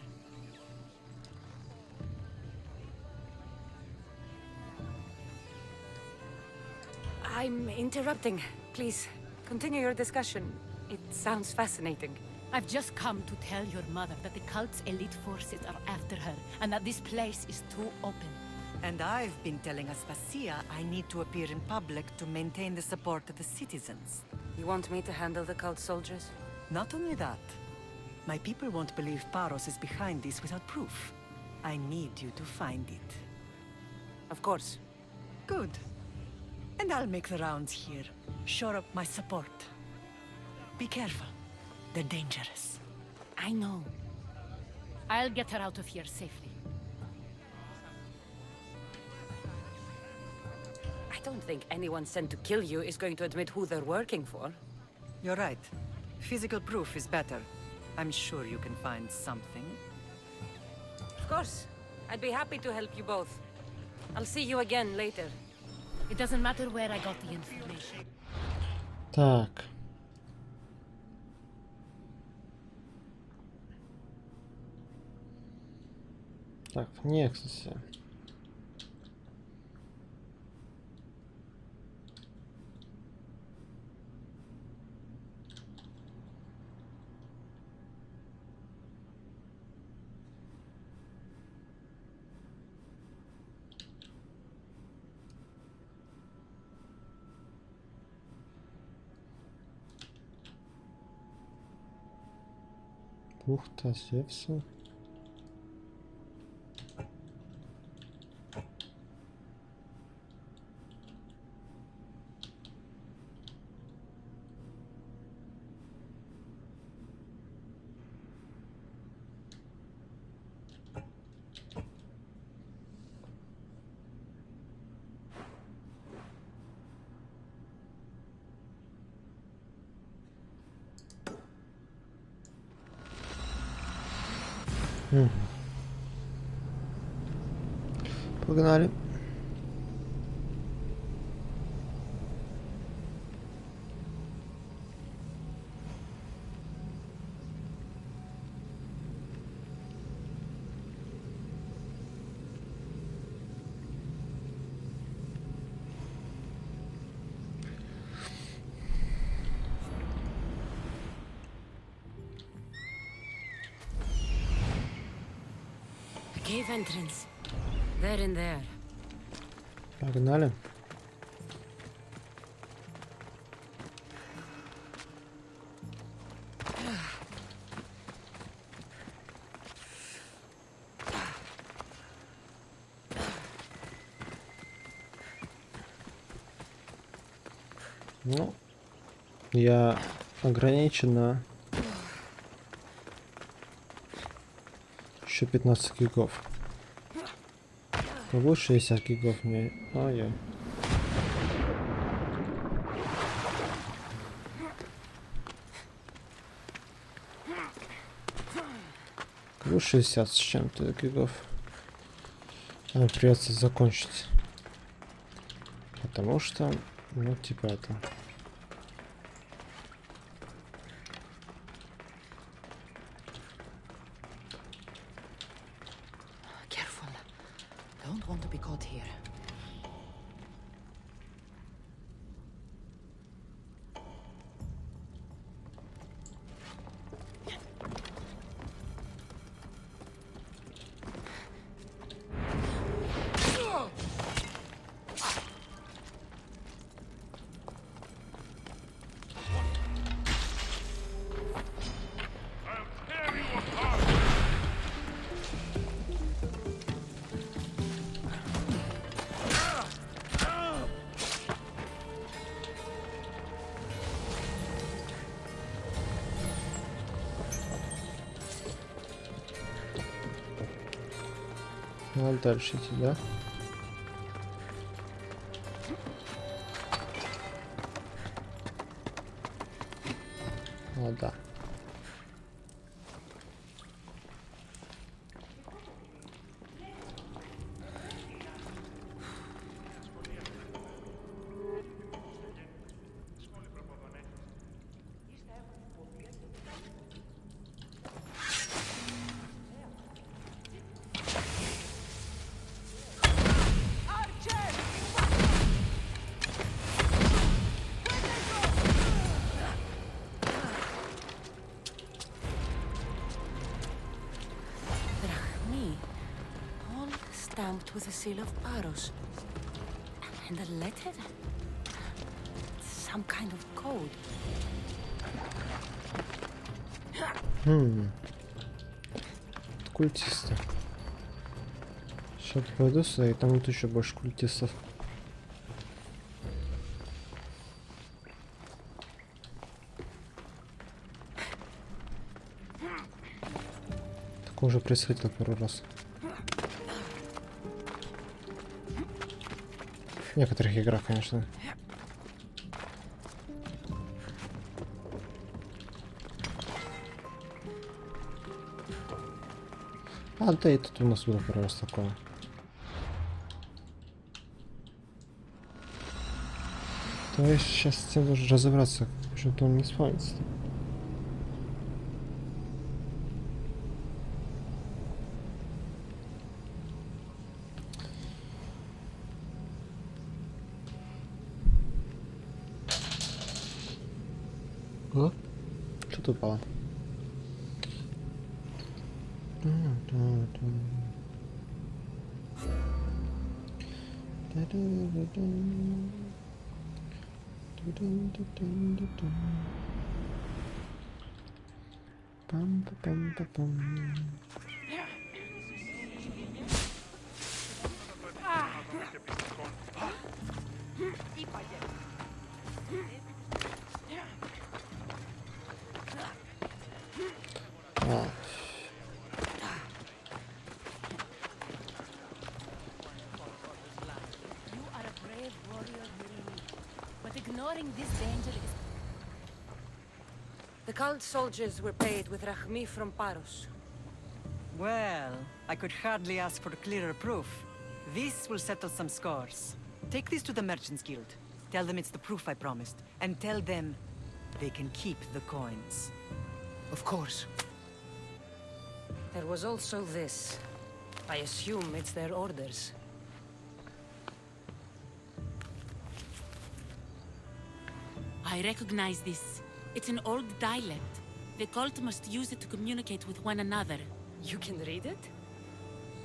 Speaker 18: I'm interrupting. Please, continue your discussion. It sounds fascinating.
Speaker 17: I've just come to tell your mother that the cult's elite forces are after her, and that this place is too open.
Speaker 8: And I've been telling Aspasia I need to appear in public to maintain the support of the citizens.
Speaker 18: You want me to handle the cult soldiers?
Speaker 8: Not only that. My people won't believe Paros is behind this without proof. I need you to find it.
Speaker 18: Of course.
Speaker 8: Good. And I'll make the rounds here. Shore up my support. Be careful. They're dangerous.
Speaker 17: I know. I'll get her out of here safely.
Speaker 18: I don't think anyone sent to kill you is going to admit who they're working for.
Speaker 8: You're right. Physical proof is better. I'm sure you can find something.
Speaker 18: Of course. I'd be happy to help you both. I'll see you again later.
Speaker 17: It doesn't matter where I got the information.
Speaker 1: Так. Так, в Nexus. Бухта Зевса. Погнали.
Speaker 2: Cave entrance. They're in there.
Speaker 1: Погнали. Ну, я ограничен на еще 15 гигов. Кого 60 гигов мне. Ой-ой. Кого 60 с чем-то гигов. Придется закончить. Потому что, ну, типа это.
Speaker 17: Don't want to be caught here.
Speaker 1: Надо дальше идти, да? О, да.
Speaker 2: Stamped with a seal of Paros. And a letter? Some kind of code.
Speaker 1: Культисты. Сейчас пойду сюда, и там вот еще больше культистов. Такое уже происходило пару раз. В некоторых играх, конечно. А, да, и тут у нас было пару раз такое. То есть сейчас с тем должен разобраться, почему-то он не спавнится. О, что-то упало.
Speaker 2: The cult soldiers were paid with Rahmi from Paros.
Speaker 8: Well, I could hardly ask for clearer proof. This will settle some scores. Take this to the Merchants Guild. Tell them it's the proof I promised. And tell them they can keep the coins.
Speaker 6: Of course.
Speaker 2: There was also this. I assume it's their orders.
Speaker 12: I recognize this. It's an old dialect. The cult must use it to communicate with one another.
Speaker 2: You can read it?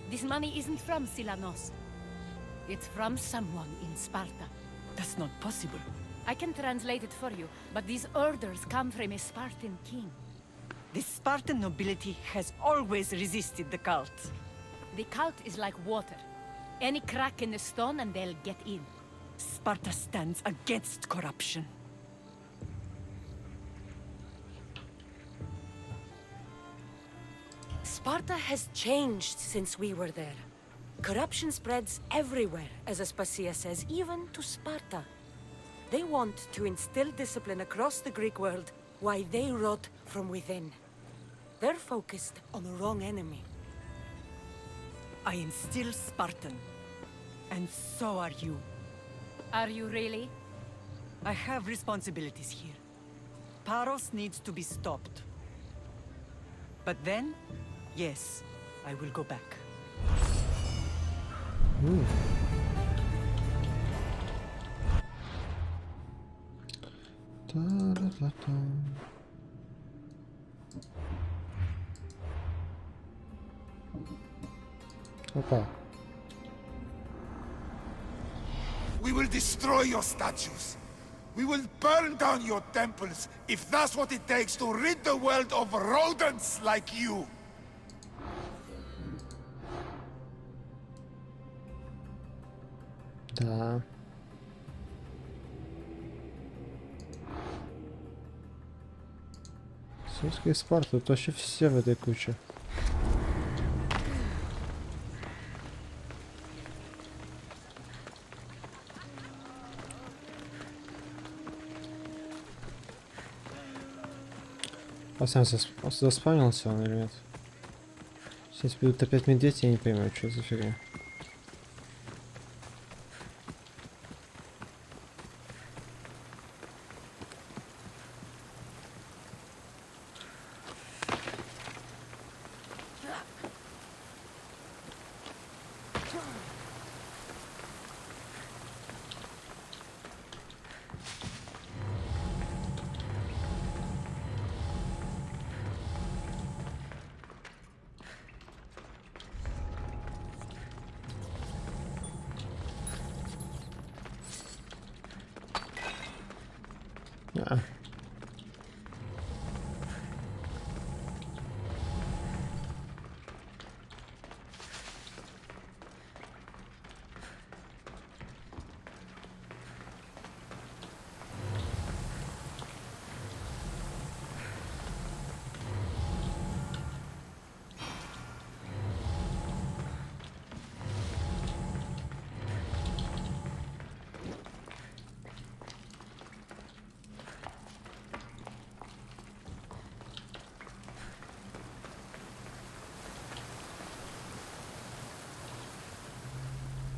Speaker 17: This money isn't from Silanos. It's from someone in Sparta.
Speaker 8: That's not possible.
Speaker 17: I can translate it for you, but these orders come from a Spartan king.
Speaker 8: The Spartan nobility has always resisted the cult.
Speaker 17: The cult is like water. Any crack in the stone and they'll get in.
Speaker 8: Sparta stands against corruption.
Speaker 2: Sparta has changed since we were there. Corruption spreads everywhere, as Aspasia says, even to Sparta. They want to instill discipline across the Greek world, while they rot from within. They're focused on the wrong enemy.
Speaker 8: I am still Spartan. And so are you.
Speaker 17: Are you really?
Speaker 8: I have responsibilities here. Paros needs to be stopped. But then, yes, I will go back.
Speaker 1: Опа.
Speaker 22: We will destroy your statues. We will burn down your temples if that's what it takes to rid the world of rodents like you.
Speaker 1: Да. Сумские Спарта, тут вообще все в этой куче. А сам заспавнился он или нет? Сейчас будут опять медведи, я не понимаю, что за фигня.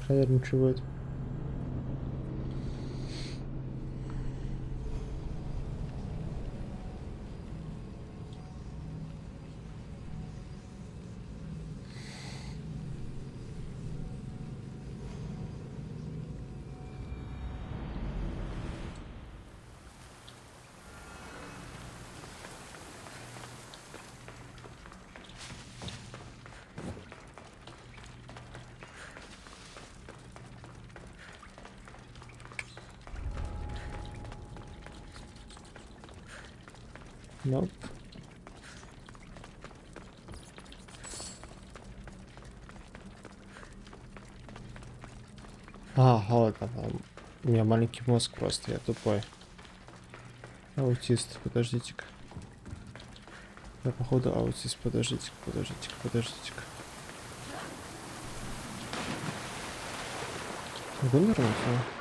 Speaker 1: Проверим, что будет. Nope. Ладно, у меня маленький мозг просто, я тупой. Аутист, подождите-ка. Я походу аутист, подождите-ка. Могу нырнуть, а?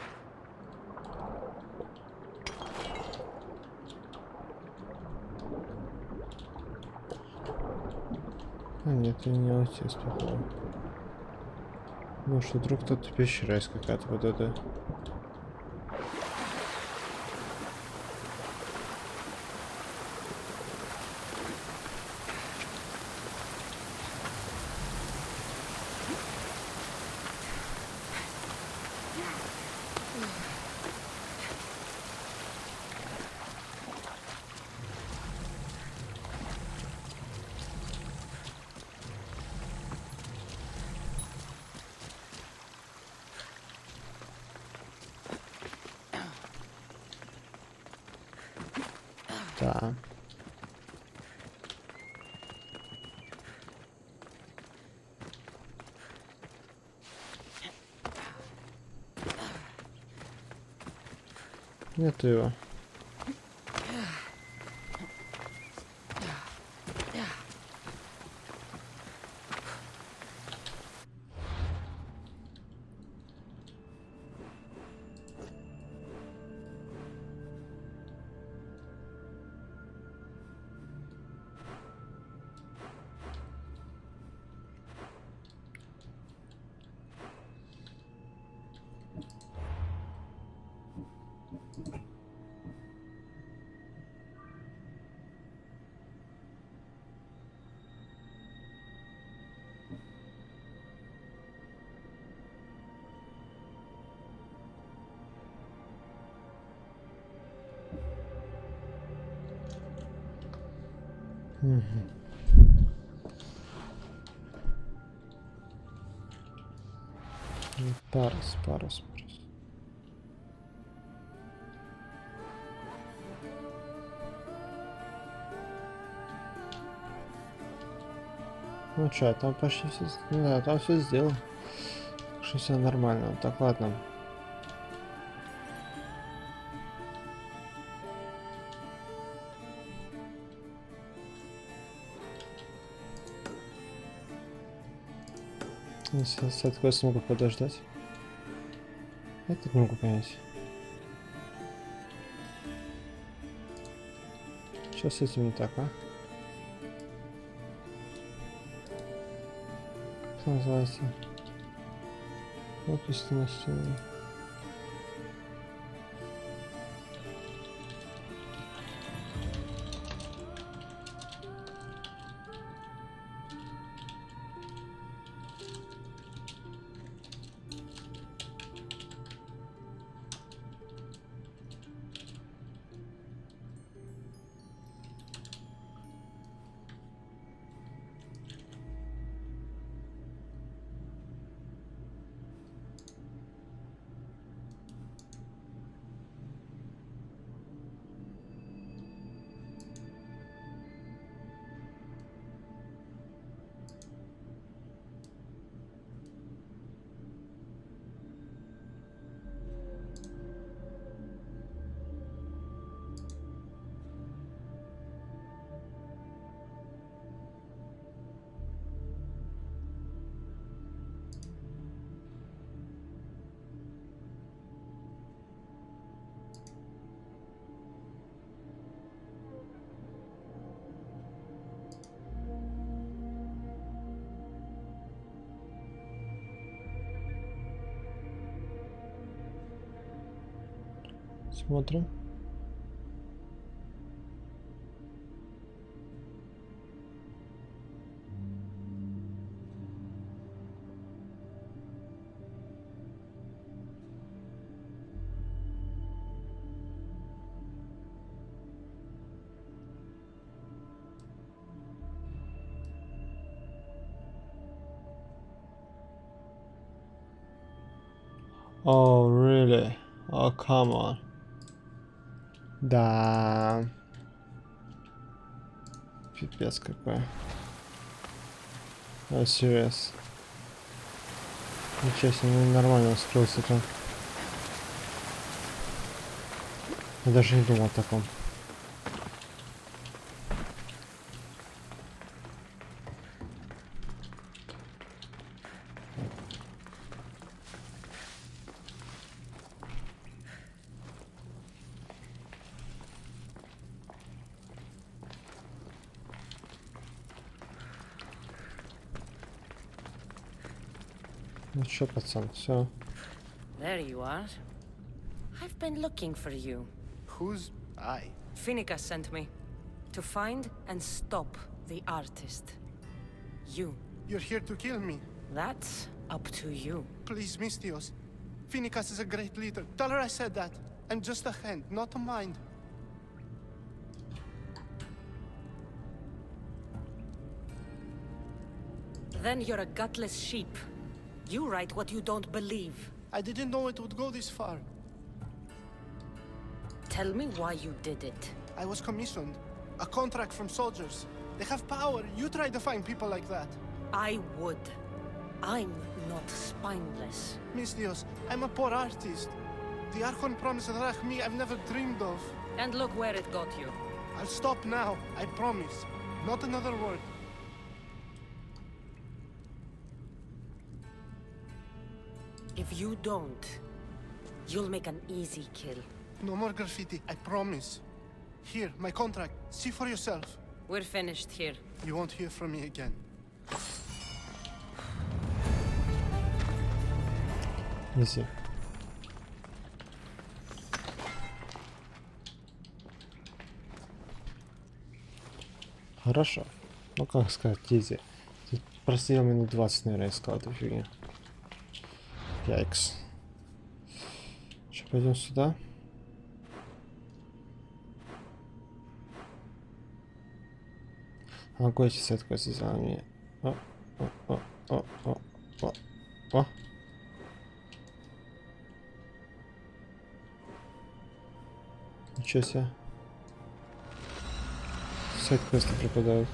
Speaker 1: Нет, ты не аутист, походу. Ну что, вдруг тут пещера есть какая-то вот эта. Да. Нету его. Парус. Ну чё, там почти все... Ну да, там все сделал. Что все нормально. Так, ладно. Сейчас я такой смогу подождать. Я так могу понять. Что с этим не так, а? Как называется? Вот на стене. Смотрим. Oh, really? Oh, come on. Да. Пипец какой. Oh, serious. Ничего себе, нормально скрылся там. Я даже не думал о таком. Ну чё, пацан, все.
Speaker 18: There you are. I've been looking for you.
Speaker 10: Who's I?
Speaker 18: Finica sent me. To find and stop the artist. You.
Speaker 13: You're here to kill me.
Speaker 18: That's up to you.
Speaker 13: Please, Mistios. Finicas is a great leader. Tell her I said that. I'm just a hand, not a mind.
Speaker 18: Then you're a gutless sheep. You write what you don't believe.
Speaker 13: I didn't know it would go this far.
Speaker 18: Tell me why you did it.
Speaker 13: I was commissioned. A contract from soldiers. They have power. You try to find people like that.
Speaker 18: I would. I'm not spineless.
Speaker 13: Mistios, I'm a poor artist. The Archon promised Rach me I've never dreamed of.
Speaker 18: And look where it got you.
Speaker 13: I'll stop now, I promise. Not another word.
Speaker 18: If you don't, you'll make an easy kill.
Speaker 13: No more graffiti, I promise. Here, my contract. See for yourself.
Speaker 18: We're finished here.
Speaker 13: You won't hear from me again.
Speaker 1: Easy. Хорошо. Ну как сказать, easy. Тут просидел минут 20, наверное, искал эту фигню. Яйкс. Что, пойдем сюда? А какой часы такой сделал мне? О. Ничего себе. Сайд-квесты преподают.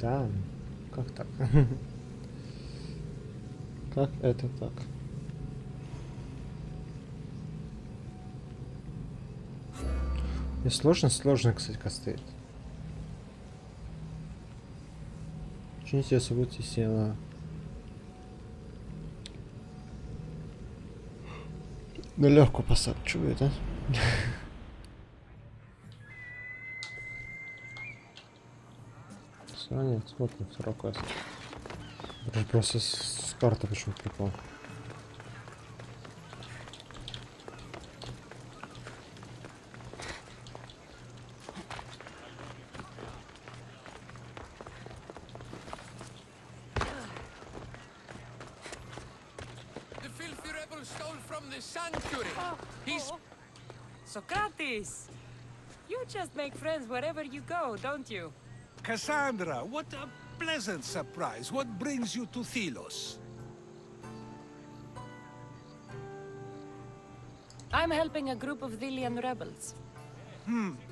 Speaker 1: Да, как так? Как это так? И сложно, кстати, стоит. Чините события села. На легкую посадку, что будет, а? Нет, смотрим, 40 квест. Просто с карты почему-то прикол.
Speaker 6: The filthy rebel stole from the sanctuary. He's...
Speaker 17: Socrates! You just make friends wherever you go, don't you?
Speaker 20: Cassandra, what a pleasant surprise. What brings you to Thelos?
Speaker 17: I'm helping a group of Thelian rebels.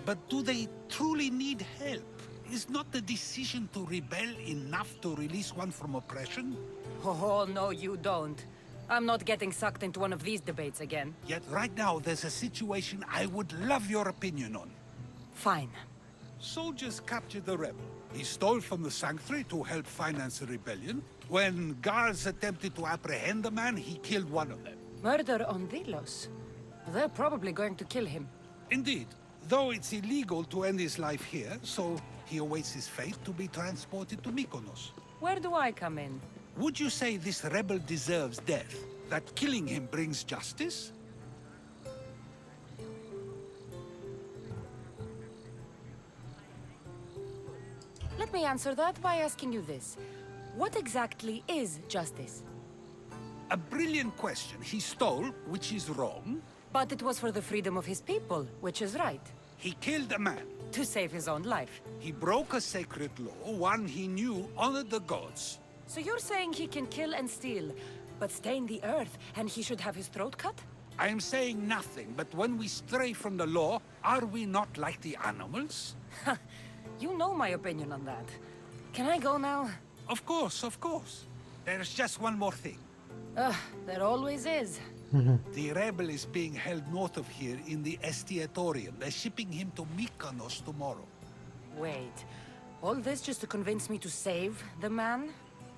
Speaker 20: But do they truly need help? Is not the decision to rebel enough to release one from oppression?
Speaker 17: Oh, no, you don't. I'm not getting sucked into one of these debates again.
Speaker 20: Yet right now there's a situation I would love your opinion on.
Speaker 17: Fine.
Speaker 20: Soldiers captured the rebel. He stole from the sanctuary to help finance the rebellion. When guards attempted to apprehend the man, he killed one of them.
Speaker 17: Murder on Delos. They're probably going to kill him.
Speaker 20: Indeed. Though it's illegal to end his life here, so he awaits his fate to be transported to Mykonos.
Speaker 17: Where do I come in?
Speaker 20: Would you say this rebel deserves death? That killing him brings justice?
Speaker 17: Let me answer that by asking you this. What exactly is justice?
Speaker 20: A brilliant question. He stole, which is wrong.
Speaker 17: But it was for the freedom of his people, which is right.
Speaker 20: He killed a man.
Speaker 17: To save his own life.
Speaker 20: He broke a sacred law, one he knew honored the gods.
Speaker 17: So you're saying he can kill and steal, but stain the earth, and he should have his throat cut?
Speaker 20: I am saying nothing, but when we stray from the law, are we not like the animals?
Speaker 17: You know my opinion on that. Can I go now?
Speaker 20: Of course, of course. There's just one more thing.
Speaker 17: There always is.
Speaker 20: The rebel is being held north of here in the Estiatorium. They're shipping him to Mykonos tomorrow.
Speaker 17: Wait. All this just to convince me to save the man?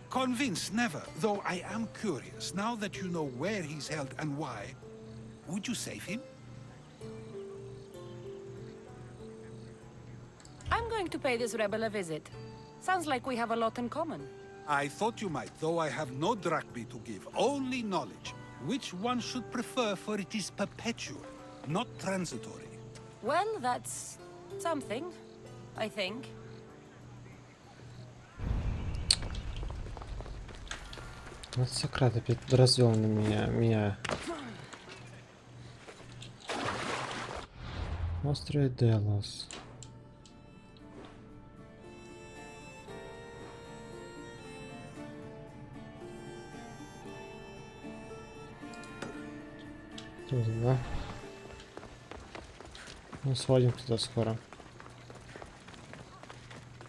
Speaker 20: Convinced, never. Though I am curious, now that you know where he's held and why, would you save him?
Speaker 17: I'm going to pay this rebel a visit. Sounds like we have a lot in common.
Speaker 20: I thought you might, though I have no drachmae to give, only knowledge. Which one should prefer, for it is perpetual, not transitory.
Speaker 17: Well, that's something, I think.
Speaker 1: Вот Сократ опять развел на меня. Острый Делос. Тут, да? Ну, сводим туда скоро.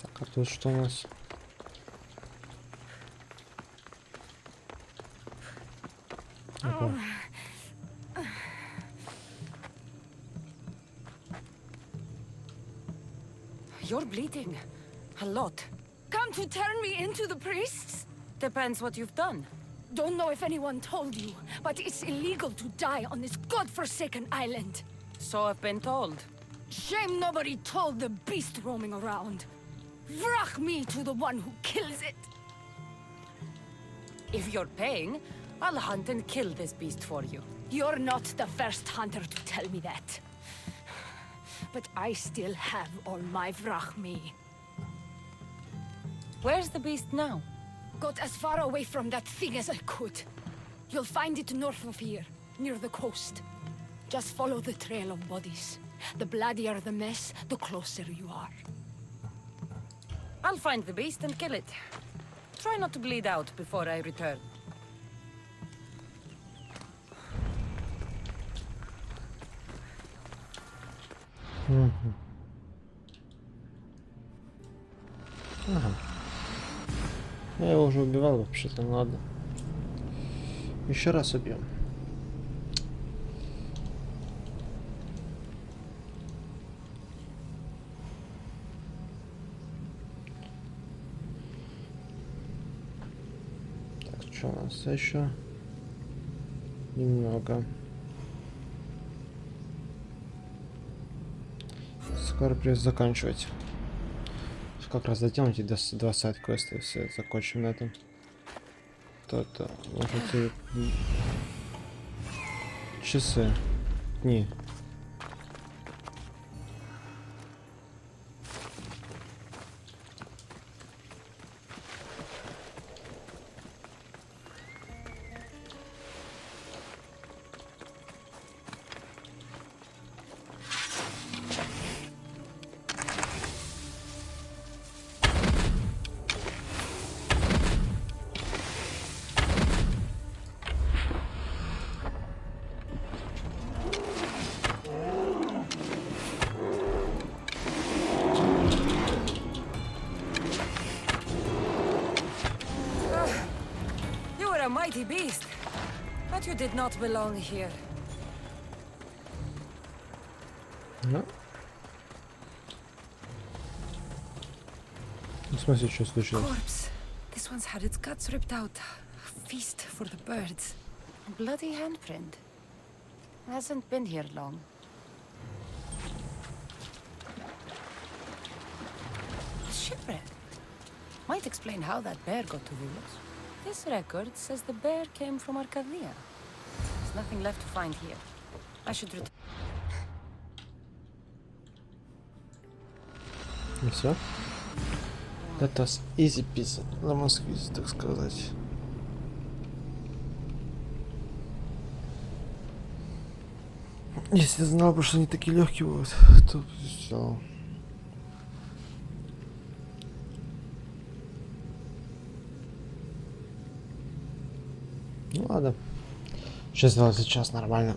Speaker 1: Так, а тут что у нас? Ого.
Speaker 17: You're bleeding. A lot.
Speaker 14: Come to turn me into the priests?
Speaker 17: Depends what you've done.
Speaker 14: Don't know if anyone told you, but it's illegal to die on this godforsaken island.
Speaker 17: So I've been told.
Speaker 14: Shame nobody told the beast roaming around. Vrach me to the one who kills it.
Speaker 17: If you're paying, I'll hunt and kill this beast for you.
Speaker 14: You're not the first hunter to tell me that. But I still have all my vrach me.
Speaker 17: Where's the beast now?
Speaker 14: Got as far away from that thing as I could. You'll find it north of here, near the coast. Just follow the trail of bodies. The bloodier the mess, the closer you are.
Speaker 17: I'll find the beast and kill it. Try not to bleed out before I return.
Speaker 1: Ага. Я его уже убивал вообще-то, ну ладно. Еще раз убьем. Так, что у нас еще? Немного. Скоро придется заканчивать. Как раз доделайте два сайд-квеста, если закончим на этом. То-то, можете... Часы. Дни.
Speaker 17: A mighty beast, but you did not belong here.
Speaker 1: No. В смысле, что случилось?
Speaker 17: Corpse. This one's had its guts ripped out. A feast for the birds. A bloody handprint. Hasn't been here long. Shipwreck. Might explain how that bear got to Vulus. This record says the bear came from Arcadia. There's nothing left to find here. I should return.
Speaker 1: И все. That was easy peasy. Lemon-squeeze, так сказать. Если знал бы, что они такие легкие будут, то все. Ну ладно. 6:20 час, нормально.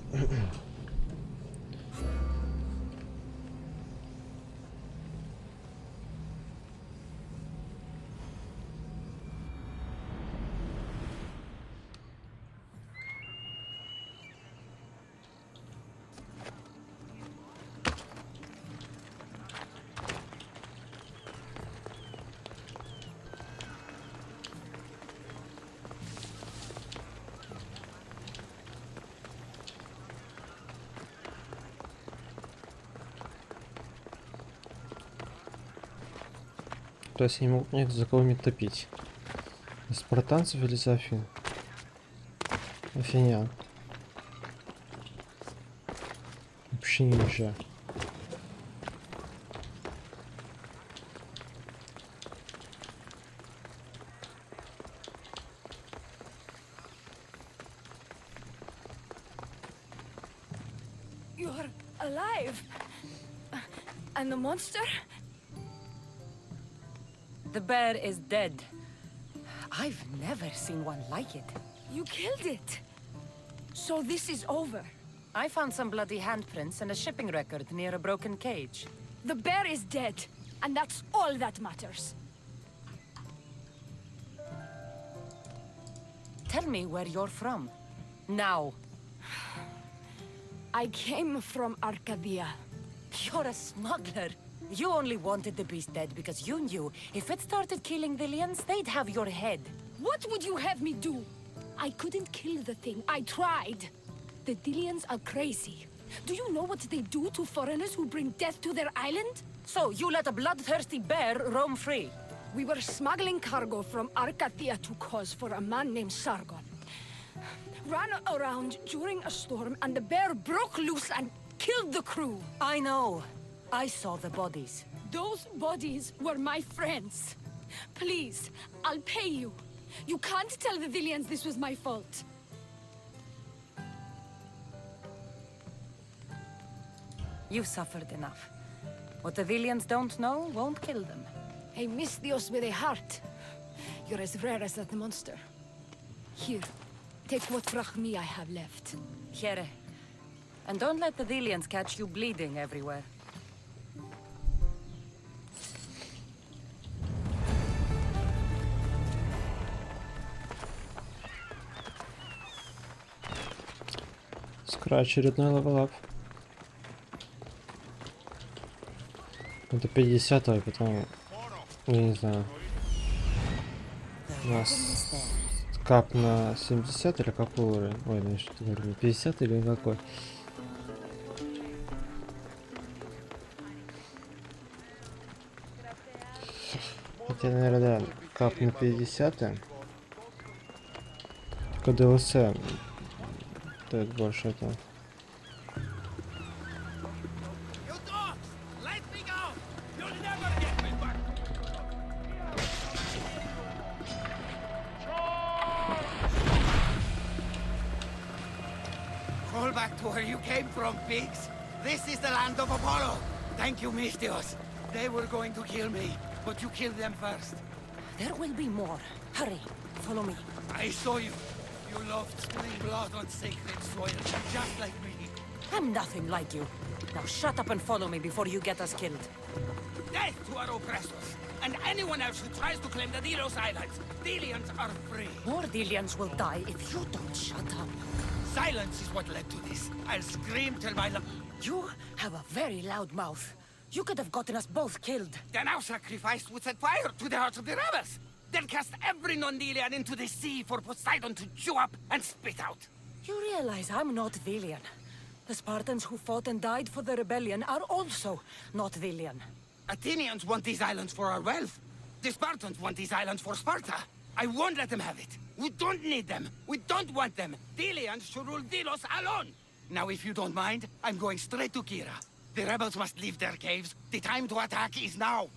Speaker 1: То есть они могут нет за кого-нибудь топить. За спартанцев или за Афин? Афинян. Вообще нельзя.
Speaker 14: You're alive. And the monster?
Speaker 17: The bear is dead. I've never seen one like it.
Speaker 14: You killed it. So this is over.
Speaker 17: I found some bloody handprints and a shipping record near a broken cage.
Speaker 14: The bear is dead, and that's all that matters.
Speaker 17: Tell me where you're from. Now.
Speaker 14: I came from Arcadia.
Speaker 17: You're a smuggler. You only wanted the beast dead because you knew if it started killing Villians, they'd have your head.
Speaker 14: What would you have me do? I couldn't kill the thing. I tried. The Dillians are crazy. Do you know what they do to foreigners who bring death to their island?
Speaker 17: So you let a bloodthirsty bear roam free?
Speaker 14: We were smuggling cargo from Arcadia to Kos for a man named Sargon. Ran around during a storm and the bear broke loose and killed the crew.
Speaker 17: I know. I saw the bodies.
Speaker 14: Those bodies were my friends. Please, I'll pay you. You can't tell the Villians this was my fault.
Speaker 17: You've suffered enough. What the Villians don't know won't kill them.
Speaker 14: A Misthios with a heart. You're as rare as that monster. Here, take what Frachmi I have left.
Speaker 17: Here. And don't let the Villians catch you bleeding everywhere.
Speaker 1: Скоро очередной левелап. Это 50-й, и потом, я не знаю, у нас кап на 70 или какой уровень? Ой, ну что говорю, 50 или какой? Хотя, наверное, да, кап на 50. Только DLC стоит больше этого.
Speaker 4: Roll back to where you came from, pigs. This is the land of Apollo. Thank you, Misthios. They were going to kill me, but you killed them first.
Speaker 17: There will be more. Hurry, follow me.
Speaker 4: I saw you. You loved spilling blood on sacred soil, just like me.
Speaker 17: I'm nothing like you. Now shut up and follow me before you get us killed.
Speaker 4: Death to our oppressors, and anyone else who tries to claim the Delos Islands. Delians are free.
Speaker 17: More Delians will die if you don't shut up.
Speaker 4: Silence is what led to this. I'll scream till my
Speaker 17: You have a very loud mouth. You could have gotten us both killed.
Speaker 4: Then our sacrifice would set fire to the hearts of the rebels. Then cast every non-Delian into the sea for Poseidon to chew up and spit out.
Speaker 17: You realize I'm not Delian. The Spartans who fought and died for the rebellion are also not Delian.
Speaker 4: Athenians want these islands for our wealth. The Spartans want these islands for Sparta. I won't let them have it. We don't need them. We don't want them. Delians should rule Delos alone. Now, if you don't mind, I'm going straight to Kira. The rebels must leave their caves. The time to attack is now.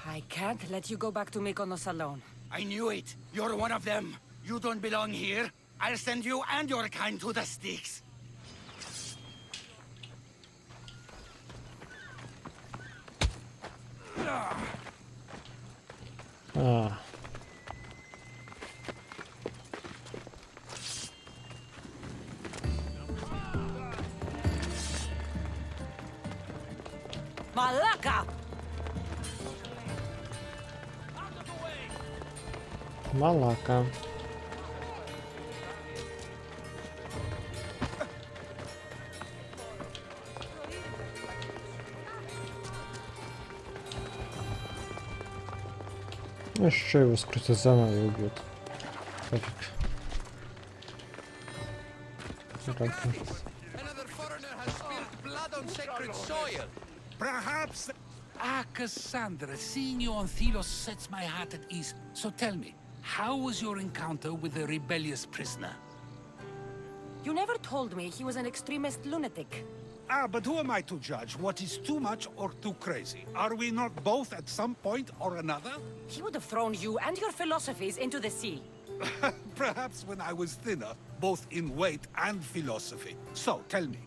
Speaker 17: I can't let you go back to Mykonos alone.
Speaker 4: I knew it. You're one of them. You don't belong here. I'll send you and your kind to the Styx.
Speaker 1: А.
Speaker 17: Malaka!
Speaker 1: Малака. Ну еще его скрутят заново и убьют. Пофиг.
Speaker 4: Another foreigner has spilled blood
Speaker 11: on sacred soil.
Speaker 20: Perhaps... Ah, Cassandra, seeing you on Thelos sets my heart at ease. So tell me, how was your encounter with the rebellious prisoner?
Speaker 18: You never told me he was an extremist lunatic.
Speaker 20: Ah, but who am I to judge what is too much or too crazy? Are we not both at some point or another?
Speaker 18: He would have thrown you and your philosophies into the sea.
Speaker 20: Perhaps when I was thinner, both in weight and philosophy. So, tell me,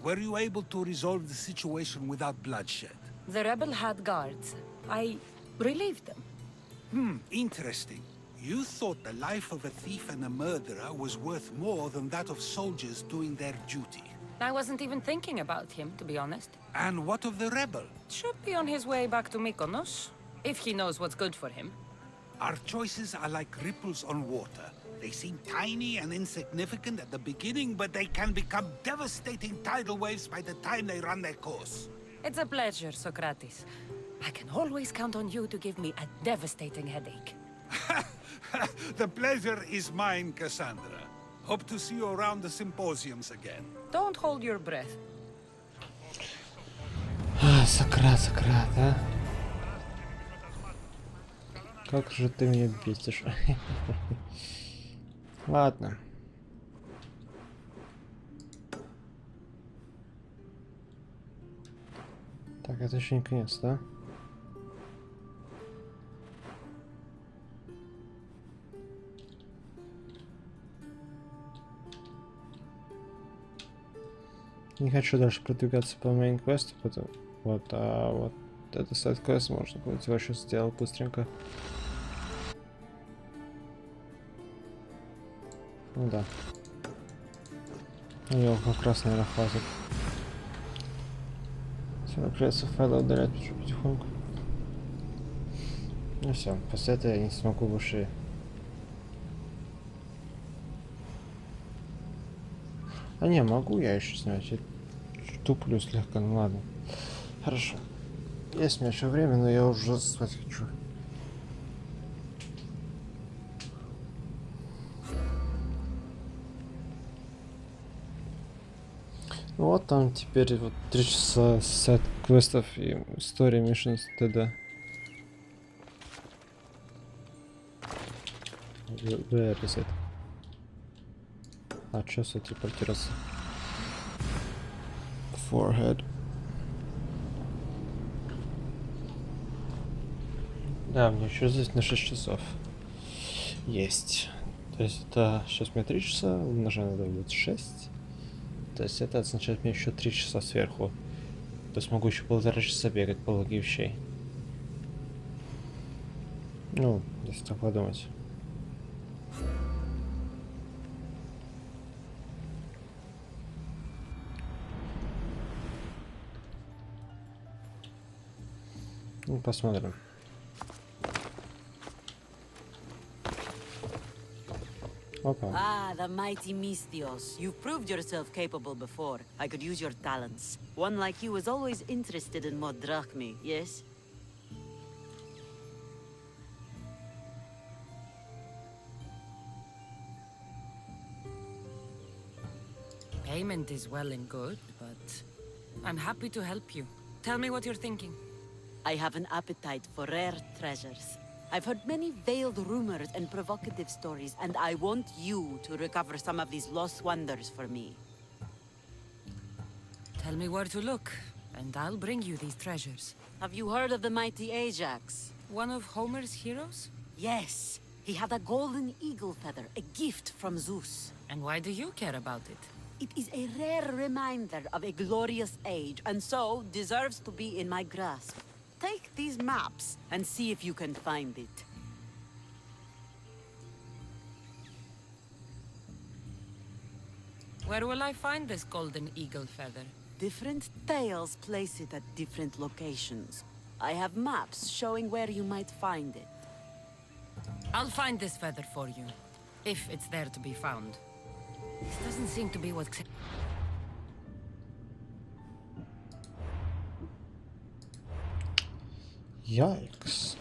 Speaker 20: were you able to resolve the situation without bloodshed?
Speaker 18: The rebel had guards. I relieved them.
Speaker 20: Interesting. You thought the life of a thief and a murderer was worth more than that of soldiers doing their duty.
Speaker 18: I wasn't even thinking about him, to be honest.
Speaker 20: And what of the rebel?
Speaker 18: Should be on his way back to Mykonos, if he knows what's good for him.
Speaker 20: Our choices are like ripples on water. They seem tiny and insignificant at the beginning, but they can become devastating tidal waves by the time they run their course.
Speaker 18: It's a pleasure, Socrates. I can always count on you to give me a devastating headache.
Speaker 20: The pleasure is mine, Cassandra. Hope to see you around the symposiums again.
Speaker 18: Don't hold your breath.
Speaker 1: Сократ, а? Как же ты меня бесишь. Ладно. Так, это еще не конец, да? Не хочу дальше продвигаться по мейн-квесту, потом... а вот это сайд-квест можно будет. Его сейчас сделал быстренько. Ну да. У него как раз, наверное, хватит. Все, придется файлы удалять потихоньку. Ну все, после этого я не смогу больше. А не, могу я еще снять. Я туплю слегка, ну ладно. Хорошо. Есть у меня еще время, но я уже спать хочу. Ну вот там теперь вот 3 часа сет квестов и история Missions т.д. Where is it? А, чё телепортироваться? Forehead. Да, мне еще здесь на 6 часов. Есть. То есть это сейчас мне 3 часа, умножаем на 26. То есть это означает мне еще 3 часа сверху. То есть могу еще 1,5 часа бегать по логе вещей. Ну, если так подумать. Ну, посмотрим. Опа.
Speaker 5: Ah, the mighty Mistios. You've proved yourself capable before. I could use your talents. One like you is always interested in more drachmi, yes?
Speaker 18: Payment is well and good, but I'm happy to help you. Tell me what you're thinking.
Speaker 5: I have an appetite for rare treasures. I've heard many veiled rumors and provocative stories, and I want you to recover some of these lost wonders for me.
Speaker 18: Tell me where to look, and I'll bring you these treasures.
Speaker 5: Have you heard of the mighty Ajax?
Speaker 18: One of Homer's heroes?
Speaker 5: Yes. He had a golden eagle feather, a gift from Zeus.
Speaker 18: And why do you care about it?
Speaker 5: It is a rare reminder of a glorious age, and so deserves to be in my grasp. Take these maps and see if you can find it.
Speaker 18: Where will I find this golden eagle feather?
Speaker 5: Different tales place it at different locations. I have maps showing where you might find it.
Speaker 18: I'll find this feather for you, if it's there to be found. This doesn't seem to be what...
Speaker 1: Yikes.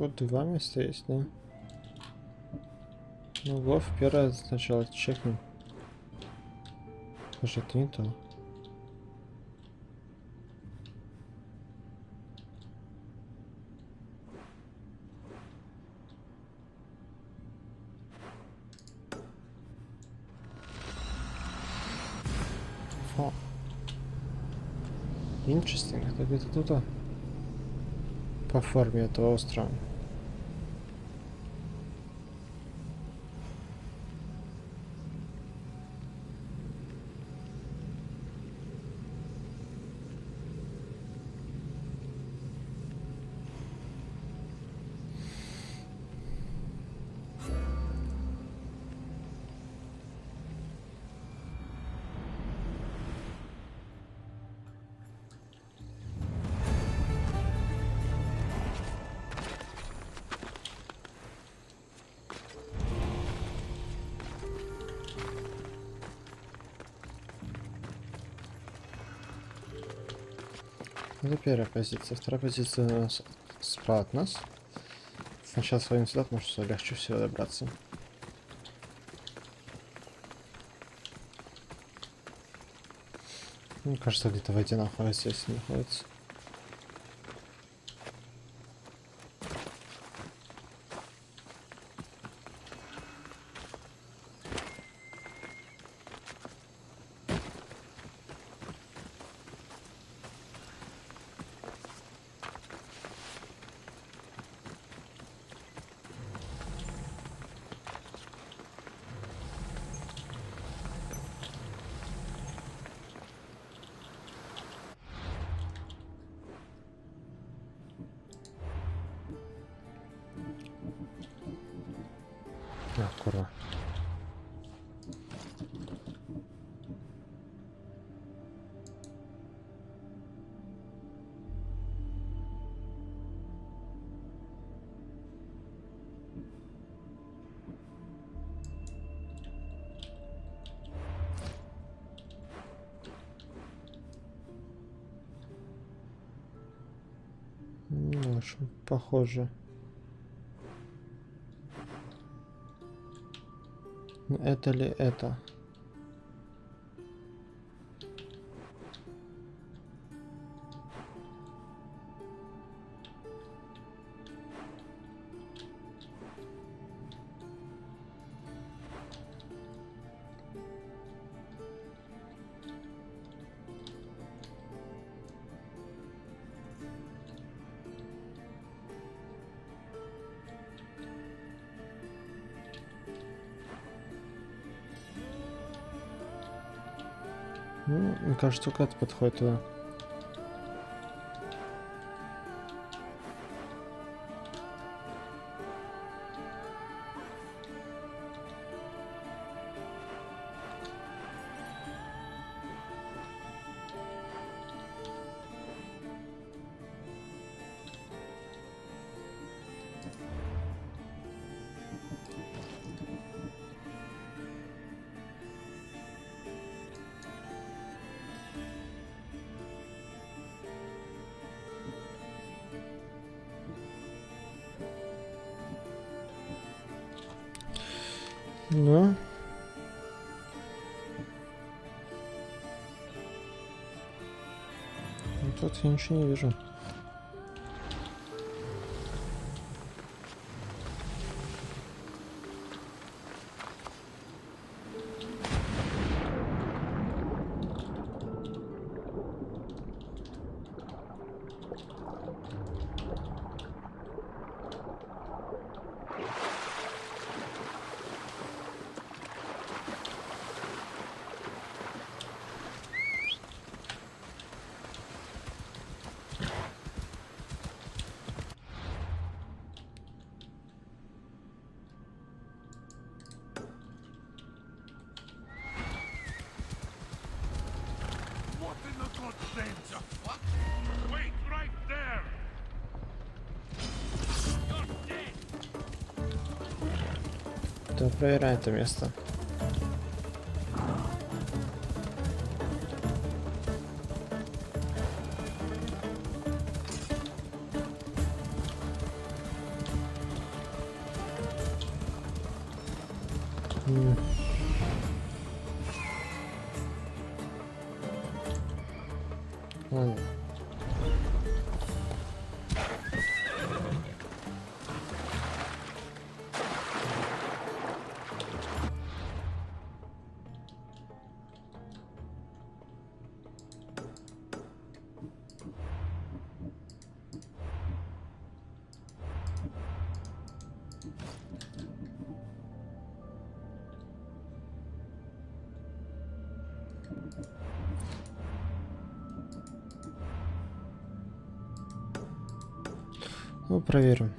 Speaker 1: Тут два места есть, да? Ну, Вов первое сначала чекнем. Может, это не то. О. Interesting. Это где-то тут по форме этого острова. Это первая позиция. Вторая позиция у нас справа от нас. Сначала свалим сюда, потому что легче всего добраться. Мне кажется, где-то в воде находится, если находится. Курва. Ну, что похоже. Это ли это? Ну, мне кажется, только это подходит туда. Да. Тут я ничего не вижу. Да, проверяй это место. Ладно. Ну, проверим.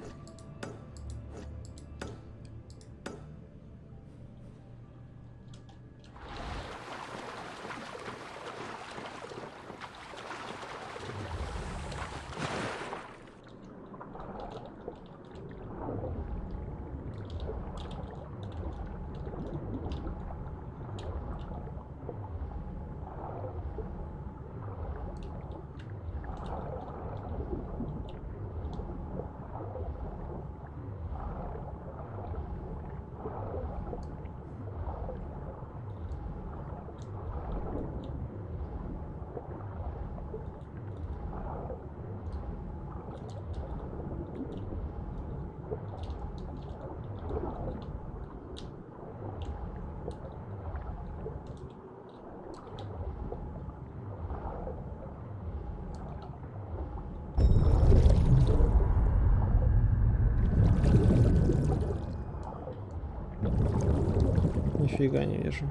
Speaker 1: Нифига не вижу.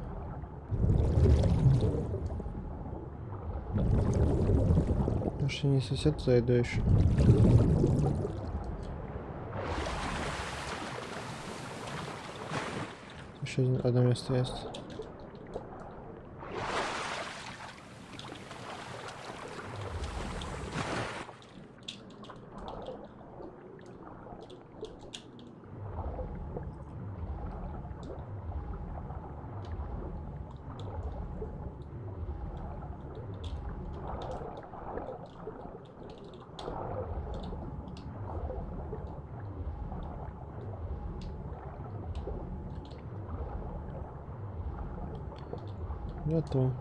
Speaker 1: Может, я не сосед зайду еще. Еще одно место есть. Готово.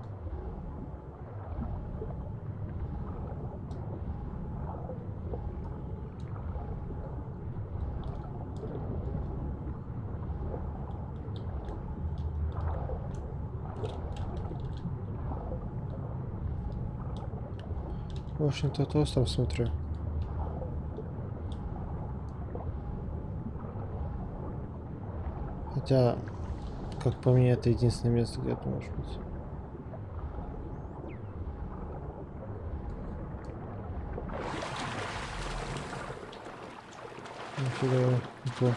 Speaker 1: В общем-то, то остров смотрю. Хотя, как по мне, это единственное место, где это может быть. Нифига.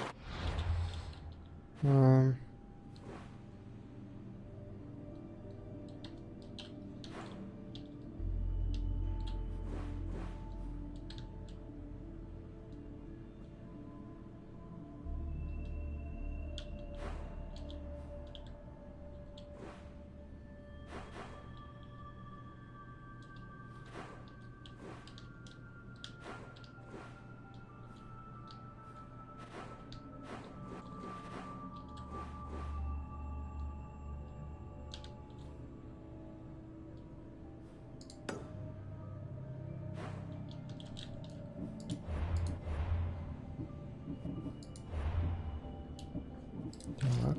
Speaker 1: Так.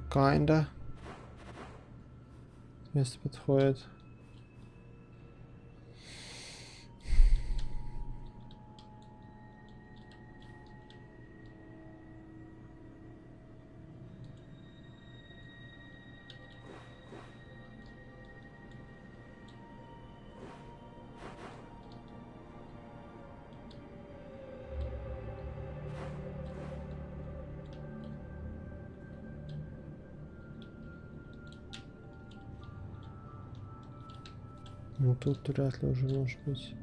Speaker 1: Kinda. Место подходит. Ну тут вряд ли уже может быть.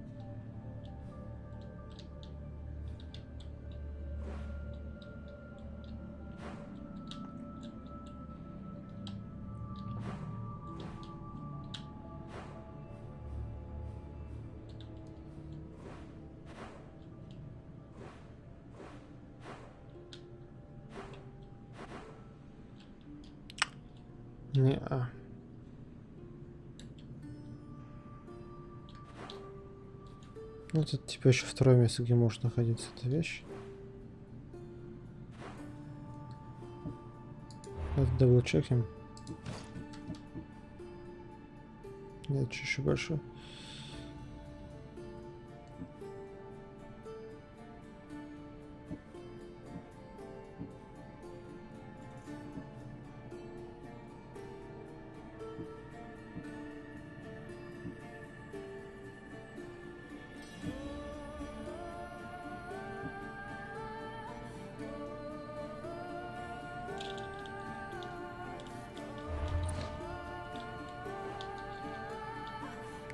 Speaker 1: Не-а. Ну, тут типа еще второе место, где может находиться эта вещь. Это дабл-чеким. Нет, еще больше.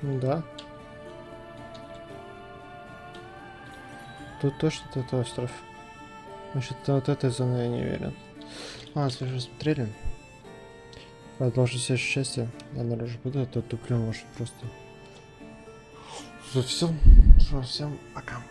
Speaker 1: Ну да. Тут точно этот остров. Значит, вот этой зоны я не уверен. Ладно, если уже смотрели. Продолжим следующей части. Я, наверное, уже буду, а то туплю, может, просто. Все. Всем пока.